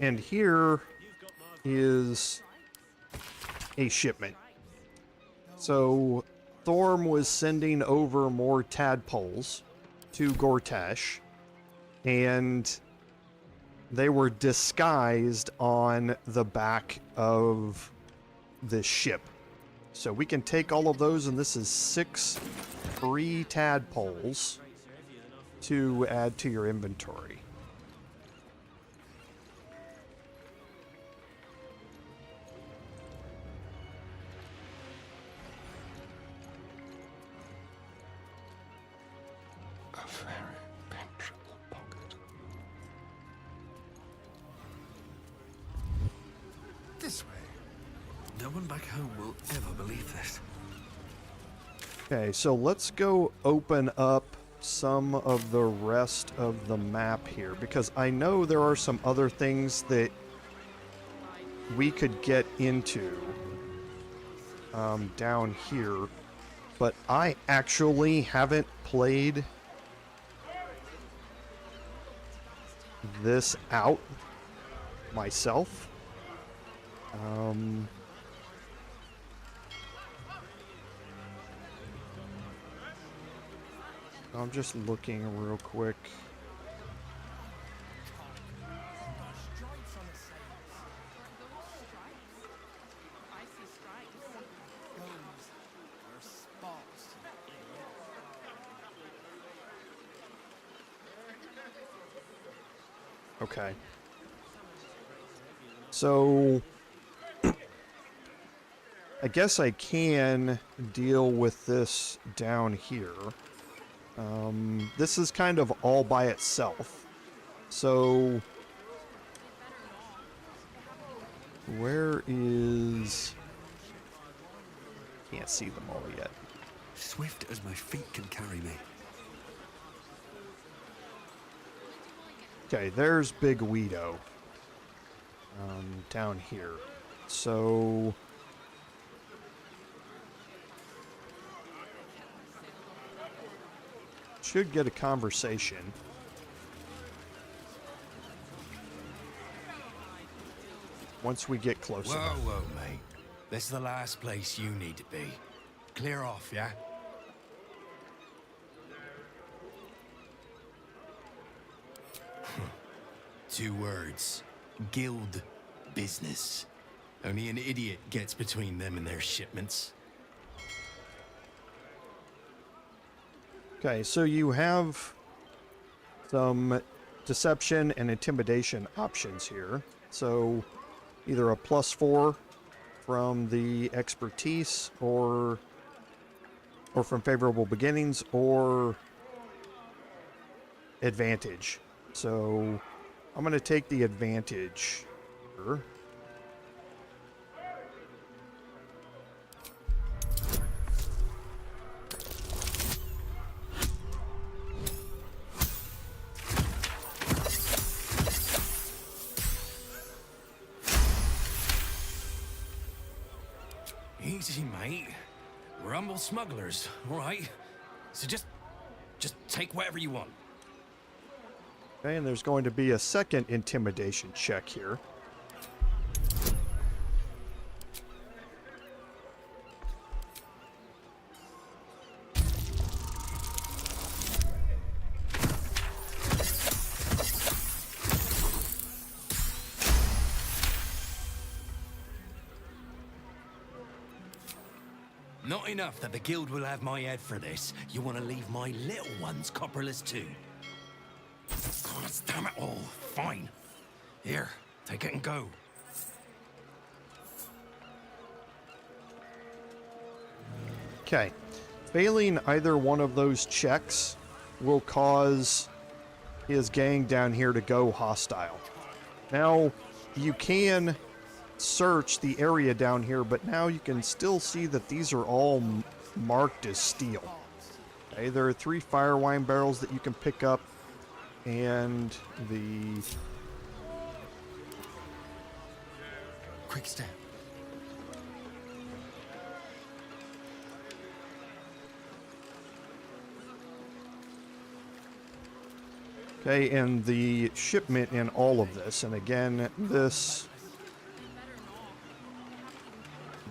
And here is a shipment. So Thorm was sending over more tadpoles to Gortash, and they were disguised on the back of this ship. So we can take all of those, and this is 6 free tadpoles to add to your inventory. This way. No one back home will ever believe this. Okay, so let's go open up some of the rest of the map here, because I know there are some other things that we could get into down here, but I actually haven't played this out myself. I'm just looking real quick. Okay. So I guess I can deal with this down here. This is kind of all by itself. So where is... can't see them all yet. Swift as my feet can carry me. Okay, there's Big Weedo. Down here. So... should get a conversation. Once we get close enough. Whoa, mate. This is the last place you need to be. Clear off, yeah? 2 words. Guild business. Only an idiot gets between them and their shipments. Okay, so you have some deception and intimidation options here. So either a +4 from the expertise or from favorable beginnings or advantage. So I'm going to take the advantage here. Easy, mate. We're humble smugglers, all right? So just take whatever you want. Okay, and there's going to be a second intimidation check here. Not enough that the guild will have my head for this. You want to leave my little ones copperless too? God damn it all. Fine. Here, take it and go. Okay. Failing either one of those checks will cause his gang down here to go hostile. Now, you can search the area down here, but now you can still see that these are all marked as steel. Okay, there are 3 fire wine barrels that you can pick up, and the quick step. okay, and the shipment in all of this, and again, this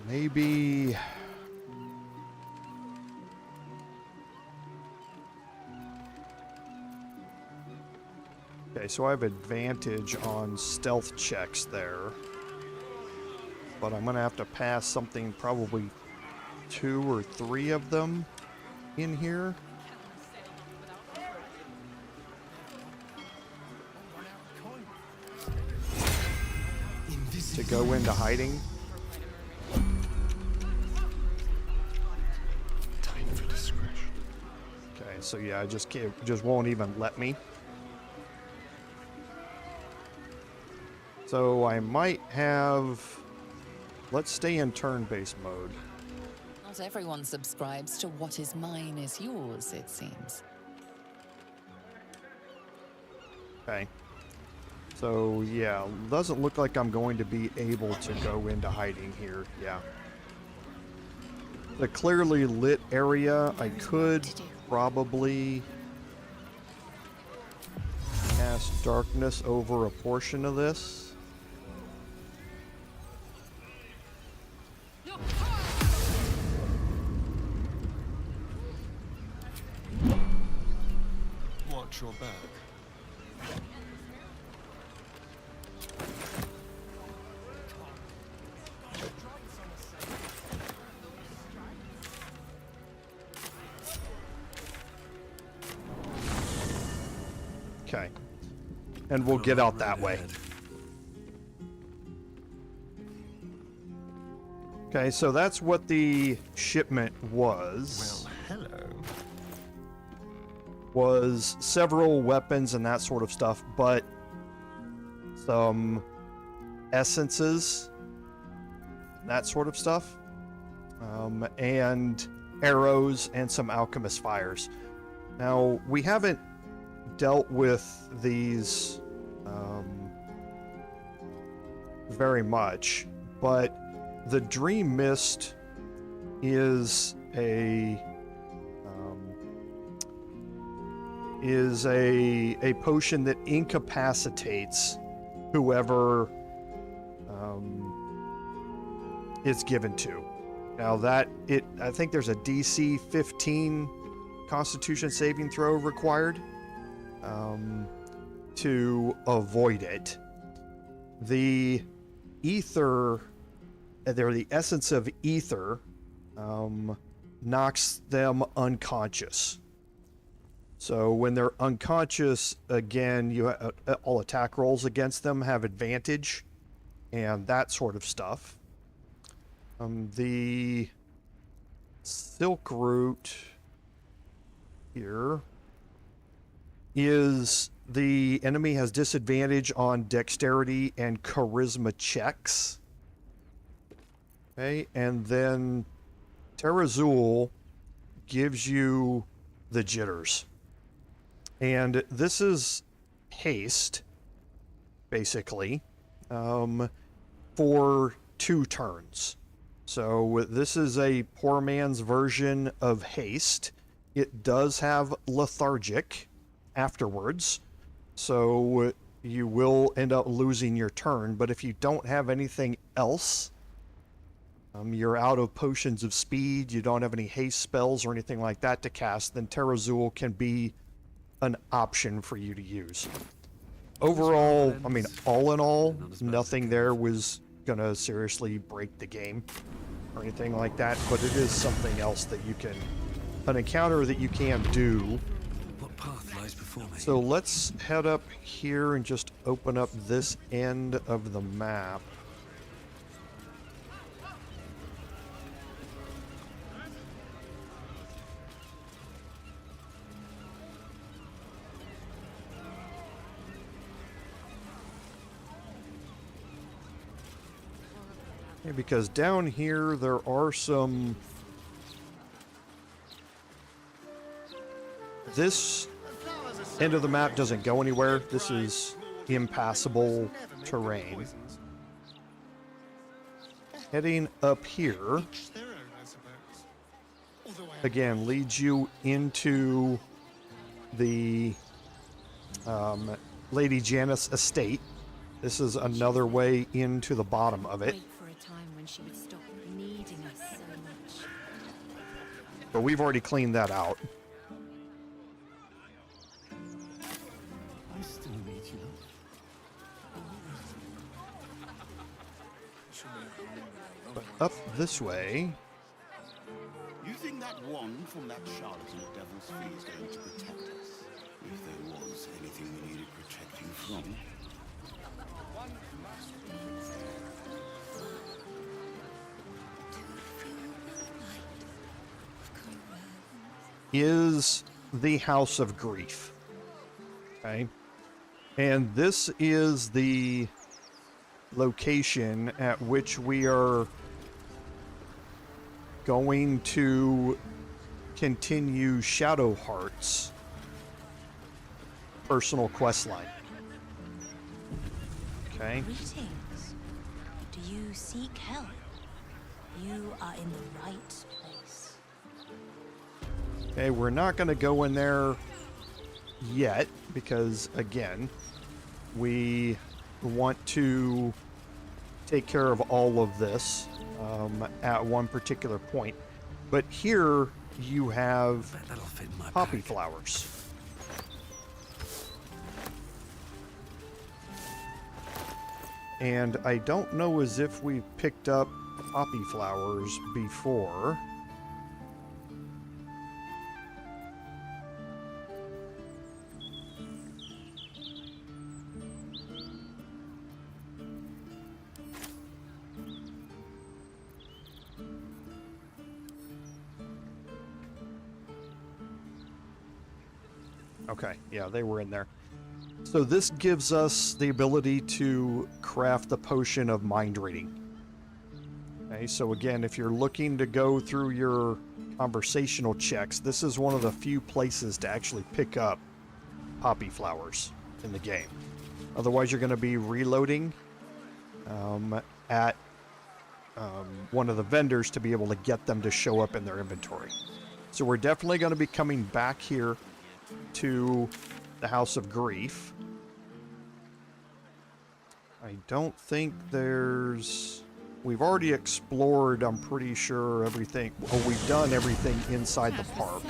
maybe okay, so I have advantage on stealth checks there, but I'm gonna have to pass something, probably 2 or 3 of them in here. To go into hiding. Time for discretion. Okay, so yeah, I just can't, just won't even let me. So I might have, let's stay in turn-based mode. Not everyone subscribes to what is mine is yours, it seems. Okay. So yeah, doesn't look like I'm going to be able to go into hiding here. Yeah. The clearly lit area, I could probably cast darkness over a portion of this. Watch your back. Okay. And we'll get out that way. Okay, so that's what the shipment was. Well, hello. Was several weapons and that sort of stuff, but some essences, that sort of stuff. and arrows, and some alchemist fires. Now, we haven't dealt with these very much, but the Dream Mist is a potion that incapacitates whoever it's given to. Now I think there's a DC 15 Constitution saving throw required to avoid it. The ether, the essence of ether, knocks them unconscious. So when they're unconscious, again, all attack rolls against them have advantage, and that sort of stuff. The Silk Root here is the enemy has disadvantage on dexterity and charisma checks. Okay, and then Terrazul gives you the jitters. And this is haste, basically, for 2 turns. So this is a poor man's version of haste. It does have lethargic afterwards, so you will end up losing your turn. But if you don't have anything else, you're out of potions of speed, you don't have any haste spells or anything like that to cast, then Terrazul can be an option for you to use. Overall, I mean, all in all, nothing there was gonna seriously break the game or anything like that, but it is something else that you can, an encounter that you can do. What path lies before me? So let's head up here and just open up this end of the map. Yeah, because down here there are some... This end of the map doesn't go anywhere. This is impassable terrain. Heading up here, again, leads you into the Lady Janice estate. This is another way into the bottom of it. When she would stop needing us so much. But we've already cleaned that out. I still need you. But up this way. You think that wand from that charlatan at Devil's Fee is going to protect us? If there was anything we needed protecting from. Is the House of Grief. Okay. And this is the location at which we are going to continue Shadowheart's personal quest line. Okay. Greetings. Do you seek help? You are in the right place. Okay, we're not going to go in there yet because, again, we want to take care of all of this at one particular point. But here you have poppy flowers. And I don't know as if we picked up poppy flowers before. Okay, yeah, they were in there. So this gives us the ability to craft the potion of mind reading. Okay, Okay, so again, if you're looking to go through your conversational checks, this is one of the few places to actually pick up poppy flowers in the game. Otherwise, you're going to be reloading at one of the vendors to be able to get them to show up in their inventory. So we're definitely going to be coming back here to the House of Grief. I don't think there's... We've already explored, I'm pretty sure, everything. Oh, we've done everything inside the park.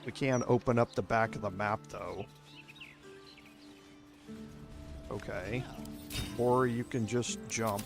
We can open up the back of the map, though. Okay. Or you can just jump.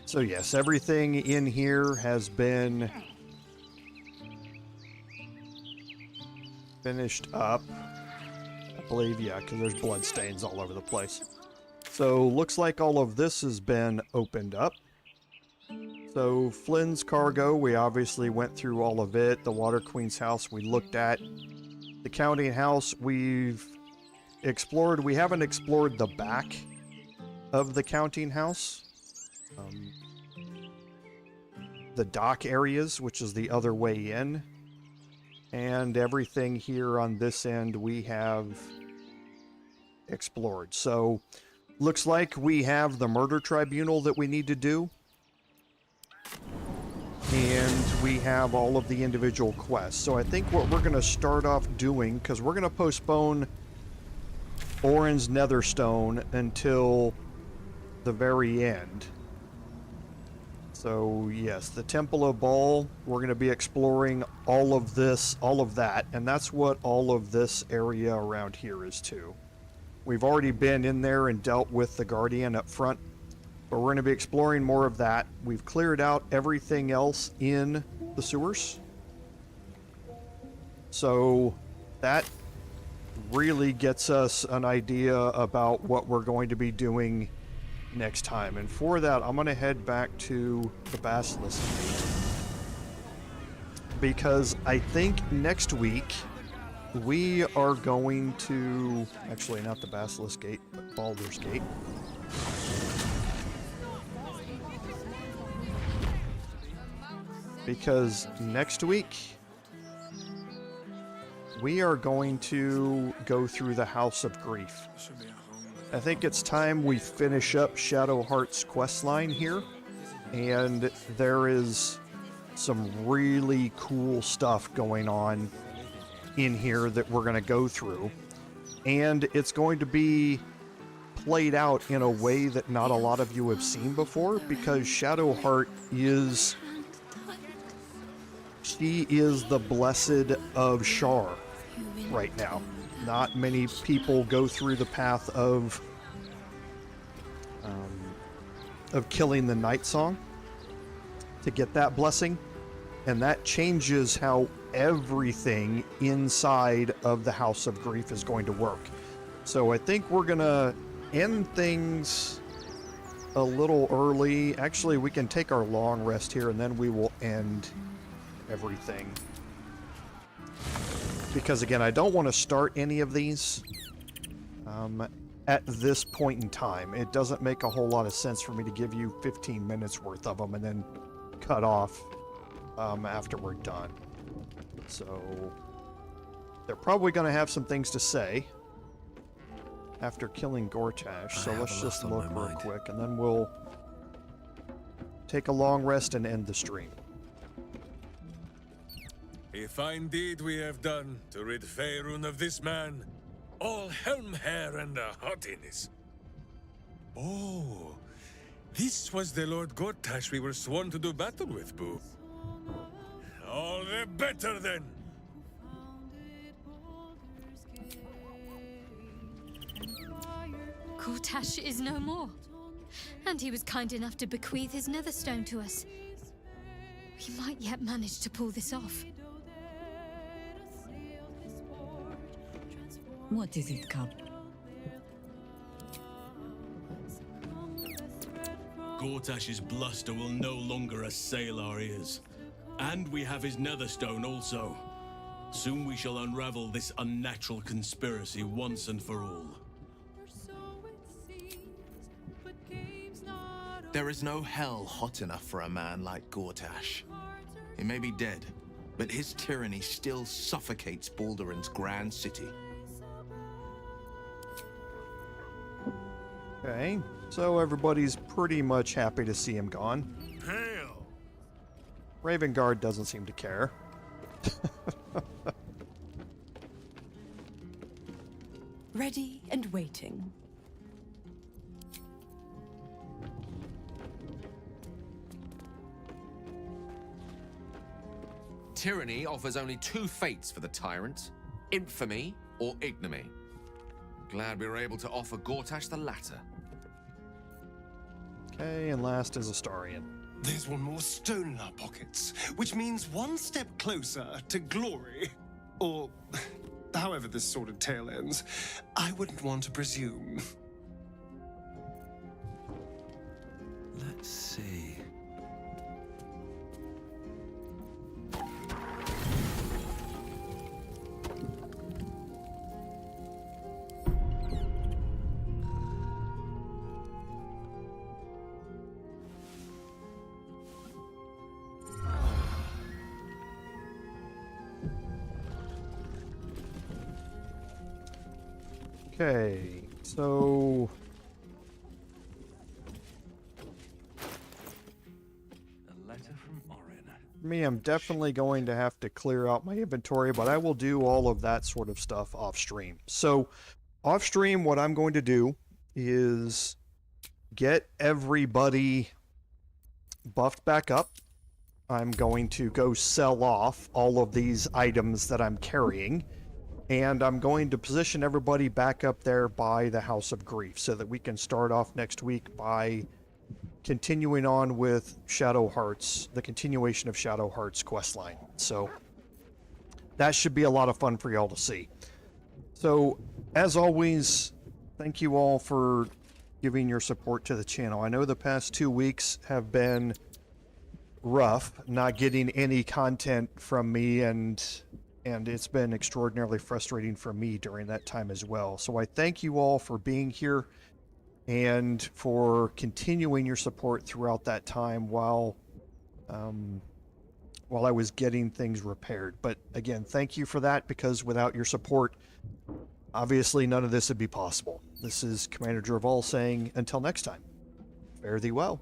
So yes, everything in here has been finished up. I believe, yeah, because there's blood stains all over the place. So looks like all of this has been opened up. So Flynn's cargo, we obviously went through all of it. The Water Queen's house we looked at. The counting house we've explored. We haven't explored the back of the counting house. The dock areas, which is the other way in. And everything here on this end we have explored. So, looks like we have the murder tribunal that we need to do. And we have all of the individual quests. So I think what we're going to start off doing, because we're going to postpone Orin's Netherstone until the very end. So yes, the Temple of Baal, we're going to be exploring all of this, all of that, and that's what all of this area around here is too. We've already been in there and dealt with the Guardian up front, but we're going to be exploring more of that. We've cleared out everything else in the sewers. So that really gets us an idea about what we're going to be doing next time. And for that, I'm going to head back to the Basilisk Gate, because I think next week we are going to... Actually, not the Basilisk Gate, but Baldur's Gate. Because next week we are going to go through the House of Grief. I think it's time we finish up Shadowheart's questline here, and there is some really cool stuff going on in here that we're going to go through, and it's going to be played out in a way that not a lot of you have seen before, because Shadowheart is... She is the blessed of Shar right now. Not many people go through the path of killing the Night Song to get that blessing, and that changes how everything inside of the House of Grief is going to work. So I think we're gonna end things a little early. Actually, we can take our long rest here, and then we will end everything. Because again, I don't want to start any of these at this point in time. It doesn't make a whole lot of sense for me to give you 15 minutes worth of them and then cut off after we're done. So they're probably going to have some things to say after killing Gortash. So let's just look real quick, and then we'll take a long rest and end the stream. A fine deed we have done to rid Faerun of this man. All helm hair and a haughtiness. Oh, this was the Lord Gortash we were sworn to do battle with, Boo. All the better then. Gortash is no more, and he was kind enough to bequeath his Netherstone to us. We might yet manage to pull this off. What is it, Cub? Gortash's bluster will no longer assail our ears. And we have his netherstone also. Soon we shall unravel this unnatural conspiracy once and for all. There is no hell hot enough for a man like Gortash. He may be dead, but his tyranny still suffocates Balduran's grand city. Okay, so everybody's pretty much happy to see him gone. Hail! Ravenguard doesn't seem to care. Ready and waiting. Tyranny offers only two fates for the tyrant: infamy or ignominy. Glad we were able to offer Gortash the latter. Okay, and last is Astarion. There's one more stone in our pockets, which means one step closer to glory. Or however this sordid tale ends. I wouldn't want to presume. Let's see. Okay, so A letter from Orin. me, I'm definitely going to have to clear out my inventory, but I will do all of that sort of stuff off stream. So off stream, what I'm going to do is get everybody buffed back up. I'm going to go sell off all of these items that I'm carrying, and I'm going to position everybody back up there by the House of Grief so that we can start off next week by continuing on with Shadow Hearts, the continuation of Shadow Hearts questline. So that should be a lot of fun for y'all to see. So as always, thank you all for giving your support to the channel. I know the past 2 weeks have been rough, not getting any content from me, and it's been extraordinarily frustrating for me during that time as well. So I thank you all for being here and for continuing your support throughout that time while I was getting things repaired. But again, thank you for that, because without your support, obviously none of this would be possible. This is Commander Jerval saying, until next time, fare thee well.